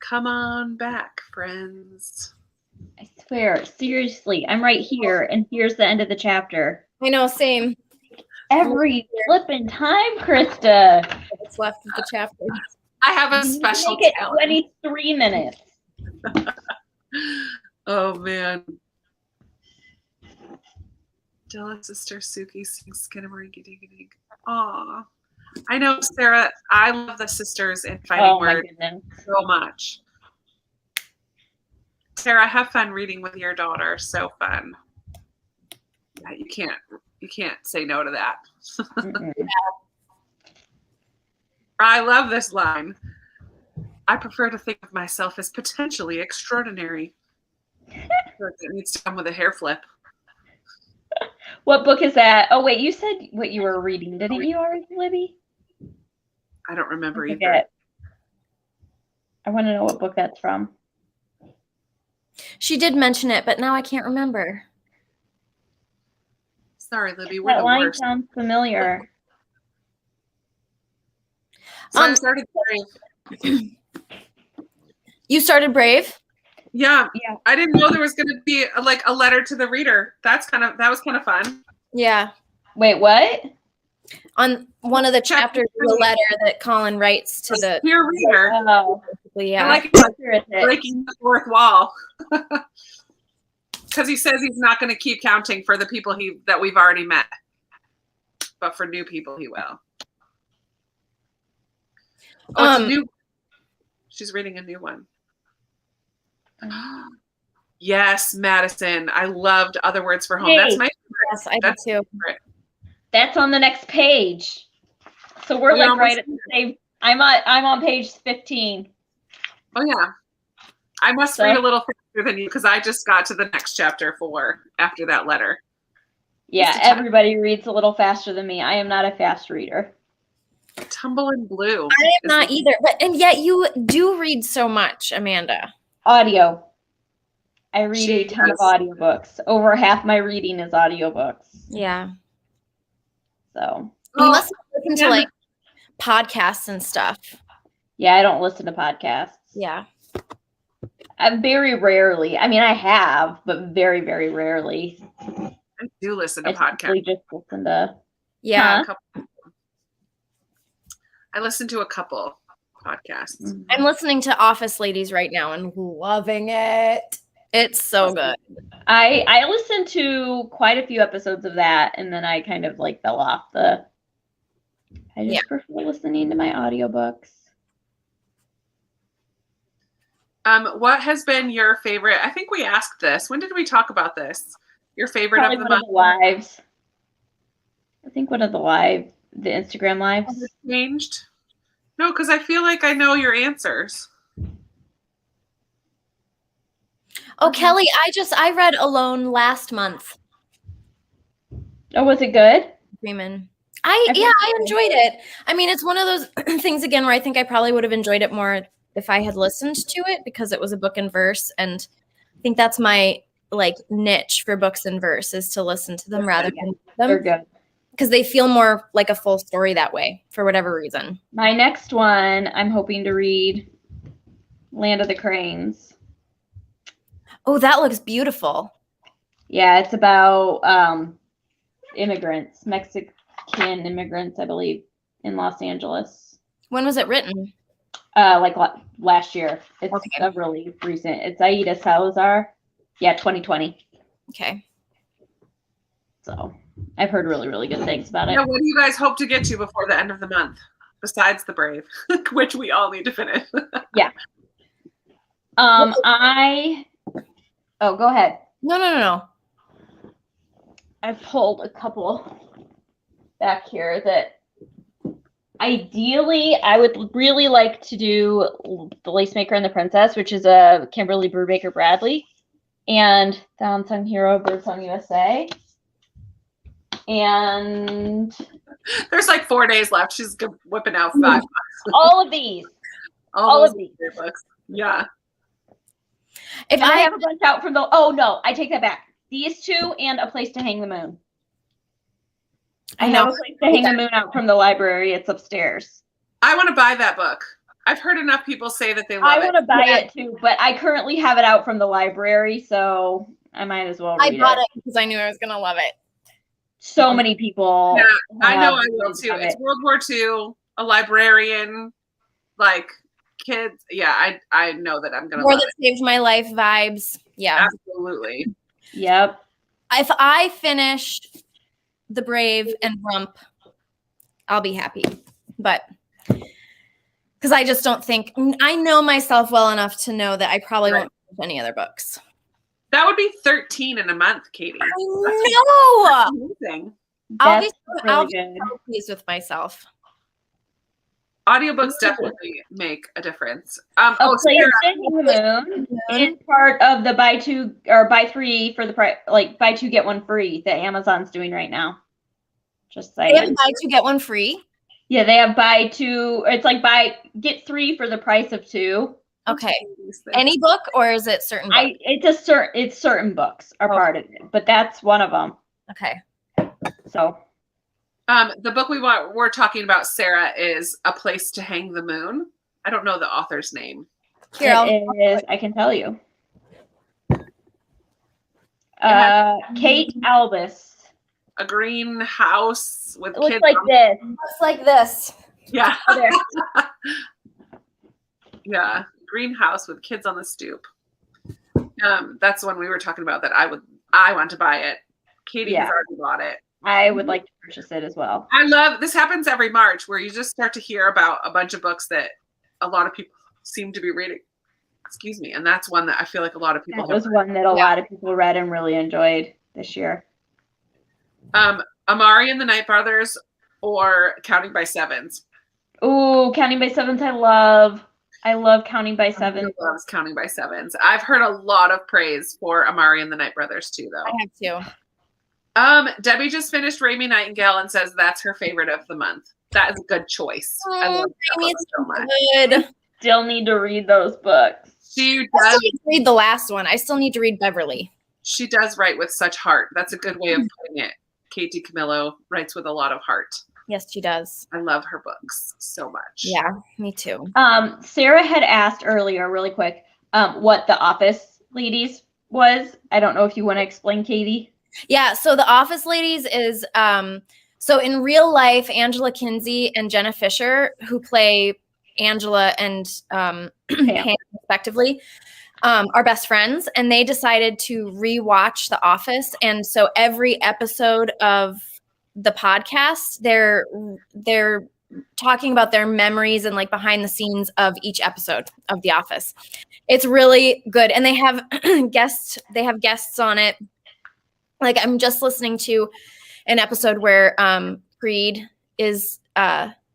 Speaker 4: Come on back, friends.
Speaker 2: I swear, seriously, I'm right here, and here's the end of the chapter.
Speaker 3: I know, same.
Speaker 2: Every flipping time, Krista.
Speaker 3: What's left of the chapter.
Speaker 4: I have a special
Speaker 2: make it
Speaker 4: talent.
Speaker 2: 23 minutes.
Speaker 4: Oh man. Dylan's sister Suki sings Skinamarink-a-dink-a-dink. Aw. I know, Sarah, I love the sisters in Fighting Words so much. Sarah, have fun reading with your daughter. So fun. Yeah, you can't say no to that. I love this line. I prefer to think of myself as potentially extraordinary. It needs to come with a hair flip.
Speaker 2: What book is that? Oh, wait, you said what you were reading. Didn't you already, Libby?
Speaker 4: I don't remember either.
Speaker 2: I want to know what book that's from.
Speaker 3: She did mention it, but now I can't remember.
Speaker 4: Sorry, Libby. We're
Speaker 2: That
Speaker 4: the
Speaker 2: line
Speaker 4: worst.
Speaker 2: sounds familiar.
Speaker 4: So I started Brave.
Speaker 3: You started Brave?
Speaker 4: Yeah. I didn't know there was going to be a letter to the reader. That was kind of fun.
Speaker 3: Yeah.
Speaker 2: Wait, what?
Speaker 4: on
Speaker 3: one of the chapters of the letter that Colin writes to the
Speaker 4: dear reader.
Speaker 2: Oh,
Speaker 3: yeah.
Speaker 4: I like breaking the fourth wall. Because he says he's not going to keep counting for the people that we've already met. But for new people, he will. Oh, it's a new. She's reading a new one. Yes, Madison. I loved Other Words for Home.
Speaker 2: Hey,
Speaker 4: that's my favorite.
Speaker 3: Yes, I do too.
Speaker 4: Favorite.
Speaker 2: That's on the next page. So we're like right at the same. I'm on page 15.
Speaker 4: Oh yeah. I must read a little faster than you because I just got to the next chapter 4 after that letter.
Speaker 2: Yeah, everybody reads a little faster than me. I am not a fast reader.
Speaker 4: Tumble in Blue.
Speaker 3: I am not either, and yet you do read so much, Amanda.
Speaker 2: Audio. I read a ton of audiobooks. Over half my reading is audiobooks.
Speaker 3: Yeah.
Speaker 2: So
Speaker 3: you must listen to like podcasts and stuff.
Speaker 2: Yeah, I don't listen to podcasts.
Speaker 3: Yeah.
Speaker 2: I very rarely. I mean, I have, but very, very rarely.
Speaker 4: I do listen to podcasts.
Speaker 2: I just listen to.
Speaker 3: Yeah.
Speaker 4: I listen to a couple podcasts.
Speaker 3: Mm-hmm. I'm listening to Office Ladies right now and loving it. It's so good.
Speaker 2: I listened to quite a few episodes of that, and then I kind of like fell off I just prefer listening to my audiobooks.
Speaker 4: What has been your favorite? I think we asked this. When did we talk about this? Your favorite
Speaker 2: Probably
Speaker 4: of the
Speaker 2: one
Speaker 4: month?
Speaker 2: of the lives. I think one of the Instagram lives.
Speaker 4: Has it changed? No, because I feel like I know your answers.
Speaker 3: Oh, Kelly, I read Alone last month.
Speaker 2: Oh, was it good?
Speaker 3: Freeman. I enjoyed it. I mean, it's one of those things again where I think I probably would have enjoyed it more if I had listened to it because it was a book in verse, and I think that's my niche for books in verse is to listen to them rather than them.
Speaker 2: They're good
Speaker 3: because they feel more like a full story that way for whatever reason.
Speaker 2: My next one, I'm hoping to read Land of the Cranes.
Speaker 3: Oh, that looks beautiful.
Speaker 2: Yeah, it's about immigrants, Mexican immigrants, I believe, in Los Angeles.
Speaker 3: When was it written?
Speaker 2: Last year. It's really recent. It's Aida Salazar. Yeah, 2020.
Speaker 3: Okay.
Speaker 2: So I've heard really, really good things about it.
Speaker 4: Yeah, what do you guys hope to get to before the end of the month? Besides The Brave, which we all need to finish.
Speaker 2: Yeah. Oh, go ahead.
Speaker 3: No.
Speaker 2: I pulled a couple back here that ideally I would really like to do The Lace Maker and the Princess, which is a Kimberly Brubaker Bradley, and The Unsung Hero, Birdsong USA. And
Speaker 4: there's 4 days left. She's whipping out 5 books.
Speaker 2: All of these. All of these
Speaker 4: books. Yeah.
Speaker 2: If I have a bunch out from oh no, I take that back. These two and A Place to Hang the Moon.
Speaker 3: I
Speaker 2: have A Place to Hang the Moon out from the library. It's upstairs.
Speaker 4: I want to buy that book. I've heard enough people say that they love it.
Speaker 2: I want to buy it too, but I currently have it out from the library, so I might as well read it.
Speaker 3: I bought it because I knew I was going to love it.
Speaker 2: So many people.
Speaker 4: Yeah, I know I will too. It's World War II, a librarian, like kids. Yeah, I know that I'm going to love it.
Speaker 3: That Saved My Life vibes. Yeah.
Speaker 4: Absolutely.
Speaker 2: Yep.
Speaker 3: If I finish The Brave and Rump, I'll be happy. But because I just don't think, I know myself well enough to know that I probably won't finish any other books.
Speaker 4: That would be 13 in a month, Katie.
Speaker 3: I know.
Speaker 4: That's amazing.
Speaker 3: I'll be so pleased with myself.
Speaker 4: Audiobooks definitely make a difference.
Speaker 2: Place to Hang the Moon is part of the buy two or buy three for the price, like buy two get one free that Amazon's doing right now. Just saying.
Speaker 3: They have buy two get one free.
Speaker 2: Yeah, they have buy two. It's like get three for the price of two.
Speaker 3: Okay. Any book, or is it certain books?
Speaker 2: It's certain books are part of it, but that's one of them.
Speaker 3: Okay.
Speaker 2: So,
Speaker 4: the book we're talking about, Sarah, is A Place to Hang the Moon. I don't know the author's name.
Speaker 2: Here, I can tell you. Kate Albus.
Speaker 4: A green house with
Speaker 2: kids.
Speaker 4: Looks
Speaker 2: like this.
Speaker 3: Looks like this.
Speaker 4: Yeah.
Speaker 2: There.
Speaker 4: Yeah. Greenhouse with kids on the stoop. That's the one we were talking about that I want to buy it. Katie has already bought it.
Speaker 2: I would like to purchase it as well.
Speaker 4: I love this. Happens every March where you just start to hear about a bunch of books that a lot of people seem to be reading. Excuse me. And that's one that I feel like a lot of people
Speaker 2: That was one that a lot of people read and really enjoyed this year.
Speaker 4: Amari and the Night Brothers or Counting by Sevens.
Speaker 2: Ooh, Counting by Sevens I love. I love Counting by Sevens.
Speaker 4: I love Counting by Sevens. I've heard a lot of praise for Amari and the Night Brothers too, though.
Speaker 3: I have too.
Speaker 4: Debbie just finished Raimi Nightingale and says that's her favorite of the month. That is a good choice. I love Raimi so much.
Speaker 2: Good. Still need to read those books.
Speaker 4: She
Speaker 3: does. I still need to read the last one. I still need to read Beverly.
Speaker 4: She does write with such heart. That's a good way of putting it. Katie Camillo writes with a lot of heart.
Speaker 3: Yes, she does.
Speaker 4: I love her books so much.
Speaker 3: Yeah, me too.
Speaker 2: Sarah had asked earlier, really quick, what The Office Ladies was. I don't know if you want to explain, Katie.
Speaker 3: Yeah, so The Office Ladies is so in real life, Angela Kinsey and Jenna Fisher, who play Angela and Pam respectively, are best friends, and they decided to rewatch The Office. And so every episode of the podcast, they're talking about their memories and like behind the scenes of each episode of The Office. It's really good, and they have guests on it. Like I'm just listening to an episode where Creed is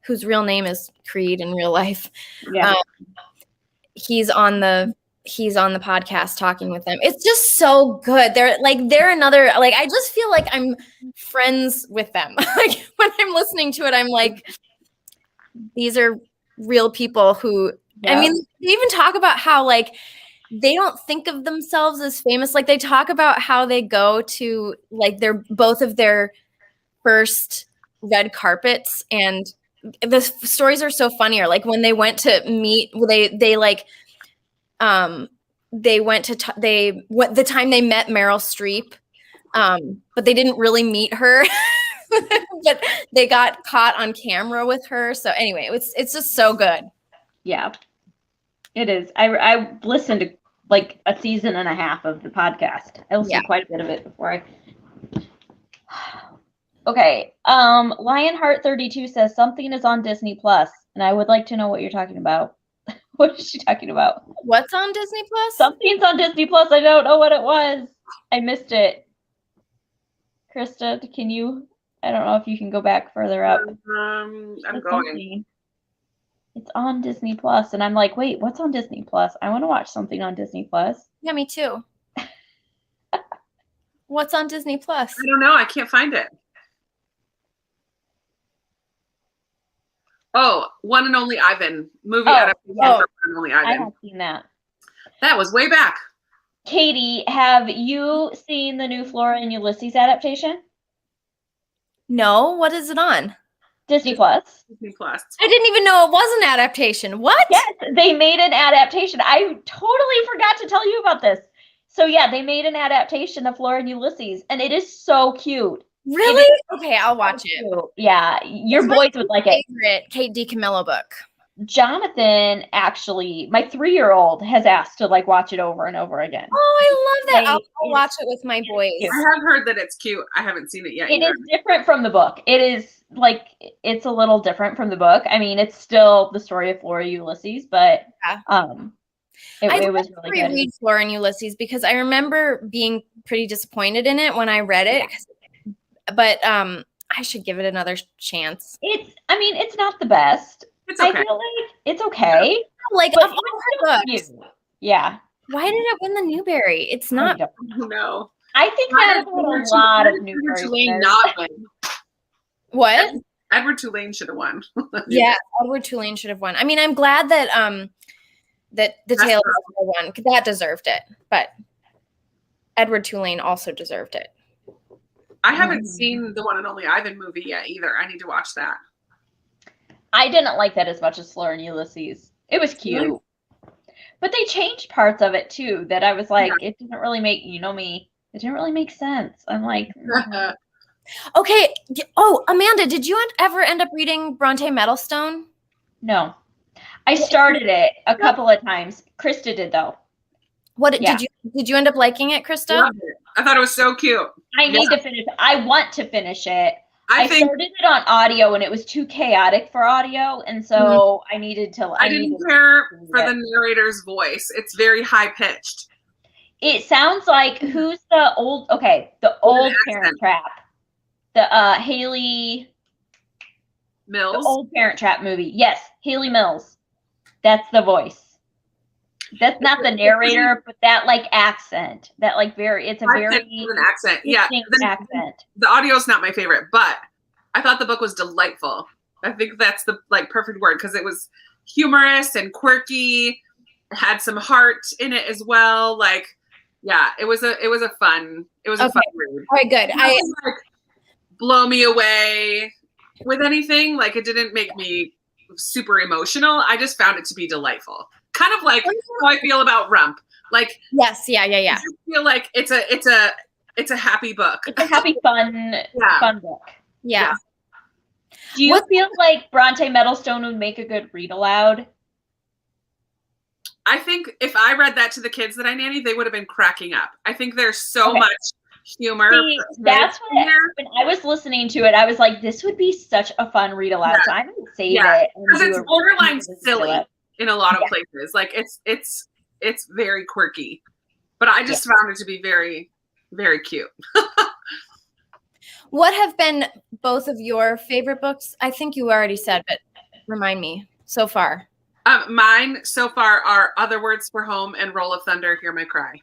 Speaker 3: whose real name is Creed in real life.
Speaker 2: Yeah.
Speaker 3: He's on the podcast talking with them. It's just so good. They're another, like, I just feel like I'm friends with them. Like when I'm listening to it, I'm like, these are real people who, I mean, they even talk about how like, they don't think of themselves as famous. Like they talk about how they go to like both of their first red carpets, and the stories are so funny. Or like when they went to meet, the time they met Meryl Streep, but they didn't really meet her, but they got caught on camera with her. So anyway, it's just so good.
Speaker 2: Yeah, it is. I listened to like a season and a half of the podcast. I listened to quite a bit of it before I. Okay. Lionheart 32 says something is on Disney Plus, and I would like to know what you're talking about. What is she talking about?
Speaker 3: What's on Disney Plus?
Speaker 2: Something's on Disney Plus. I don't know what it was. I missed it. Krista, can you? I don't know if you can go back further up.
Speaker 4: I'm going.
Speaker 2: It's on Disney Plus, and I'm like, wait, what's on Disney Plus? I want to watch something on Disney Plus.
Speaker 3: Yeah, me too. What's on Disney Plus?
Speaker 4: I don't know. I can't find it. Oh, One and Only Ivan movie adaptation for One and Only Ivan.
Speaker 2: I haven't seen that.
Speaker 4: That was way back.
Speaker 2: Katie, have you seen the new Flora and Ulysses adaptation?
Speaker 3: No, what is it on?
Speaker 2: Disney Plus.
Speaker 4: Disney Plus.
Speaker 3: I didn't even know it was an adaptation. What?
Speaker 2: Yes, they made an adaptation. I totally forgot to tell you about this. So yeah, they made an adaptation of Flora and Ulysses, and it is so cute.
Speaker 3: Really? Okay, I'll watch it.
Speaker 2: Yeah, your boys would like it.
Speaker 3: Favorite Kate DiCamillo book.
Speaker 2: Jonathan, actually, my 3-year-old has asked to like watch it over and over again.
Speaker 3: Oh, I love that. I'll watch it with my boys.
Speaker 4: I have heard that it's cute. I haven't seen it yet.
Speaker 2: It is different from the book. It is like, it's a little different from the book. I mean, it's still the story of Flora and Ulysses, but it was really good. I read
Speaker 3: Flora and Ulysses because I remember being pretty disappointed in it when I read it. But I should give it another chance.
Speaker 2: It's not the best.
Speaker 4: It's okay.
Speaker 2: I feel like it's okay.
Speaker 3: Like, of all her books.
Speaker 2: Yeah.
Speaker 3: Why did it win the Newbery? It's not.
Speaker 4: No.
Speaker 2: I think that a lot of Newbery.
Speaker 4: Tulane not win.
Speaker 3: What?
Speaker 4: Edward Tulane should have won.
Speaker 3: Yeah, Edward Tulane should have won. I mean, I'm glad that that the Tale of the won, because that deserved it. But Edward Tulane also deserved it.
Speaker 4: I haven't seen the One and Only Ivan movie yet either. I need to watch that.
Speaker 2: I didn't like that as much as Flora and Ulysses. It was cute. But they changed parts of it too that I was like, it didn't really make, you know me, it didn't really make sense. I'm like,
Speaker 3: Okay. Oh, Amanda, did you ever end up reading Bronte Meadowstone?
Speaker 2: No. I started it a couple of times. Krista did though.
Speaker 3: Did you end up liking it, Krista?
Speaker 4: I thought it was so cute.
Speaker 2: I need to finish it. I want to finish it. I started it on audio and it was too chaotic for audio, and so I needed to.
Speaker 4: I didn't care for the narrator's voice. It's very high pitched.
Speaker 2: It sounds like who's the old? Okay, the old Parent Trap, the Haley
Speaker 4: Mills,
Speaker 2: the old Parent Trap movie. Yes, Haley Mills. That's the voice. That's not the narrator, but that like accent, that like it's a very
Speaker 4: an accent. Yeah,
Speaker 2: accent.
Speaker 4: The audio is not my favorite, but I thought the book was delightful. I think that's the like perfect word because it was humorous and quirky, had some heart in it as well. Like, yeah, it was a fun read.
Speaker 3: All right, good.
Speaker 4: I like blow me away with anything. Like, it didn't make me super emotional. I just found it to be delightful. Kind of like how I feel about Rump. Like,
Speaker 3: yes, yeah.
Speaker 4: I just feel like it's a happy book.
Speaker 2: It's a happy, fun book.
Speaker 3: Yeah.
Speaker 2: Do you feel like Bronte Meadowstone would make a good read aloud?
Speaker 4: I think if I read that to the kids that I nanny, they would have been cracking up. I think there's so much humor.
Speaker 2: See, that's what, when I was listening to it, I was like, this would be such a fun read aloud. So I'm going to save it.
Speaker 4: Because it's borderline silly in a lot of places. Like, it's very quirky. But I just found it to be very, very cute.
Speaker 3: What have been both of your favorite books? I think you already said, but remind me so far.
Speaker 4: Mine so far are Other Words for Home and Roll of Thunder, Hear My Cry.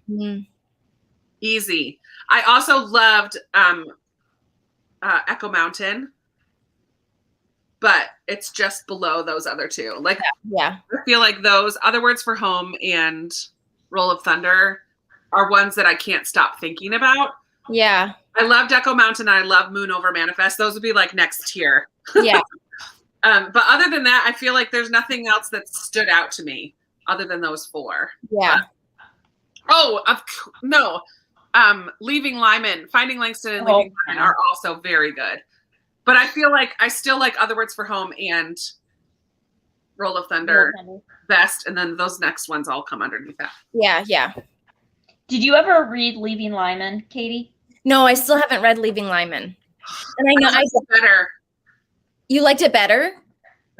Speaker 4: Easy. I also loved Echo Mountain, but it's just below those other two. Like,
Speaker 3: I
Speaker 4: feel like those Other Words for Home and Roll of Thunder are ones that I can't stop thinking about.
Speaker 3: Yeah.
Speaker 4: I loved Echo Mountain. And I love Moon Over Manifest. Those would be like next tier.
Speaker 3: Yeah.
Speaker 4: But other than that, I feel like there's nothing else that stood out to me other than those four.
Speaker 3: Yeah.
Speaker 4: Leaving Lyman, Finding Langston and Leaving Lyman are also very good. But I feel like I still like Other Words for Home and Roll of Thunder best. And then those next ones all come underneath that.
Speaker 3: Yeah.
Speaker 2: Did you ever read Leaving Lyman, Katie?
Speaker 3: No, I still haven't read Leaving Lyman. And I know I
Speaker 4: liked it better.
Speaker 3: You liked it better?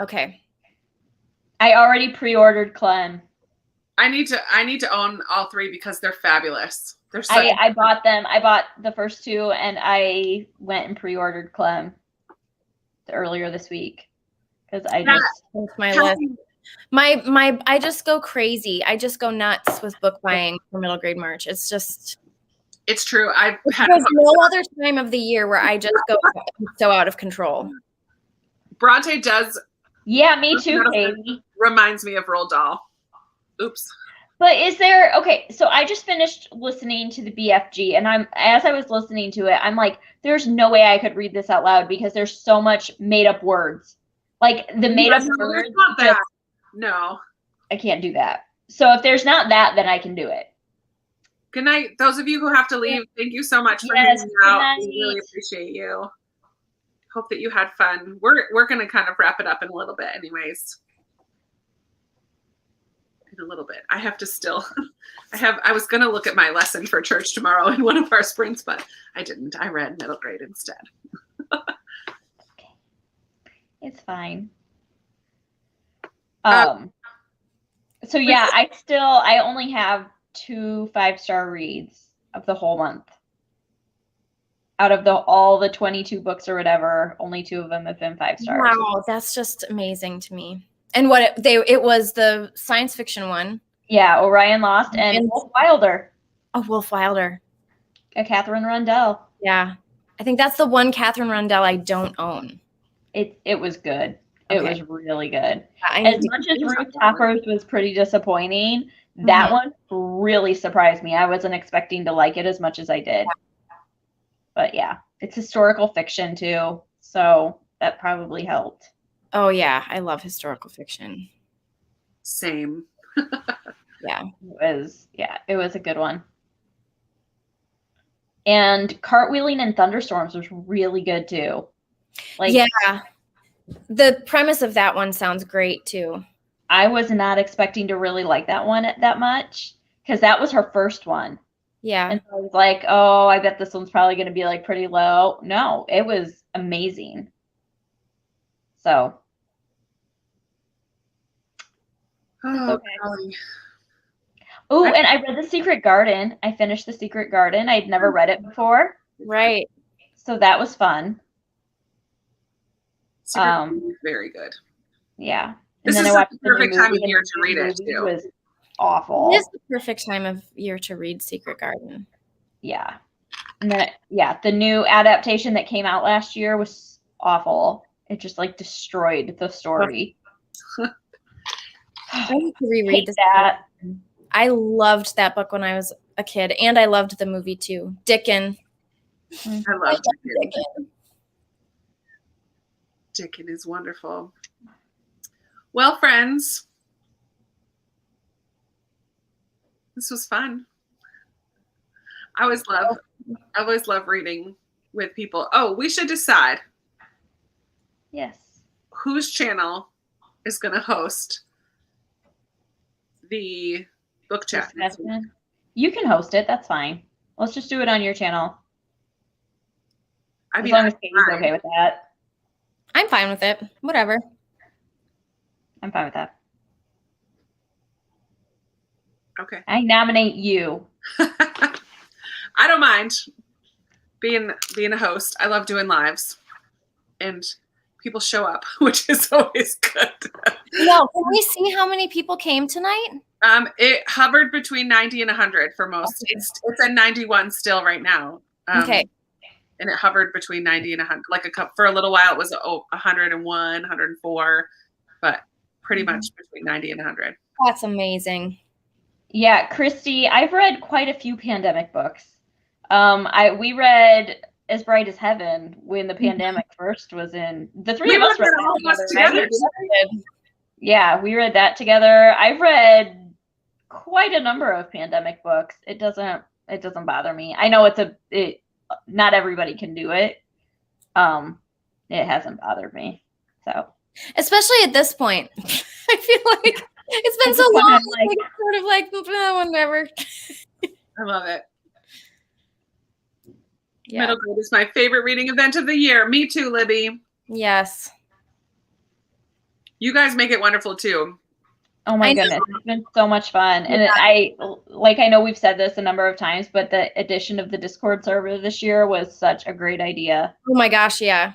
Speaker 3: Okay.
Speaker 2: I already pre-ordered Clem.
Speaker 4: I need to own all three because they're fabulous. They're
Speaker 2: I bought them. I bought the first two and I went and pre-ordered Clem earlier this week because I just
Speaker 3: my list. I just go crazy. I just go nuts with book buying for middle grade March.
Speaker 4: It's true.
Speaker 3: There's no other time of the year where I just go so out of control.
Speaker 4: Bronte does.
Speaker 2: Yeah, me too, Katie.
Speaker 4: Reminds me of Roald Dahl. Oops.
Speaker 2: But is there, okay, so I just finished listening to the BFG, and as I was listening to it, I'm like, there's no way I could read this out loud because there's so much made up words. Like the made up words.
Speaker 4: Not that. No.
Speaker 2: I can't do that. So if there's not that, then I can do it.
Speaker 4: Good night. Those of you who have to leave, thank you so much for hanging out. We really appreciate you. Hope that you had fun. We're going to kind of wrap it up in a little bit anyways. In a little bit. I have to still, I was going to look at my lesson for church tomorrow in one of our sprints, but I didn't. I read middle grade instead.
Speaker 2: Okay. It's fine. So yeah, I only have 2 5-star reads of the whole month. Out of all the 22 books or whatever, only 2 of them have been 5 stars.
Speaker 3: Wow, that's just amazing to me. And what it was the science fiction one.
Speaker 2: Yeah, Orion Lost and Wolf Wilder.
Speaker 3: Oh, Wolf Wilder.
Speaker 2: A Catherine Rundell.
Speaker 3: Yeah. I think that's the one Catherine Rundell I don't own.
Speaker 2: It was good. It was really good.
Speaker 3: As
Speaker 2: much as Ruth Toppers was pretty disappointing, that one really surprised me. I wasn't expecting to like it as much as I did. But yeah, it's historical fiction too, so that probably helped.
Speaker 3: Oh yeah, I love historical fiction.
Speaker 4: Same.
Speaker 3: Yeah.
Speaker 2: It was a good one. And Cartwheeling in Thunderstorms was really good too. Like,
Speaker 3: yeah. The premise of that one sounds great too.
Speaker 2: I was not expecting to really like that one that much because that was her first one.
Speaker 3: Yeah.
Speaker 2: And so I was like, oh, I bet this one's probably going to be like pretty low. No, it was amazing. So.
Speaker 4: Oh,
Speaker 2: okay. Oh, and I read The Secret Garden. I finished The Secret Garden. I'd never read it before.
Speaker 3: Right.
Speaker 2: So that was fun.
Speaker 4: Secret Garden is very good.
Speaker 2: Yeah.
Speaker 4: This is the perfect time of year to read it too.
Speaker 2: It was awful.
Speaker 3: It is the perfect time of year to read Secret Garden.
Speaker 2: Yeah. And then, the new adaptation that came out last year was awful. It just like destroyed the story.
Speaker 3: I need to reread this. I loved that book when I was a kid, and I loved the movie too. Dickon.
Speaker 4: I love Dickon. Dickon is wonderful. Well, friends, this was fun. I always love reading with people. Oh, we should decide.
Speaker 2: Yes.
Speaker 4: Whose channel is going to host the book chat?
Speaker 2: You can host it. That's fine. Let's just do it on your channel.
Speaker 4: As
Speaker 2: long as Katie's okay with that.
Speaker 3: I'm fine with it. Whatever.
Speaker 2: I'm fine with that.
Speaker 4: Okay.
Speaker 2: I nominate you.
Speaker 4: I don't mind being a host. I love doing lives, and people show up, which is always good.
Speaker 3: No, can we see how many people came tonight?
Speaker 4: It hovered between 90 and 100 for most. Okay. It's at 91 still right now.
Speaker 3: Okay.
Speaker 4: And it hovered between 90 and 100. For a little while, it was 101, 104, but pretty much between 90 and 100.
Speaker 3: That's amazing.
Speaker 2: Yeah, Christy, I've read quite a few pandemic books. We read As Bright as Heaven when the pandemic first was in. The three of us read that together. Yeah, we read that together. I've read quite a number of pandemic books. It doesn't bother me. I know not everybody can do it. It hasn't bothered me. So,
Speaker 3: especially at this point, I feel like it's been so long. Whatever.
Speaker 4: I love it.
Speaker 3: Yeah.
Speaker 4: Middle grade is my favorite reading event of the year. Me too, Libby.
Speaker 3: Yes.
Speaker 4: You guys make it wonderful too.
Speaker 2: Oh my goodness, it's been so much fun. And I know we've said this a number of times, but the addition of the Discord server this year was such a great idea.
Speaker 3: Oh my gosh, yeah.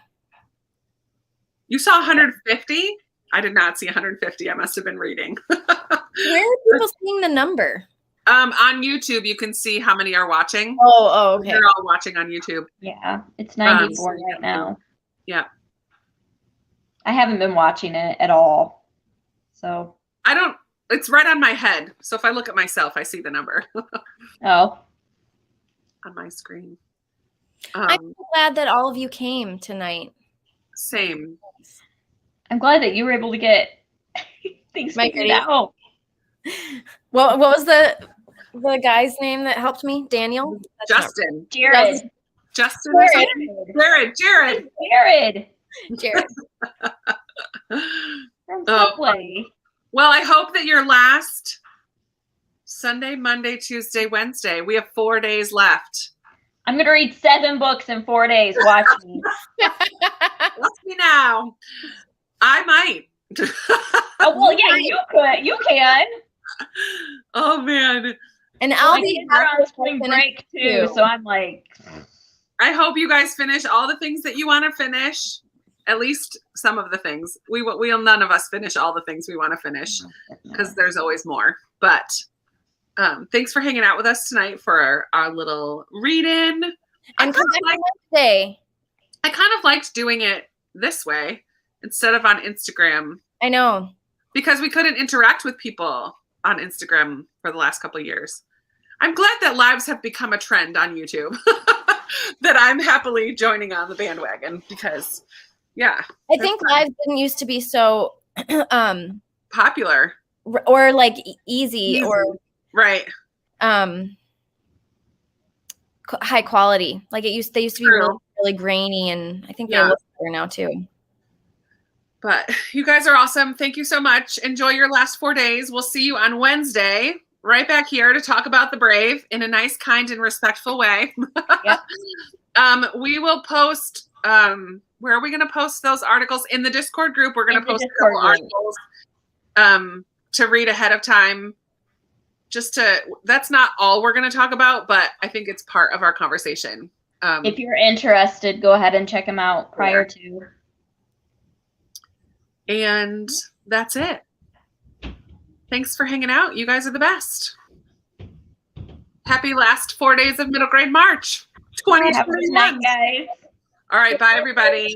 Speaker 4: You saw 150? I did not see 150. I must have been reading.
Speaker 3: Where are people seeing the number?
Speaker 4: On YouTube, you can see how many are watching.
Speaker 3: Oh, okay.
Speaker 4: They're all watching on YouTube.
Speaker 2: Yeah, it's 94 right now.
Speaker 4: Yeah.
Speaker 2: I haven't been watching it at all. So
Speaker 4: It's right on my head. So if I look at myself, I see the number.
Speaker 2: Oh.
Speaker 4: On my screen.
Speaker 3: I'm glad that all of you came tonight.
Speaker 4: Same.
Speaker 2: I'm glad that you were able to get things figured out.
Speaker 3: What was the guy's name that helped me? Daniel?
Speaker 4: Justin.
Speaker 2: Jared.
Speaker 4: Justin.
Speaker 2: Jared. From Subway.
Speaker 4: Well, I hope that your last Sunday, Monday, Tuesday, Wednesday, we have 4 days left.
Speaker 2: I'm going to read 7 books in 4 days. Watch me.
Speaker 4: Watch me now. I might.
Speaker 2: Oh, well, yeah, you could. You can.
Speaker 4: Oh, man.
Speaker 3: And I'll be
Speaker 2: on spring break, too. So I'm like.
Speaker 4: I hope you guys finish all the things that you want to finish. At least some of the things. We'll none of us finish all the things we want to finish because there's always more. But thanks for hanging out with us tonight for our little read-in. I kind of liked doing it this way instead of on Instagram.
Speaker 3: I know.
Speaker 4: Because we couldn't interact with people on Instagram for the last couple of years. I'm glad that lives have become a trend on YouTube. That I'm happily joining on the bandwagon because, yeah.
Speaker 3: I think lives didn't used to be so
Speaker 4: popular
Speaker 3: or like easy or
Speaker 4: right.
Speaker 3: High quality. Like they used to be really grainy, and I think they look better now too.
Speaker 4: But you guys are awesome. Thank you so much. Enjoy your last 4 days. We'll see you on Wednesday. Right back here to talk about The Brave in a nice, kind, and respectful way.
Speaker 2: Yep.
Speaker 4: We will post, where are we going to post those articles? In the Discord group, we're going to post a couple articles to read ahead of time. That's not all we're going to talk about, but I think it's part of our conversation.
Speaker 2: If you're interested, go ahead and check them out prior to.
Speaker 4: And that's it. Thanks for hanging out. You guys are the best. Happy last 4 days of middle grade March 2021.
Speaker 2: Have a good night, guys.
Speaker 4: All right. Bye, everybody.